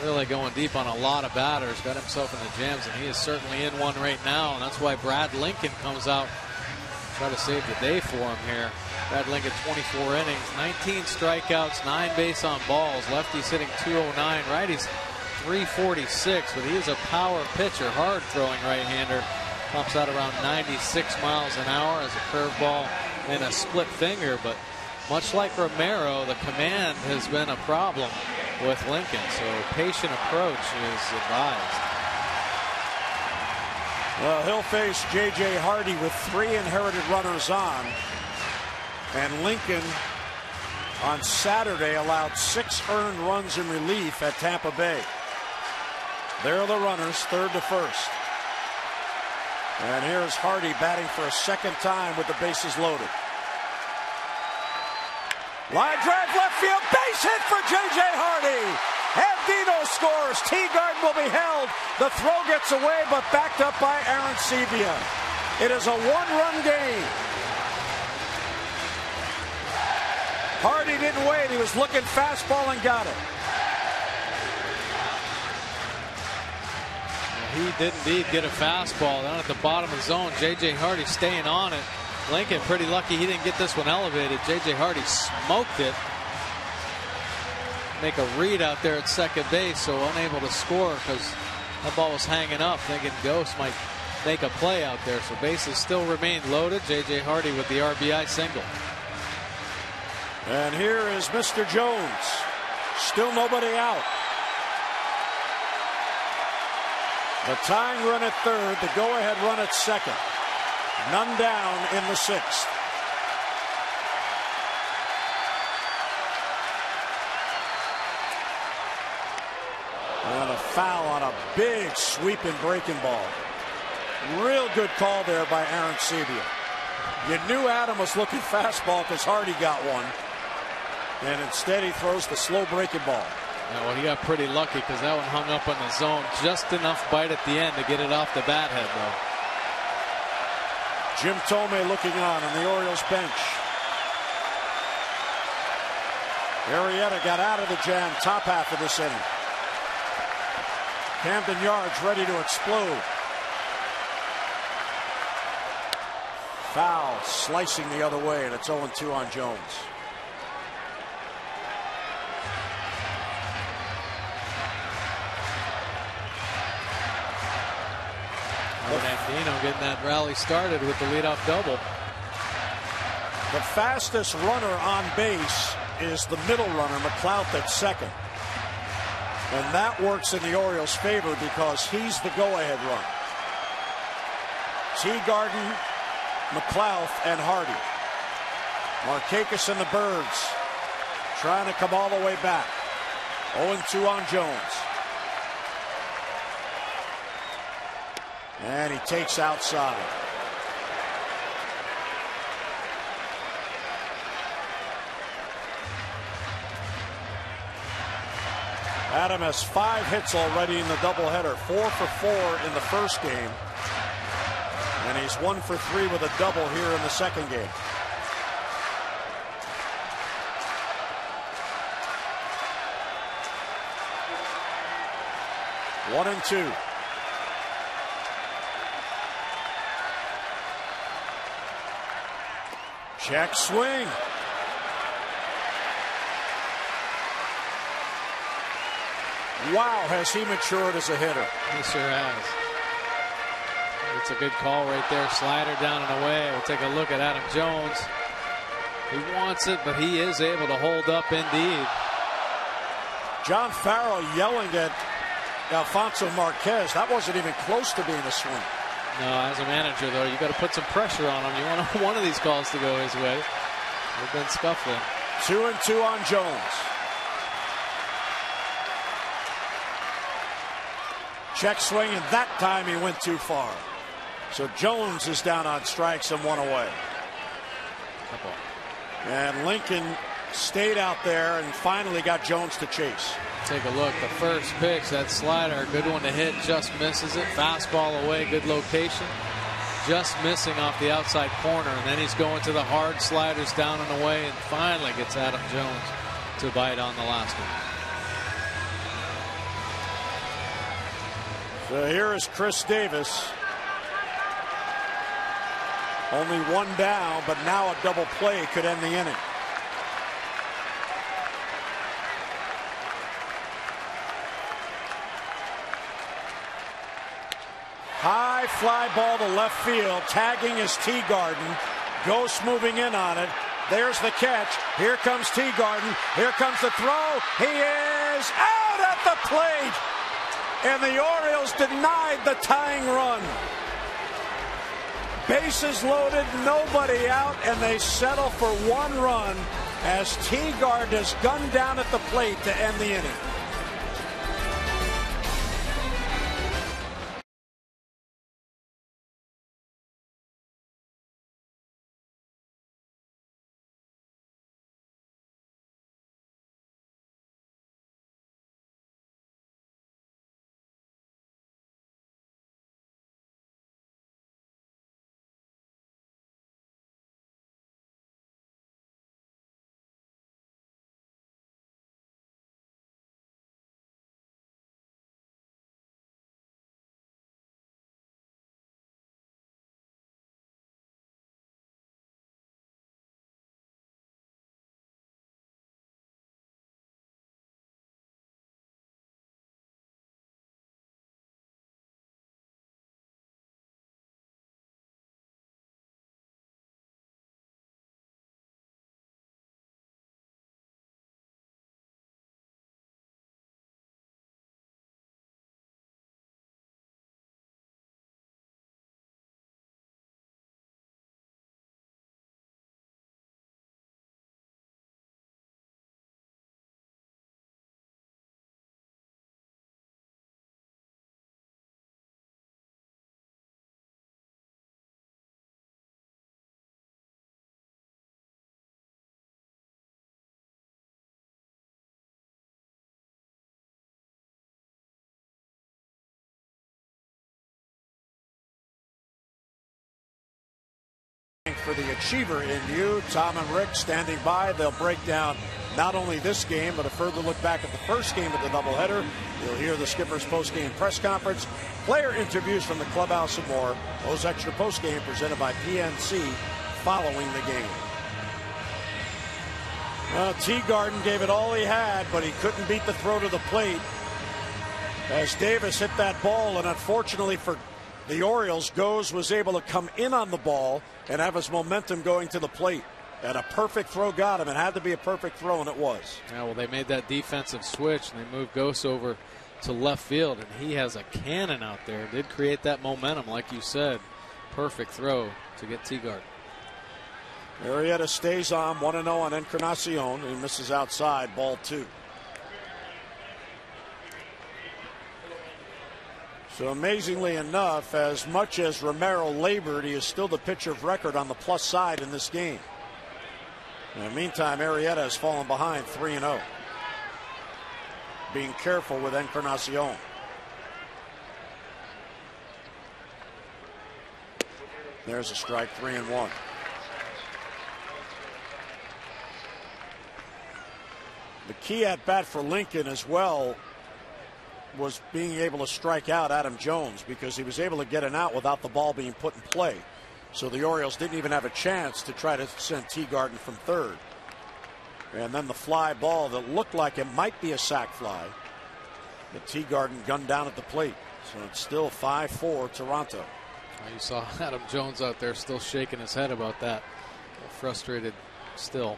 Really going deep on a lot of batters, got himself in the jams, and he is certainly in one right now, and that's why Brad Lincoln comes out, try to save the day for him here. Brad Lincoln, 24 innings, 19 strikeouts, 9 base on balls. Lefty's hitting .209, righty's .346, but he is a power pitcher, hard throwing right-hander. Pumps out around 96 miles an hour as a curveball and a split finger, but much like Romero, the command has been a problem with Lincoln, so patient approach is advised. Well, he'll face J.J. Hardy with 3 inherited runners on. And Lincoln on Saturday allowed 6 earned runs in relief at Tampa Bay. There are the runners, 3rd to 1st. And here's Hardy batting for a 2nd time with the bases loaded. Line drive left field, base hit for J.J. Hardy. Andino scores. Teagarden will be held. The throw gets away, but backed up by Aaron Sevilla. It is a 1-run game. Hardy didn't wait. He was looking fastball and got it. He did indeed get a fastball down at the bottom of the zone. J.J. Hardy staying on it. Lincoln pretty lucky he didn't get this one elevated. J.J. Hardy smoked it. Make a read out there at second base, so unable to score because that ball was hanging up, thinking Ghost might make a play out there. So bases still remain loaded. J.J. Hardy with the RBI single. And here is Mr. Jones. Still nobody out. The tying run at 3rd, the go-ahead run at 2nd. None down in the 6th. And a foul on a big sweeping breaking ball. Real good call there by Aaron Sevilla. You knew Adam was looking fastball because Hardy got one. And instead he throws the slow breaking ball. Yeah, well, he got pretty lucky because that one hung up on the zone. Just enough bite at the end to get it off the bat head, though. Jim Thome looking on the Orioles bench. Arrieta got out of the jam top half of this inning. Camden Yards ready to explode. Foul slicing the other way, and it's 0-2 on Jones. Andino getting that rally started with the leadoff double. The fastest runner on base is the middle runner, McLeod, at second. And that works in the Orioles' favor because he's the go-ahead run. Teagarden, McLeod, and Hardy. Markakis and the Birds trying to come all the way back. 0-2 on Jones. And he takes outside. Adam has 5 hits already in the doubleheader. 4 for 4 in the first game. And he's 1 for 3 with a double here in the second game. One and 2. Check swing. Wow, has he matured as a hitter. He sure has. It's a good call right there. Slider down and away. We'll take a look at Adam Jones. He wants it, but he is able to hold up indeed. John Farrell yelling at Alfonso Marquez. That wasn't even close to being a swing. No, as a manager, though, you got to put some pressure on him. You want one of these calls to go his way. They've been scuffling. 2-2 on Jones. Check swing, and that time he went too far. So Jones is down on strikes and 1 away. And Lincoln stayed out there and finally got Jones to chase. Take a look. The first pitch, that slider, good one to hit, just misses it. Fastball away, good location. Just missing off the outside corner, and then he's going to the hard sliders down and away, and finally gets Adam Jones to bite on the last one. So here is Chris Davis. Only one down, but now a double play could end the inning. High fly ball to left field. Tagging is Teagarden. Ghost moving in on it. There's the catch. Here comes Teagarden. Here comes the throw. He is out at the plate. And the Orioles denied the tying run. Bases loaded, nobody out, and they settle for one run as Teagarden is gunned down at the plate to end the inning. For the achiever in you, Tom and Rick standing by. They'll break down not only this game, but a further look back at the first game of the doubleheader. You'll hear the skipper's post-game press conference, player interviews from the clubhouse, and more. Those extra post-game presented by PNC following the game. Well, Teagarden gave it all he had, but he couldn't beat the throw to the plate as Davis hit that ball, and unfortunately for the Orioles, Goes was able to come in on the ball and have his momentum going to the plate. And a perfect throw got him. It had to be a perfect throw, and it was. Yeah, well, they made that defensive switch, and they moved Ghost over to left field, and he has a cannon out there. Did create that momentum, like you said. Perfect throw to get Teagarden. Arrieta stays on 1-0 on Encarnacion. He misses outside, ball 2. So amazingly enough, as much as Romero labored, he is still the pitcher of record on the plus side in this game. In the meantime, Arrieta has fallen behind 3-0. Being careful with Encarnacion. There's a strike, 3-1. The key at bat for Lincoln as well was being able to strike out Adam Jones, because he was able to get an out without the ball being put in play. So the Orioles didn't even have a chance to try to send Teagarden from third. And then the fly ball that looked like it might be a sac fly, but Teagarden gunned down at the plate. So it's still 5-4 Toronto. You saw Adam Jones out there still shaking his head about that. Frustrated still.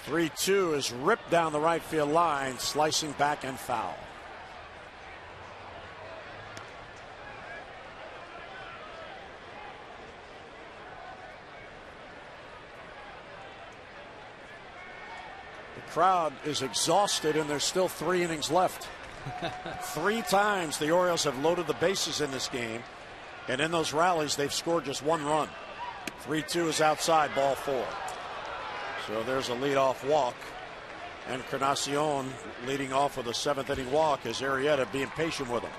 3-2 is ripped down the right field line, slicing back and foul. The crowd is exhausted, and there's still 3 innings left. 3 times the Orioles have loaded the bases in this game, and in those rallies they've scored just 1 run. 3-2 is outside, ball 4. So there's a leadoff walk. Encarnacion leading off with a 7th inning walk as Arrieta being patient with him.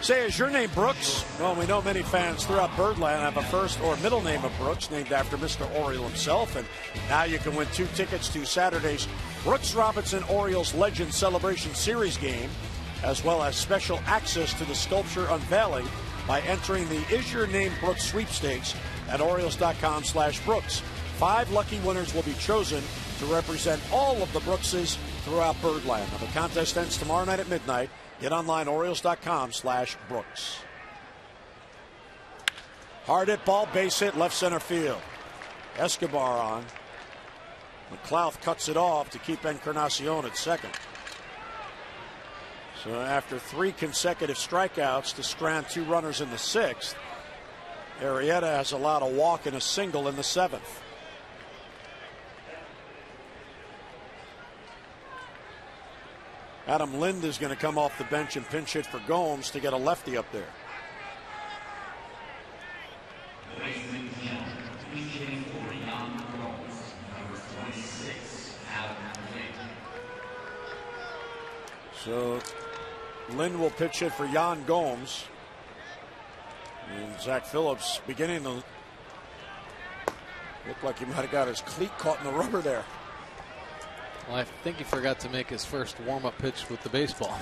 Say, is your name Brooks? Well, we know many fans throughout Birdland have a first or middle name of Brooks, named after Mr. Oriole himself. And now you can win 2 tickets to Saturday's Brooks Robinson Orioles Legend Celebration Series game, as well as special access to the sculpture unveiling by entering the Is Your Name Brooks sweepstakes at Orioles.com/Brooks. 5 lucky winners will be chosen to represent all of the Brookses throughout Birdland. Now, the contest ends tomorrow night at midnight. Get online, Orioles.com/Brooks. Hard hit ball, base hit, left center field. Escobar on. McLeod cuts it off to keep Encarnacion at second. So after 3 consecutive strikeouts to strand 2 runners in the 6th, Arrieta has allowed a walk and a single in the 7th. Adam Lind is going to come off the bench and pinch hit for Gomes to get a lefty up there. So Lind will pitch hit for Yan Gomes. And Zach Phillips beginning to look like he might have got his cleat caught in the rubber there. Well, I think he forgot to make his first warm-up pitch with the baseball.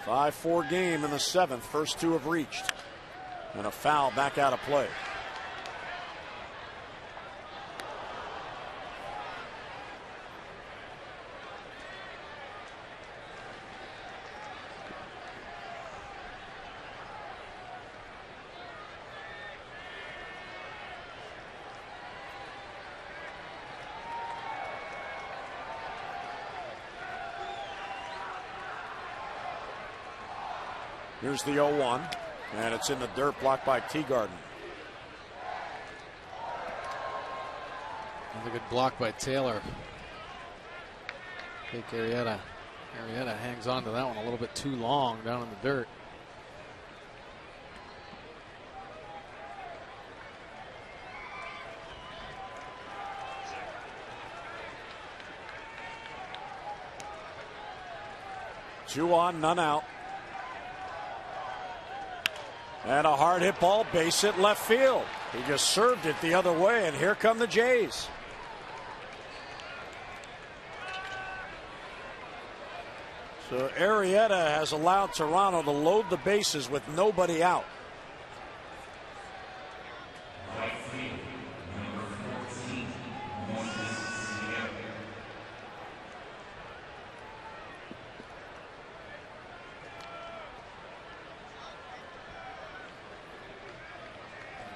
5-4 game in the 7th. First 2 have reached. And a foul back out of play. Here's the 0-1, and it's in the dirt, blocked by Teagarden. Another good block by Taylor. Take Arrieta. Arrieta hangs on to that one a little bit too long down in the dirt. Two on, none out. And a hard hit ball, base hit left field. He just served it the other way, and here come the Jays. So Arrieta has allowed Toronto to load the bases with nobody out.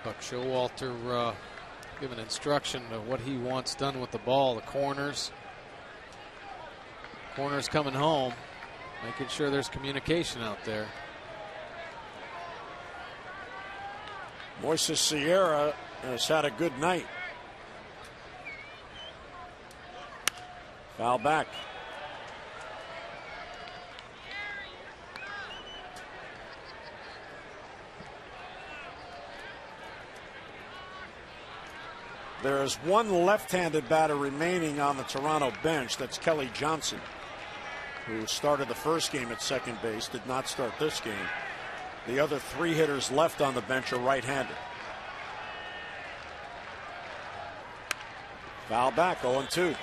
Buck Showalter giving instruction of what he wants done with the ball. The corners coming home, making sure there's communication out there. Moises Sierra has had a good night. Foul back. There is one left-handed batter remaining on the Toronto bench. That's Kelly Johnson, who started the first game at second base, did not start this game. The other 3 hitters left on the bench are right-handed. Foul back, 0-2.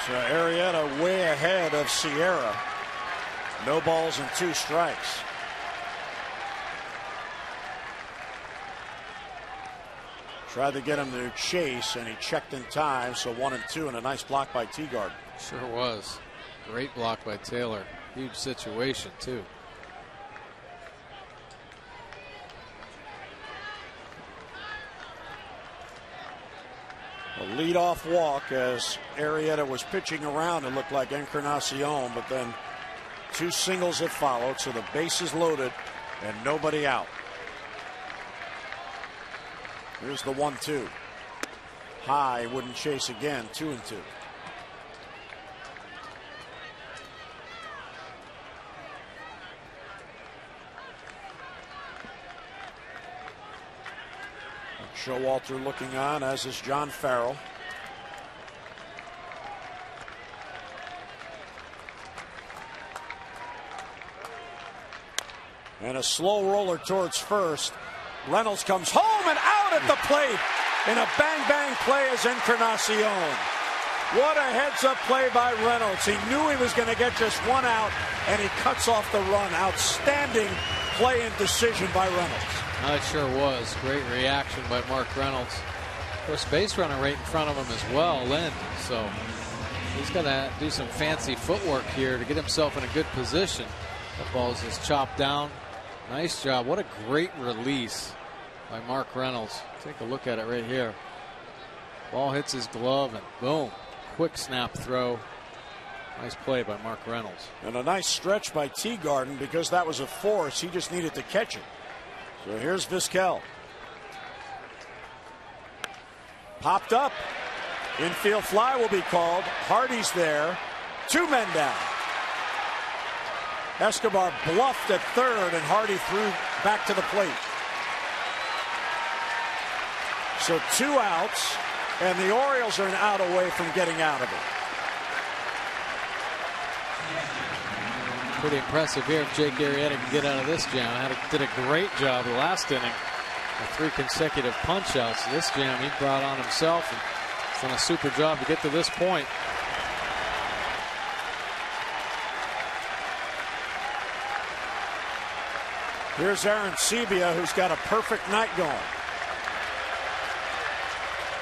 So Arrieta way ahead of Sierra. No balls and 2 strikes. Tried to get him to chase, and he checked in time. So 1-2, and a nice block by Teagarden. Sure was. Great block by Taylor. Huge situation, too. A leadoff walk as Arrieta was pitching around. It looked like Encarnacion, but then 2 singles have followed, so the base is loaded and nobody out. Here's the 1-2. High, wouldn't chase again. 2-2. Showalter looking on, as is John Farrell. And a slow roller towards first. Reynolds comes home and out at the plate. And a bang-bang play is Encarnacion. What a heads-up play by Reynolds. He knew he was going to get just 1 out, and he cuts off the run. Outstanding play and decision by Reynolds. It sure was. Great reaction by Mark Reynolds. Of course, base runner right in front of him as well, Lynn. So he's got to do some fancy footwork here to get himself in a good position. The ball is just chopped down. Nice job. What a great release by Mark Reynolds. Take a look at it right here. Ball hits his glove and boom. Quick snap throw. Nice play by Mark Reynolds. And a nice stretch by Teagarden because that was a force. He just needed to catch it. So here's Vizquel. Popped up. Infield fly will be called. Hardy's there. 2 men down. Escobar bluffed at third, and Hardy threw back to the plate. So 2 outs, and the Orioles are an out away from getting out of it. Pretty impressive here if Jake Arrieta can get out of this jam. Did a great job the last inning with 3 consecutive punch outs. This jam he brought on himself and he's done a super job to get to this point. Here's Aaron Sebia, who's got a perfect night going.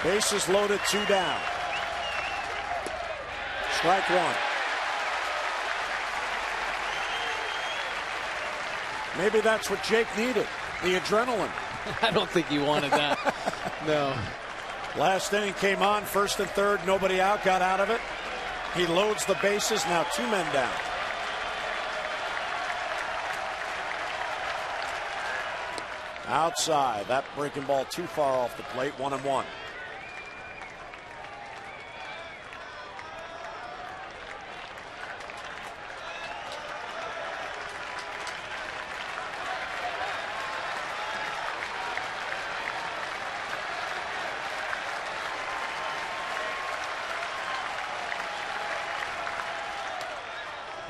Bases loaded, 2 down. Strike 1. Maybe that's what Jake needed, the adrenaline. I don't think he wanted that. No. Last inning came on, first and third, nobody out, got out of it. He loads the bases, now 2 men down. Outside, that breaking ball too far off the plate, 1-1.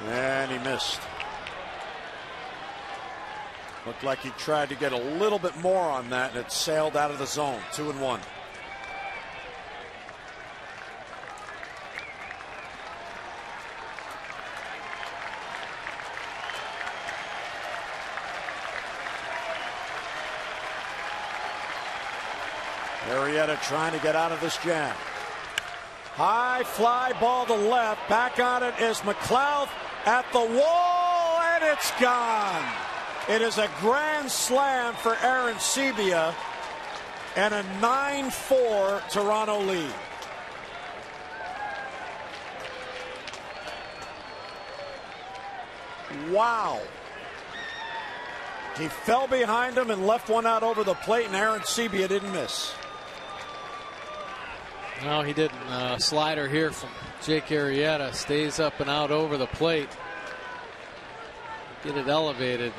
And he missed. Looked like he tried to get a little bit more on that, and it sailed out of the zone. 2-1. Arrieta trying to get out of this jam. High fly ball to left. Back on it is McLeod at the wall, and it's gone. It is a grand slam for Aaron Sebia and a 9-4 Toronto lead. Wow. He fell behind him and left one out over the plate, and Aaron Sebia didn't miss. No, he didn't. Slider here from Jake Arrieta stays up and out over the plate. Get it elevated.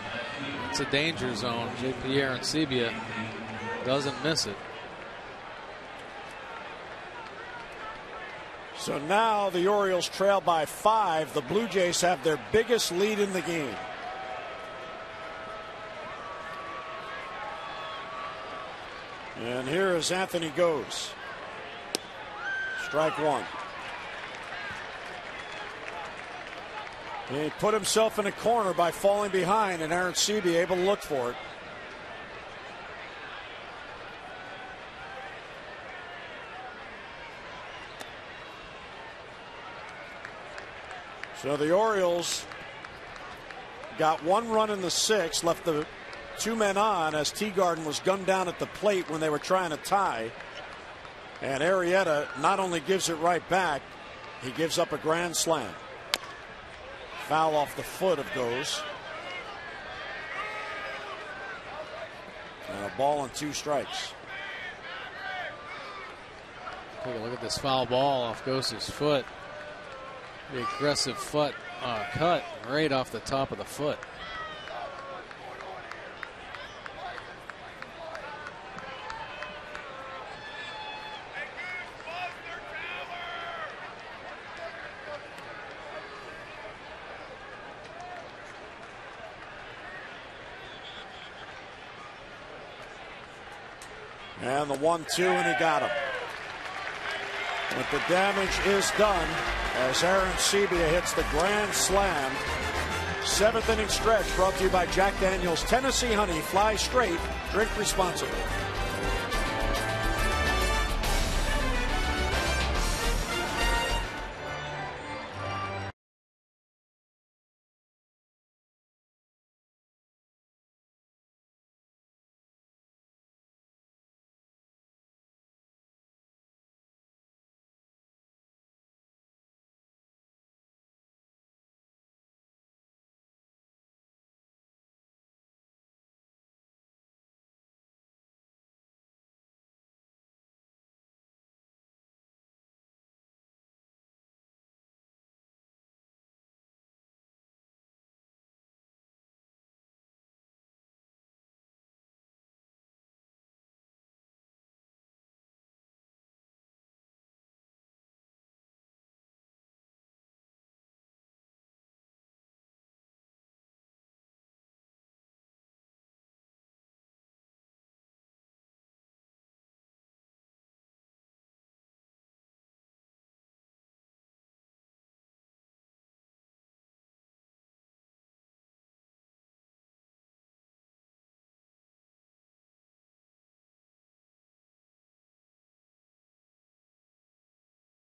It's a danger zone. JP Aaron Sebia doesn't miss it. So now the Orioles trail by 5. The Blue Jays have their biggest lead in the game. And here is Anthony Goes. Strike 1. And he put himself in a corner by falling behind, and Aaron Sebia able to look for it. So the Orioles got 1 run in the 6th, left the 2 men on as Teagarden was gunned down at the plate when they were trying to tie. And Arrieta not only gives it right back, he gives up a grand slam. Foul off the foot of Goes. And a ball and 2 strikes. Take a look at this foul ball off Gose's foot. The aggressive foot cut right off the top of the foot. And the 1-2, and he got him. But the damage is done as Aaron Sebia hits the grand slam. 7th inning stretch brought to you by Jack Daniel's Tennessee Honey. Fly straight, drink responsibly.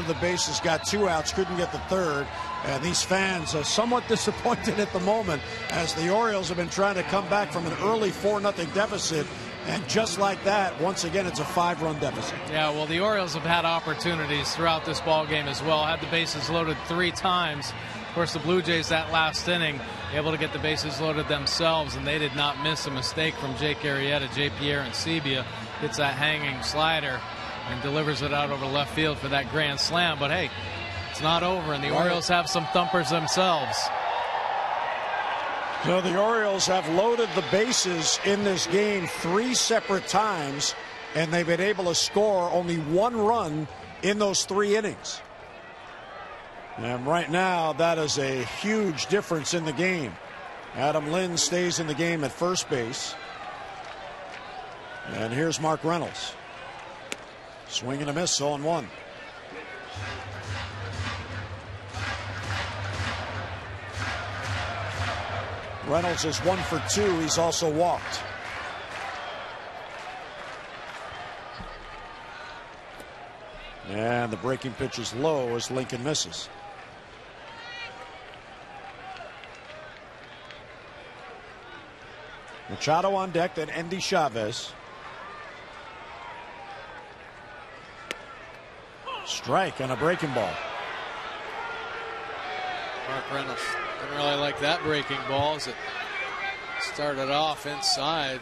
The bases, got 2 outs, couldn't get the 3rd, and these fans are somewhat disappointed at the moment as the Orioles have been trying to come back from an early 4-0 deficit, and just like that, once again, it's a 5-run deficit. Yeah, well, the Orioles have had opportunities throughout this ball game as well. Had the bases loaded 3 times. Of course, the Blue Jays that last inning able to get the bases loaded themselves, and they did not miss a mistake from Jake Arrieta. J.P. Aaron Sebia hits that hanging slider and delivers it out over left field for that grand slam. But hey, it's not over, and the Orioles have some thumpers themselves. So the Orioles have loaded the bases in this game 3 separate times, and they've been able to score only 1 run in those 3 innings. And right now, that is a huge difference in the game. Adam Lynn stays in the game at first base. And here's Mark Reynolds. Swing and a miss, 0-1. Reynolds is 1 for 2. He's also walked. And the breaking pitch is low as Lincoln misses. Machado on deck, then Endy Chavez. Strike on a breaking ball. Mark Reynolds didn't really like that breaking ball as it started off inside.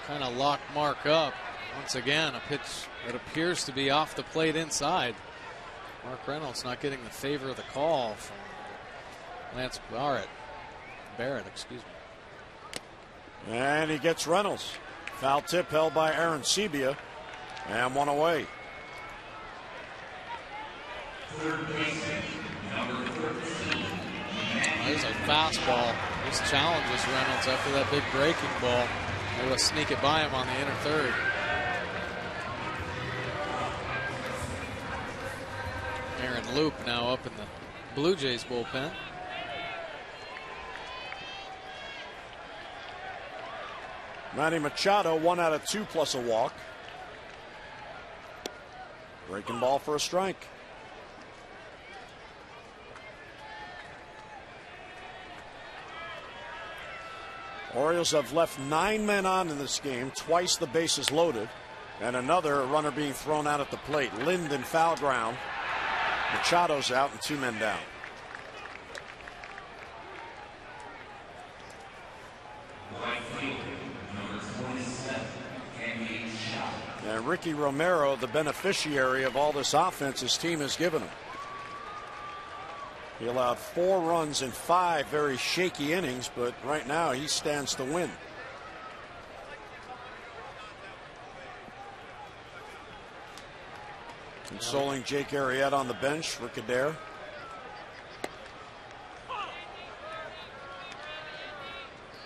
Kind of locked Mark up. Once again, a pitch that appears to be off the plate inside. Mark Reynolds not getting the favor of the call from Lance Barrett, excuse me. And he gets Reynolds. Foul tip held by Aaron Sebia. And 1 away. There's a fastball. This challenges Reynolds after that big breaking ball. Able to sneak it by him on the inner third. Aaron Loop now up in the Blue Jays bullpen. Manny Machado, 1 out of 2 plus a walk. Breaking ball for a strike. Orioles have left 9 men on in this game, twice the bases loaded, and another runner being thrown out at the plate. Lind in foul ground. Machado's out and 2 men down. And Ricky Romero, the beneficiary of all this offense his team has given him. He allowed 4 runs in 5 very shaky innings, but right now he stands to win. Consoling Jake Arrieta on the bench for Kader.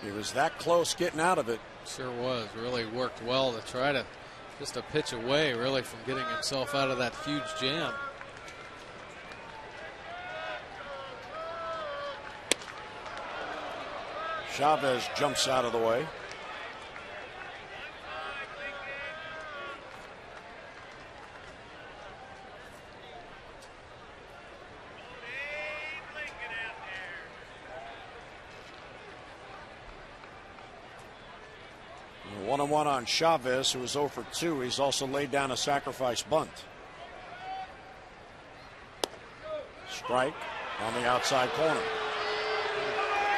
He was that close getting out of it. Sure was. Really worked well to try to just a pitch away really from getting himself out of that huge jam. Chavez jumps out of the way. One-on-one on Chavez, who was 0 for 2. He's also laid down a sacrifice bunt. Strike on the outside corner.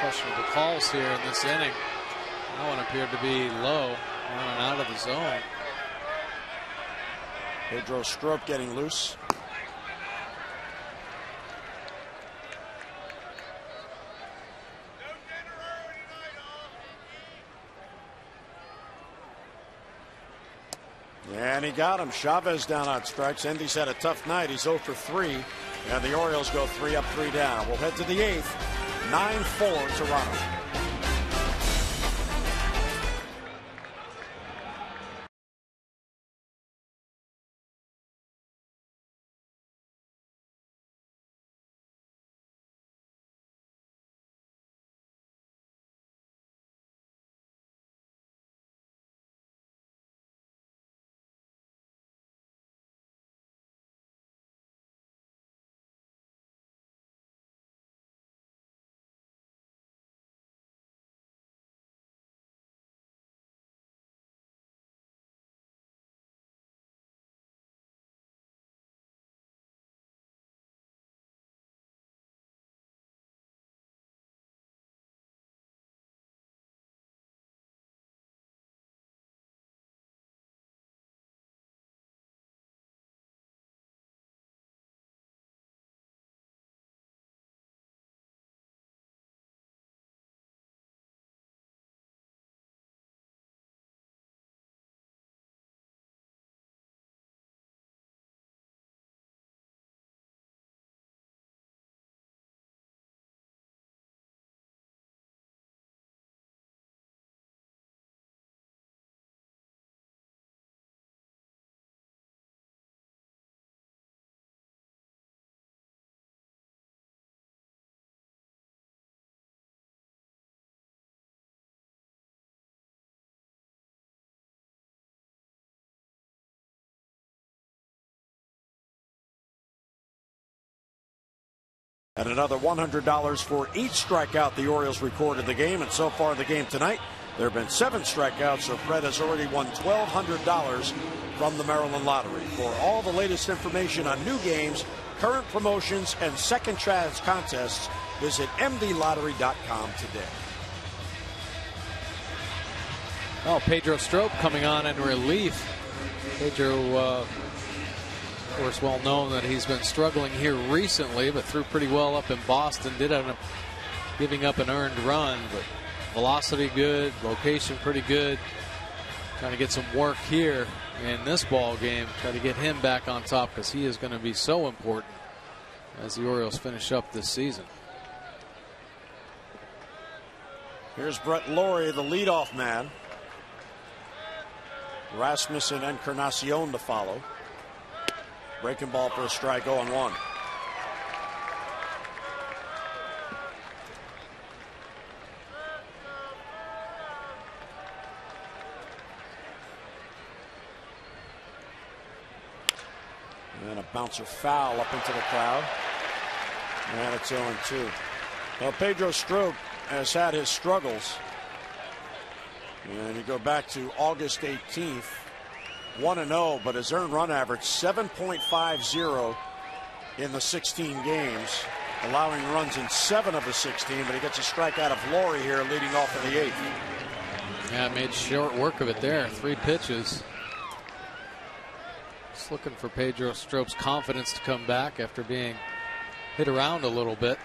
Questionable calls here in this inning. That one appeared to be low, running out of the zone. Pedro Strop getting loose. And he got him. Chavez down on strikes. Endy's had a tough night. He's 0 for 3. And the Orioles go 3 up, 3 down. We'll head to the 8th. 9-4 Toronto. And another $100 for each strikeout the Orioles record in the game. And so far in the game tonight, there have been 7 strikeouts, so Fred has already won $1,200 from the Maryland Lottery. For all the latest information on new games, current promotions, and second chance contests, visit mdlottery.com today. Oh, Pedro Strop coming on in relief. Pedro, of course, well known that he's been struggling here recently, but threw pretty well up in Boston. Did end up giving up an earned run, but velocity good, location pretty good. Trying to get some work here in this ball game. Try to get him back on top because he is going to be so important as the Orioles finish up this season. Here's Brett Laurie, the leadoff man. Rasmussen and Encarnacion to follow. Breaking ball for a strike, 0-1. And a bouncer foul up into the crowd. And it's 0-2. Well, Pedro Strop has had his struggles. And you go back to August 18th. 1-0, but his earned run average 7.50 in the 16 games, allowing runs in 7 of the 16, but he gets a strikeout of Laurie here leading off in the 8th. Yeah, made short work of it there. 3 pitches. Just looking for Pedro Strope's confidence to come back after being hit around a little bit.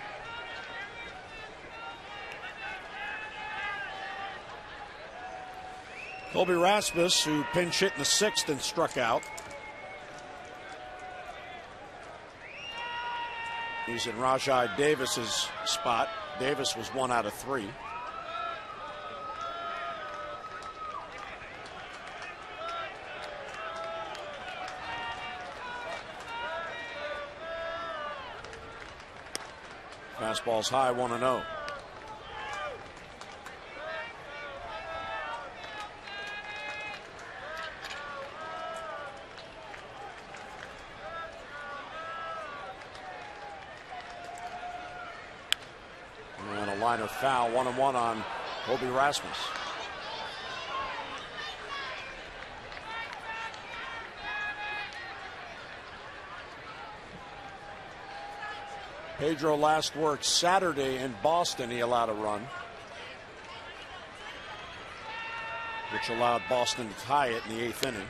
Colby Rasmus, who pinch hit in the 6th and struck out. He's in Rajai Davis's spot. Davis was 1 out of 3. Fastball's high, 1-0. And a line of foul, 1-1 on Colby Rasmus. Pedro last worked Saturday in Boston. He allowed a run, which allowed Boston to tie it in the 8th inning.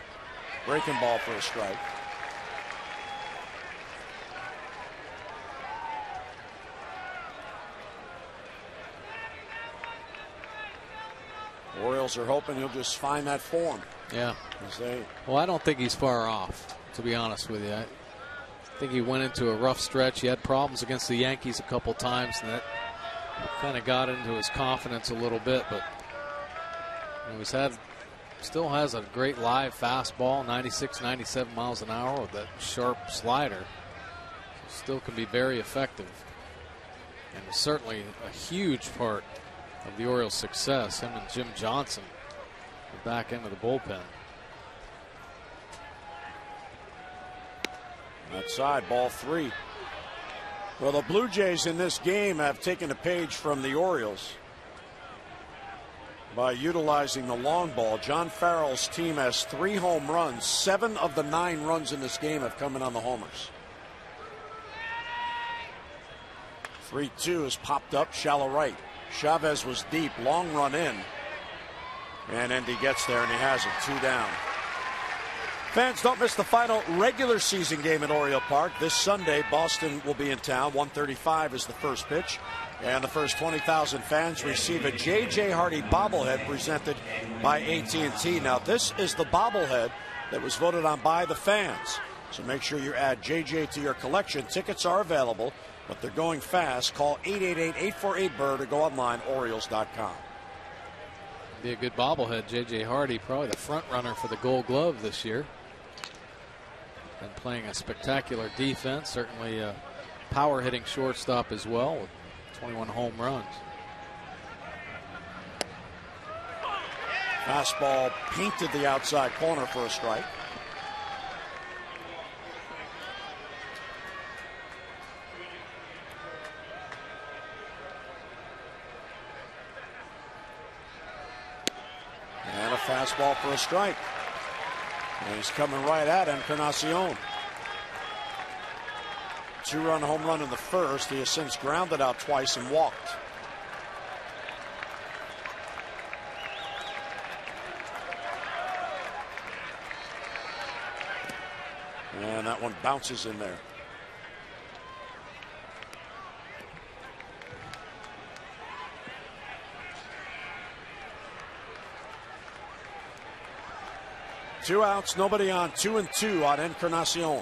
Breaking ball for a strike. Orioles are hoping he'll just find that form. Yeah. Well, I don't think he's far off, to be honest with you. I think he went into a rough stretch. He had problems against the Yankees a couple times, and that kind of got into his confidence a little bit. But still has a great live fastball, 96, 97 miles an hour with that sharp slider. Still can be very effective, and certainly a huge part of the Orioles' success. Him and Jim Johnson, the back end of the bullpen. Outside, ball 3. Well, the Blue Jays in this game have taken a page from the Orioles by utilizing the long ball. John Farrell's team has 3 home runs. 7 of the 9 runs in this game have come in on the homers. 3-2 is popped up, shallow right. Chavez was deep, long run in. And Endy gets there, and he has it, 2 down. Fans, don't miss the final regular season game at Oriole Park. This Sunday, Boston will be in town. 1:35 is the first pitch. And the first 20,000 fans receive a J.J. Hardy bobblehead presented by AT&T. Now, this is the bobblehead that was voted on by the fans. So make sure you add J.J. to your collection. Tickets are available, but they're going fast. Call 888-848-BIRD or go online, Orioles.com. Be a good bobblehead. J.J. Hardy, probably the front runner for the Gold Glove this year. And playing a spectacular defense, certainly a power hitting shortstop as well, with 21 home runs. Fastball painted the outside corner for a strike. And a fastball for a strike. And he's coming right at Encarnacion. 2-run home run in the first. He has since grounded out twice and walked. And that one bounces in there. Two outs, nobody on. 2-2 on Encarnacion.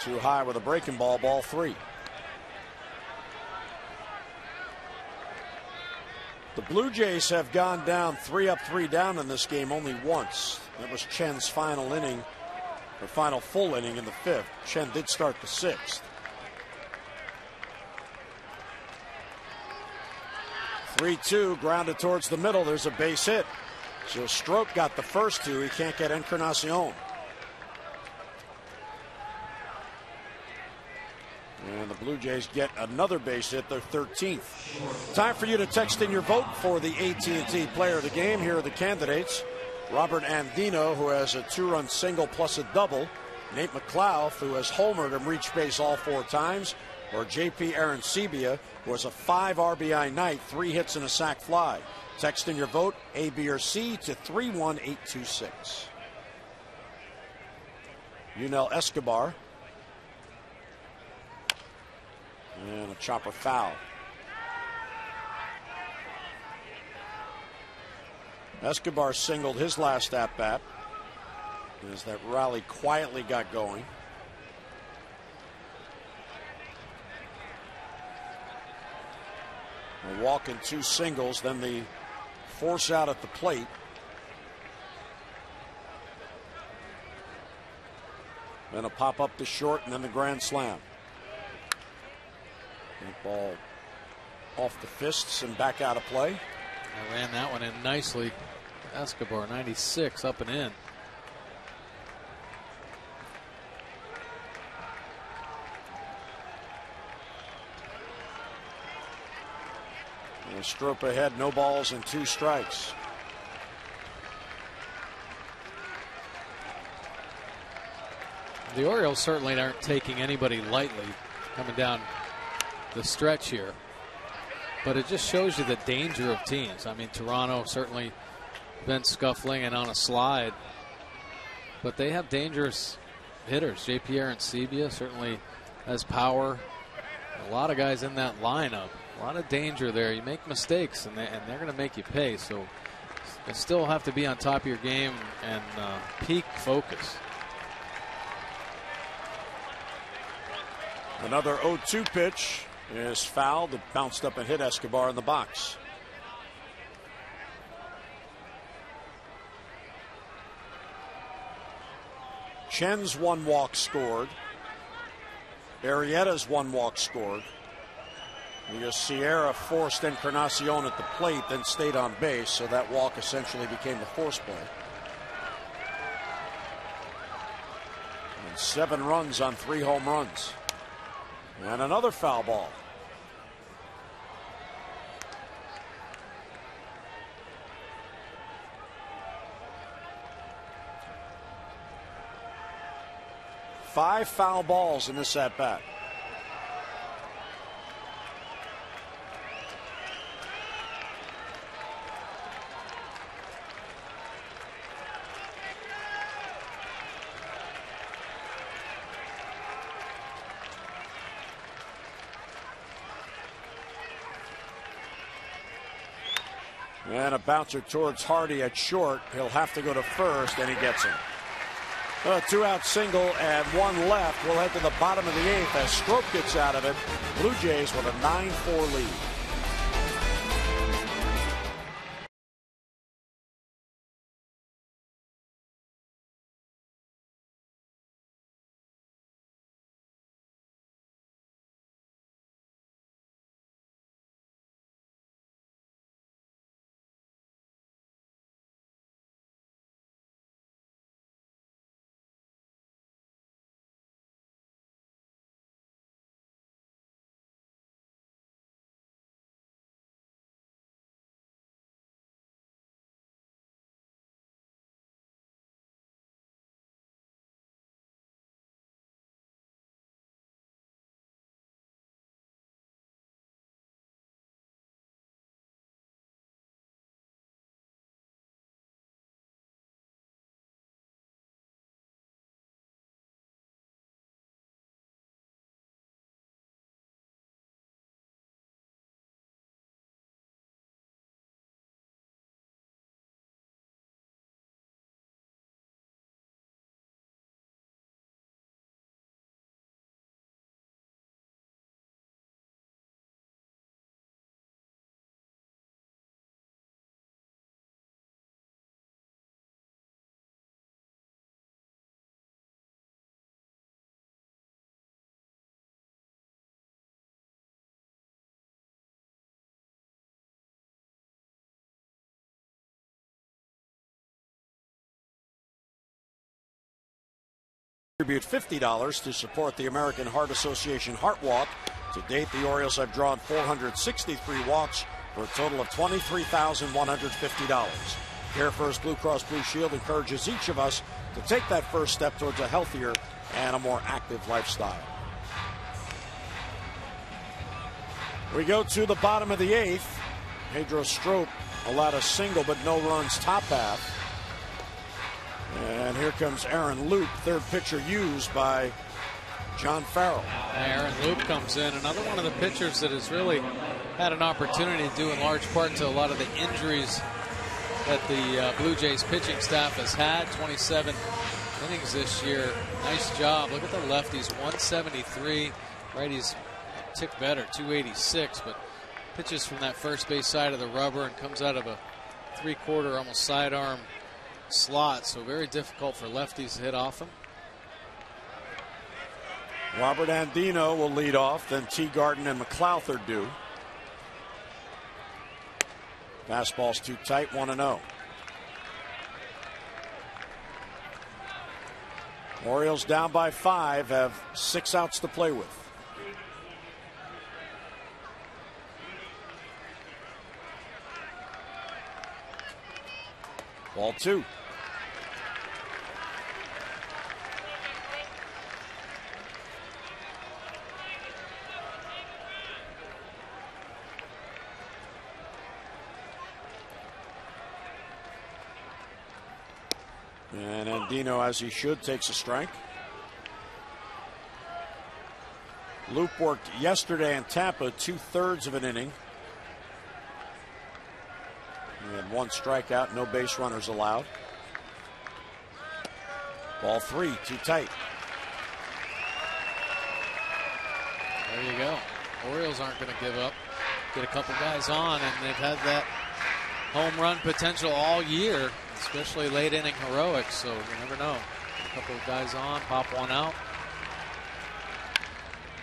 Too high with a breaking ball, ball 3. The Blue Jays have gone down 3 up, 3 down in this game only once. That was Chen's final inning, or final full inning in the 5th. Chen did start the 6th. 3-2, grounded towards the middle. There's a base hit. So Stroke got the first 2. He can't get Encarnacion. And the Blue Jays get another base hit, their 13th. Time for you to text in your vote for the AT&T Player of the Game. Here are the candidates. Robert Andino, who has a 2-run single plus a double. Nate McLeod, who has homered and reached base all 4 times. or JP Arancibia, who has a 5 RBI night, 3 hits and a sac fly. Text in your vote, A, B, or C, to 31826. Yunel Escobar. And a chopper foul. Escobar singled his last at-bat as that rally quietly got going. A walk and 2 singles, then the force out at the plate. Then a pop up to short, and then the grand slam. That ball off the fists and back out of play. I ran that one in nicely. Escobar, 96, up and in. And a stroke ahead, no balls and 2 strikes. The Orioles certainly aren't taking anybody lightly coming down the stretch here. But it just shows you the danger of teams. I mean, Toronto certainly been scuffling and on a slide. But they have dangerous hitters. JP Arancibia certainly has power. A lot of guys in that lineup. A lot of danger there. You make mistakes, and they're going to make you pay. So you still have to be on top of your game and peak focus. Another 0-2 pitch is fouled. It bounced up and hit Escobar in the box. Chen's 1 walk scored. Arrieta's 1 walk scored. Because Sierra forced Encarnacion at the plate, then stayed on base, so that walk essentially became the force play. And 7 runs on 3 home runs. And another foul ball. Five foul balls in this at bat. And a bouncer towards Hardy at short. He'll have to go to first, and he gets him. A 2-out single and 1 left. We'll head to the bottom of the 8th as Stroke gets out of it. Blue Jays with a 9-4 lead. Contribute $50 to support the American Heart Association Heart Walk. To date, the Orioles have drawn 463 walks for a total of $23,150. Care First Blue Cross Blue Shield encourages each of us to take that first step towards a healthier and a more active lifestyle. We go to the bottom of the 8th. Pedro Strop allowed a single but no runs top half. And here comes Aaron Loop, third pitcher used by John Farrell. Aaron Loop comes in, another one of the pitchers that has really had an opportunity to do in large part to a lot of the injuries that the Blue Jays pitching staff has had. 27 innings this year. Nice job. Look at the lefties, 173. Righties a tick better, 286, but pitches from that first base side of the rubber and comes out of a 3/4 almost sidearm slot, so very difficult for lefties to hit off him. Robert Andino will lead off, then Teagarden and McLouth are due. Fastball's too tight, 1-0. Orioles down by 5, have 6 outs to play with. Ball 2. And Andino, as he should, takes a strike. Loop worked yesterday in Tampa, 2/3 of an inning. He had 1 strikeout, no base runners allowed. Ball 3, too tight. There you go. Orioles aren't going to give up. Get a couple guys on, and they've had that home run potential all year, especially late inning heroics, so you never know. A couple of guys on, pop one out.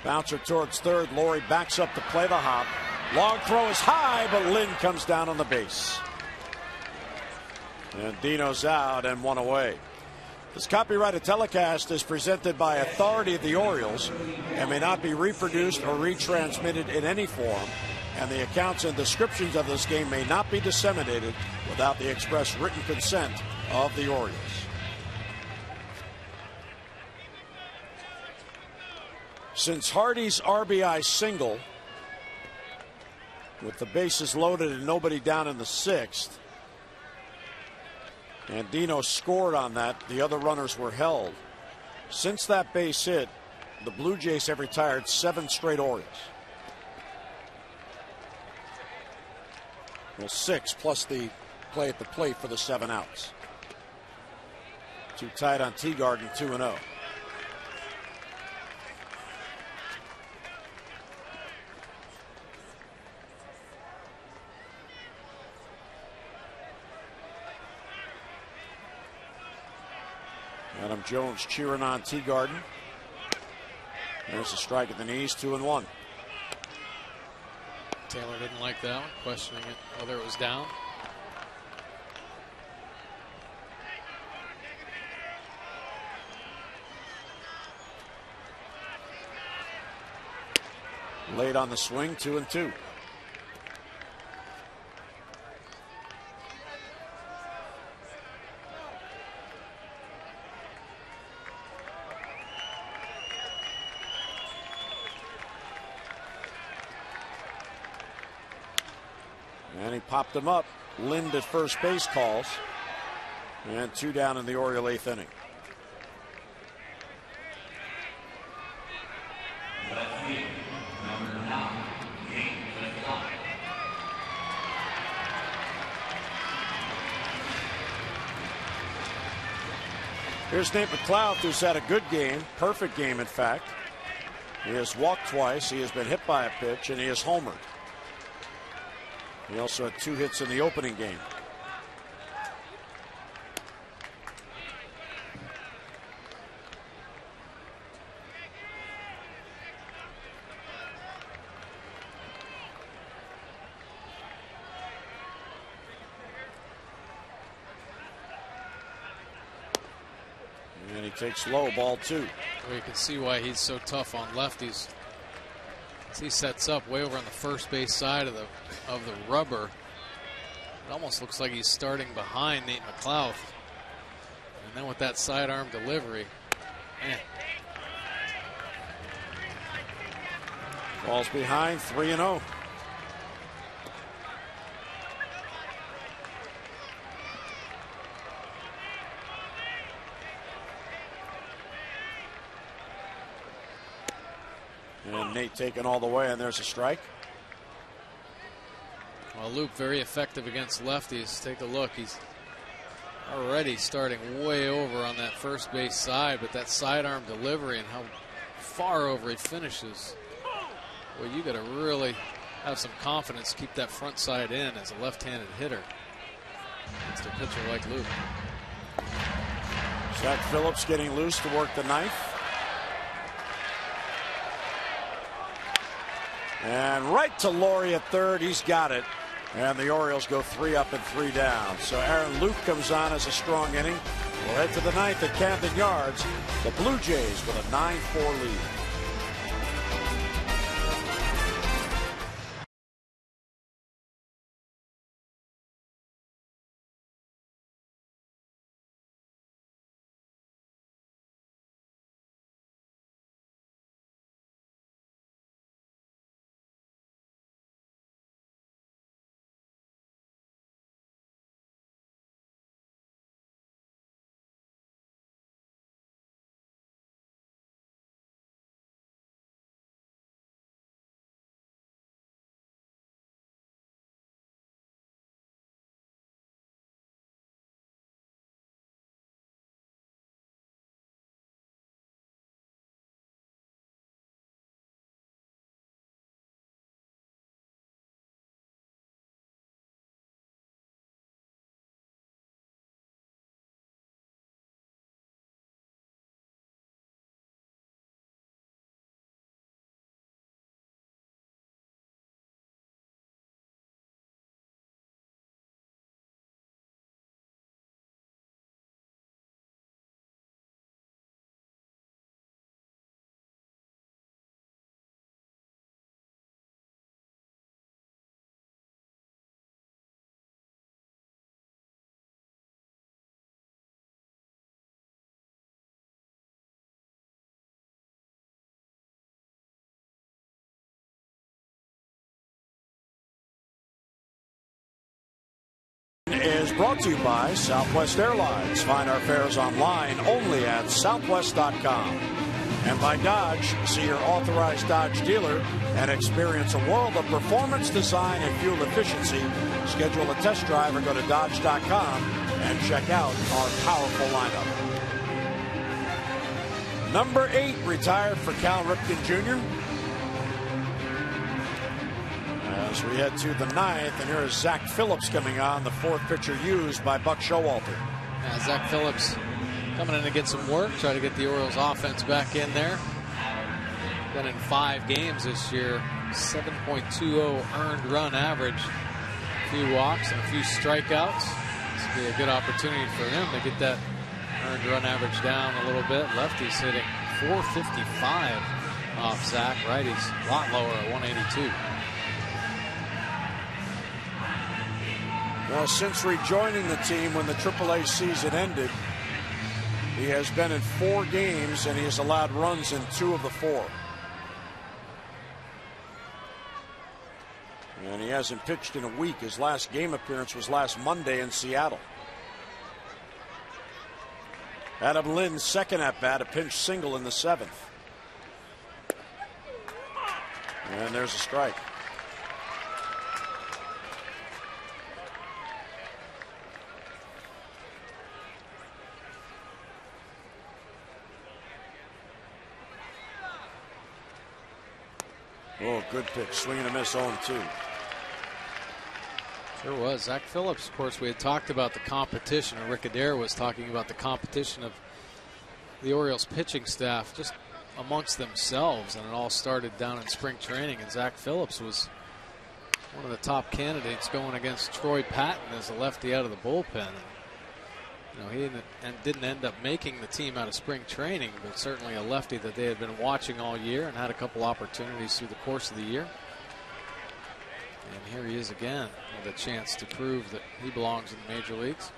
Bouncer towards third. Laurie backs up to play the hop. Long throw is high, but Lynn comes down on the base. And Dino's out and 1 away. This copyrighted telecast is presented by authority of the Orioles and may not be reproduced or retransmitted in any form, and the accounts and descriptions of this game may not be disseminated without the express written consent of the Orioles. Since Hardy's RBI single, with the bases loaded and nobody down in the 6th, and Dino scored on that, the other runners were held. Since that base hit, the Blue Jays have retired 7 straight Orioles. Well, 6 plus the play at the plate for the 7 outs. Too tight on Teagarden, 2-0. Adam Jones cheering on Teagarden. There's a strike at the knees, 2-1. Taylor didn't like that one, questioning it, whether it was down. Late on the swing, 2-2. And he popped him up. Lind at first base calls. And 2 down in the Oriole 8th inning. Here's Nate McLouth, who's had a good game, perfect game in fact. He has walked twice, he has been hit by a pitch, and he has homered. He also had 2 hits in the opening game. And he takes low, ball 2. Well, you can see why he's so tough on lefties. As he sets up way over on the first base side of the rubber. It almost looks like he's starting behind Nate McLouth. And then with that sidearm delivery, man. Ball's behind, 3-0. And Nate taken all the way, and there's a strike. Well, Luke very effective against lefties. Take a look. He's already starting way over on that first base side, but that sidearm delivery and how far over he finishes. Well, you got to really have some confidence to keep that front side in as a left-handed hitter against a pitcher like Luke. Zach Phillips getting loose to work the ninth. And right to Laurie at third. He's got it. And the Orioles go 3 up and 3 down. So Aaron Luke comes on as a strong inning. We'll head to the ninth at Camden Yards. The Blue Jays with a 9-4 lead. Is brought to you by Southwest Airlines. Find our fares online only at southwest.com. And by Dodge. See your authorized Dodge dealer and experience a world of performance, design, and fuel efficiency. Schedule a test drive or go to dodge.com and check out our powerful lineup. Number 8 retired for Cal Ripken Jr. As we head to the ninth, and here is Zach Phillips coming on, the fourth pitcher used by Buck Showalter. Yeah, Zach Phillips coming in to get some work, try to get the Orioles offense back in there. Been in 5 games this year, 7.20 earned run average, a few walks and a few strikeouts. This will be a good opportunity for him to get that earned run average down a little bit. Lefty's hitting .455 off Zach. Righty's a lot lower at 182. Well, since rejoining the team when the AAA season ended, he has been in 4 games and he has allowed runs in 2 of the 4. And he hasn't pitched in a week. His last game appearance was last Monday in Seattle. Adam Lynn's second at bat, a pinch single in the 7th. And there's a strike. Oh, good pitch. Swing and a miss, 0-2. Sure was. Zach Phillips, of course, we had talked about the competition, or Rick Adair was talking about the competition of the Orioles pitching staff just amongst themselves, and it all started down in spring training, and Zach Phillips was one of the top candidates going against Troy Patton as a lefty out of the bullpen. You know, he didn't end up making the team out of spring training, but certainly a lefty that they had been watching all year and had a couple opportunities through the course of the year. And here he is again with a chance to prove that he belongs in the major leagues.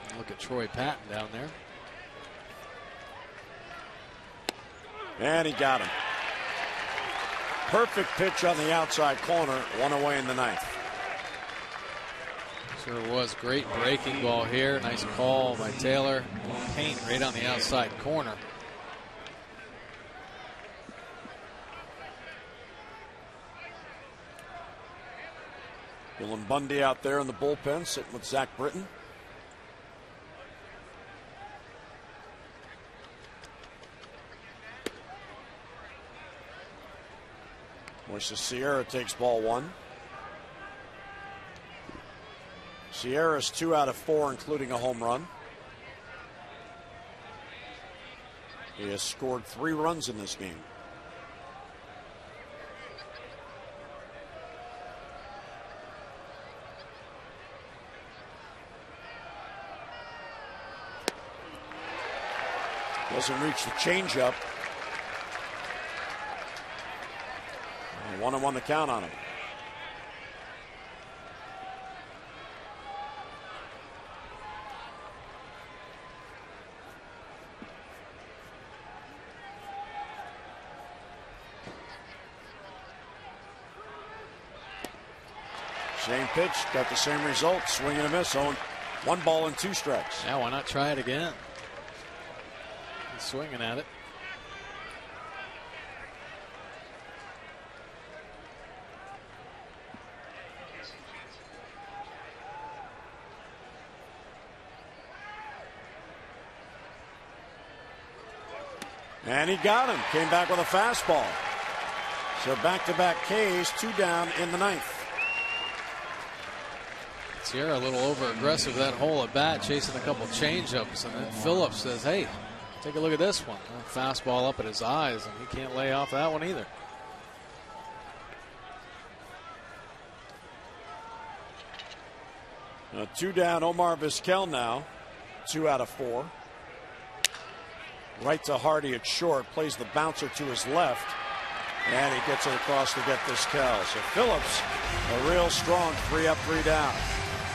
And look at Troy Patton down there. And he got him. Perfect pitch on the outside corner, 1 away in the 9th. Sure was. Great breaking ball here. Nice call by Taylor. Paint right on the outside corner. Dylan Bundy out there in the bullpen sitting with Zach Britton. Moises Sierra takes ball 1. Sierra's 2 out of 4, including a home run. He has scored 3 runs in this game. Doesn't reach the changeup. 1-1 the count on him. Same pitch, got the same result. Swing and a miss. 1 ball and 2 strikes. Yeah, why not try it again? He's swinging at it. And he got him. Came back with a fastball. So back-to-back Ks, 2 down in the 9th. Sierra a little over-aggressive that whole at bat, chasing a couple changeups, and then Phillips says, "Hey, take a look at this one." A fastball up at his eyes, and he can't lay off that one either. Now 2 down, Omar Vizquel now, 2 out of 4. Right to Hardy at short, plays the bouncer to his left, and he gets it across to get Vizquel. So Phillips, a real strong 3 up, 3 down.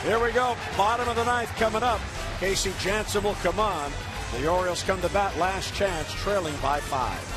Here we go, bottom of the 9th coming up. Casey Jansen will come on. The Orioles come to bat, last chance, trailing by 5.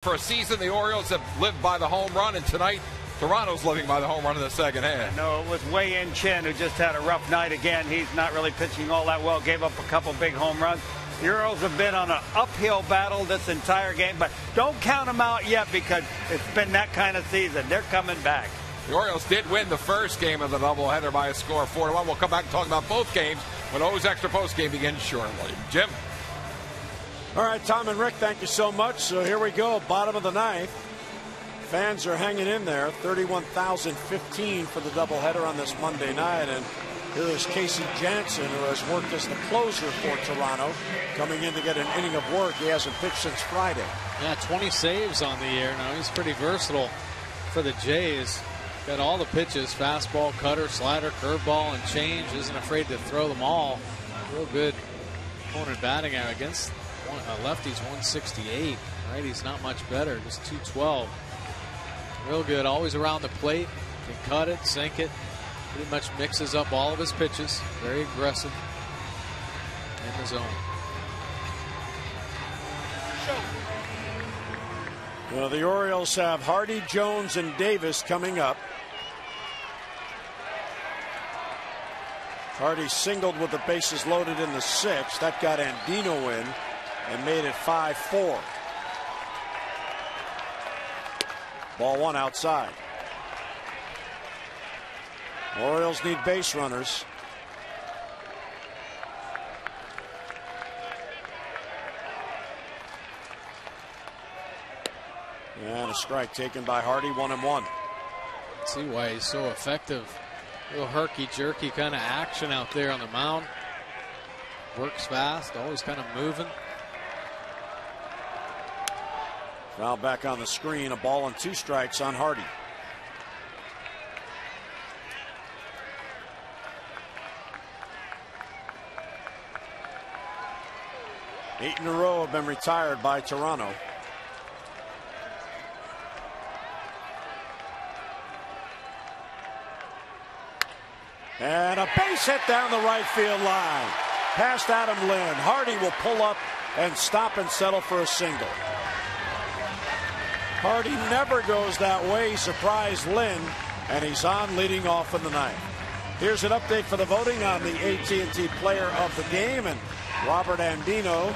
For a season, the Orioles have lived by the home run, and tonight, Toronto's living by the home run in the second half. No, it was Wei-Yin Chen who just had a rough night again. He's not really pitching all that well, gave up a couple big home runs. The Orioles have been on an uphill battle this entire game, but don't count them out yet because it's been that kind of season. They're coming back. The Orioles did win the first game of the doubleheader by a score of 4-1. We'll come back and talk about both games when O's Extra Post game begins shortly. Jim? All right, Tom and Rick, thank you so much. So here we go, bottom of the 9th. Fans are hanging in there, 31,015 for the doubleheader on this Monday night. And here is Casey Jansen, who has worked as the closer for Toronto, coming in to get an inning of work. He hasn't pitched since Friday. Yeah, 20 saves on the year now. He's pretty versatile for the Jays. Got all the pitches, fastball, cutter, slider, curveball, and change. Isn't afraid to throw them all. Real good opponent batting out against lefties, 168. Righties not much better, just 212. Real good, always around the plate. Can cut it, sink it. Pretty much mixes up all of his pitches. Very aggressive in the zone. Well, the Orioles have Hardy, Jones, and Davis coming up. Hardy singled with the bases loaded in the 6th. That got Andino in and made it 5-4. Ball 1 outside. Orioles need base runners. And a strike taken by Hardy, 1-1. See why he's so effective. Little herky-jerky kind of action out there on the mound. Works fast, always kind of moving. Foul back on the screen, a ball and 2 strikes on Hardy. Eight in a row have been retired by Toronto. And a base hit down the right field line. Past Adam Lynn. Hardy will pull up and stop and settle for a single. Hardy never goes that way. He surprised Lynn, and he's on leading off in the ninth. Here's an update for the voting on the AT&T Player of the Game, and Robert Andino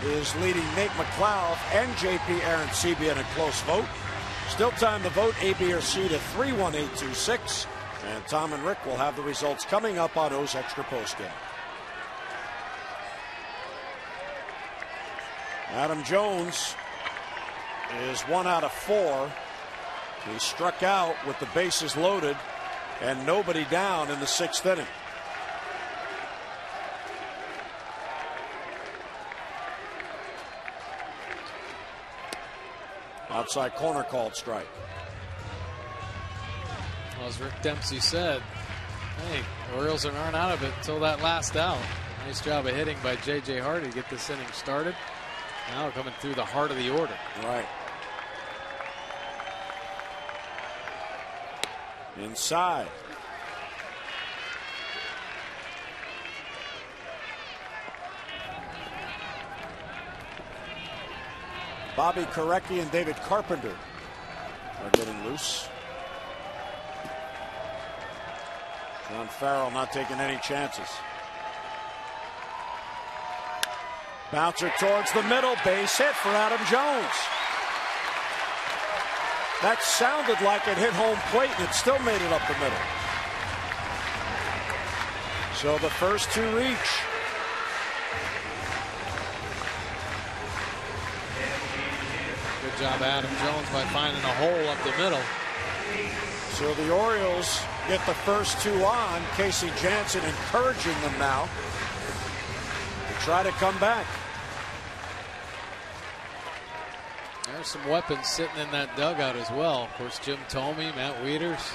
is leading Nate McLeod and JP Arancibia in a close vote. Still time to vote, A, B, or C to 31826. And Tom and Rick will have the results coming up on O's Extra Postgame. Adam Jones is 1 out of 4. He struck out with the bases loaded and nobody down in the 6th inning. Outside corner called strike. Well, as Rick Dempsey said, hey, the Orioles aren't out of it until that last out. Nice job of hitting by J.J. Hardy to get this inning started. Now coming through the heart of the order. Right. Inside. Bobby Korecki and David Carpenter are getting loose. John Farrell not taking any chances. Bouncer towards the middle, base hit for Adam Jones. That sounded like it hit home plate, and it still made it up the middle. So the first 2 reach. Good job, Adam Jones, by finding a hole up the middle. So the Orioles get the first 2 on. Casey Jansen encouraging them now to try to come back. There's some weapons sitting in that dugout as well. Of course, Jim Thome, Matt Wieters.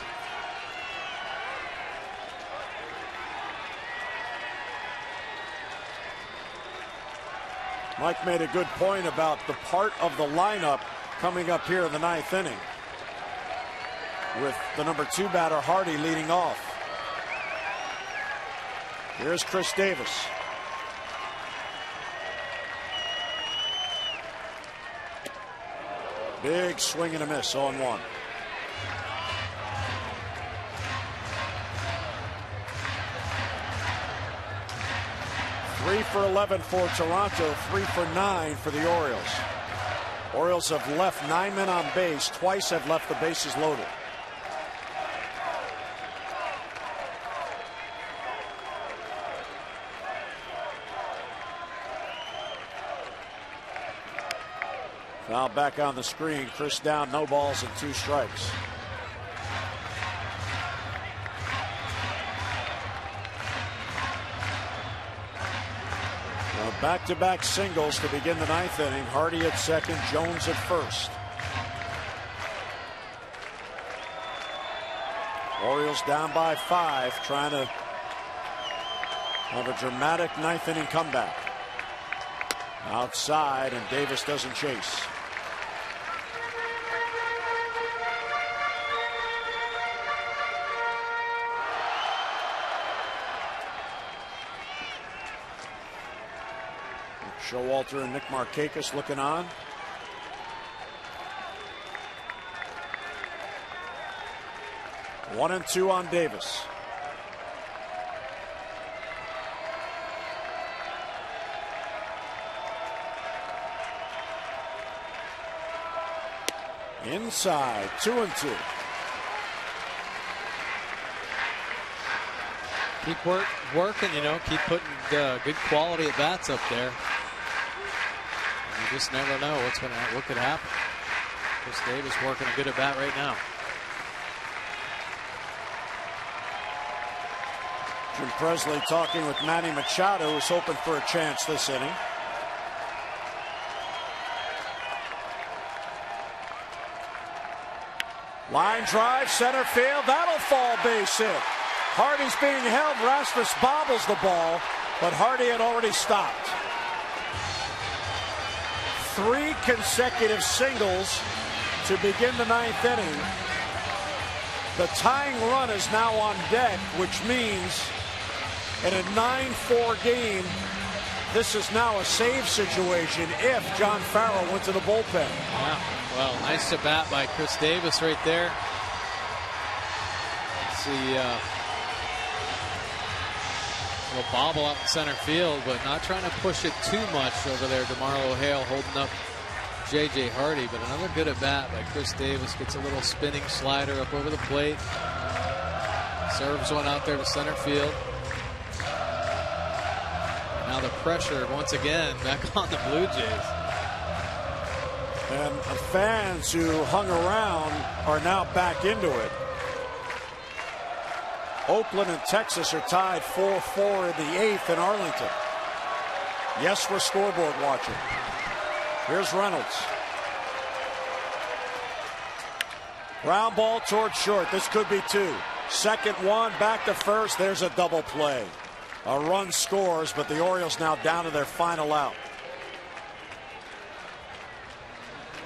Mike made a good point about the part of the lineup coming up here in the 9th inning, with the number 2 batter Hardy leading off. Here's Chris Davis. Big swing and a miss, 0-1. Three for 11 for Toronto, 3 for 9 for the Orioles. Orioles have left 9 men on base, twice have left the bases loaded. Foul back on the screen. Chris down, no balls and 2 strikes. Back-to-back singles to begin the 9th inning. Hardy at second, Jones at first. Orioles down by 5, trying to have a dramatic 9th inning comeback. Outside, and Davis doesn't chase. Showalter and Nick Markakis looking on. One and 2 on Davis. Inside, 2-2. Keep working, keep putting good quality at bats up there. You just never know what could happen. Chris Davis working a good at bat right now. Jim Presley talking with Manny Machado, who's hoping for a chance this inning. Line drive, center field, that'll fall, base hit. Hardy's being held. Rasmus bobbles the ball, but Hardy had already stopped. 3 consecutive singles to begin the 9th inning. The tying run is now on deck, which means in a 9-4 game, this is now a save situation if John Farrell went to the bullpen. Yeah, well, nice at bat by Chris Davis right there. See little bobble out in center field, but not trying to push it too much over there. DeMarlo Hale holding up J.J. Hardy, but another good at bat by Chris Davis. Gets a little spinning slider up over the plate. Serves one out there to center field. Now the pressure once again back on the Blue Jays. And the fans who hung around are now back into it. Oakland and Texas are tied 4-4 in the 8th in Arlington. Yes, we're scoreboard watching. Here's Reynolds. Ground ball towards short. This could be 2. Second one, back to first. There's a double play. A run scores, but the Orioles now down to their final out.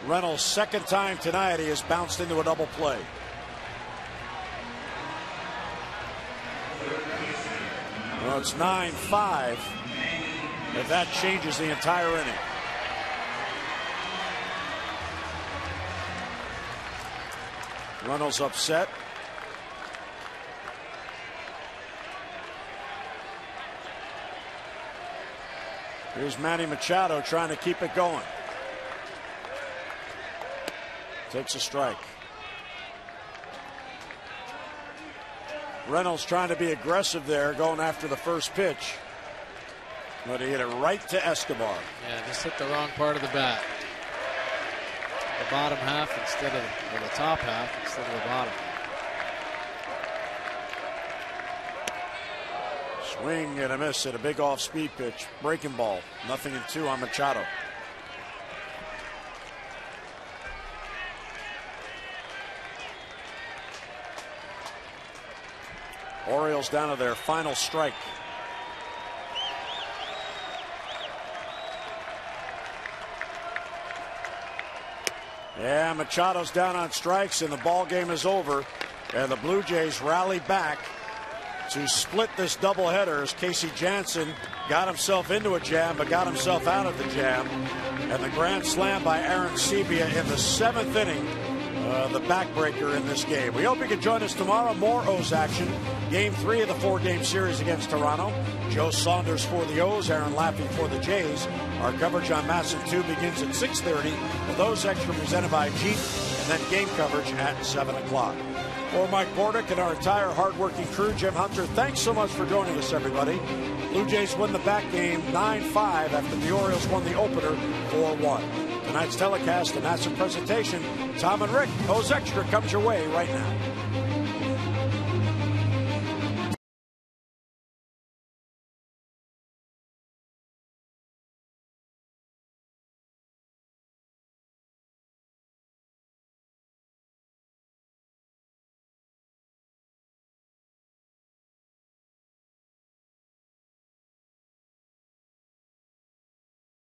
Reynolds' second time tonight, he has bounced into a double play. Well, it's 9-5. If that changes the entire inning. Reynolds upset. Here's Manny Machado trying to keep it going. Takes a strike. Reynolds trying to be aggressive there, going after the first pitch. But he hit it right to Escobar. Yeah, just hit the wrong part of the bat. The bottom half instead of the top half instead of the bottom. Swing and a miss at a big off-speed pitch. Breaking ball. 0-2 on Machado. Orioles down to their final strike. Yeah, Machado's down on strikes and the ball game is over. And the Blue Jays rally back to split this doubleheader as Casey Janssen got himself into a jam but got himself out of the jam. And the grand slam by Aaron Sebia in the 7th inning. The backbreaker in this game. We hope you can join us tomorrow. More O's action. Game 3 of the 4-game series against Toronto. Joe Saunders for the O's, Aaron Laffey for the Jays. Our coverage on Masson 2 begins at 6:30. With O's Extra presented by Jeep, and then game coverage at 7 o'clock. For Mike Bordick and our entire hardworking crew, Jim Hunter, thanks so much for joining us, everybody. Blue Jays win the back game 9-5 after the Orioles won the opener 4-1. Tonight's telecast and Masson presentation, Tom and Rick, O's Extra comes your way right now.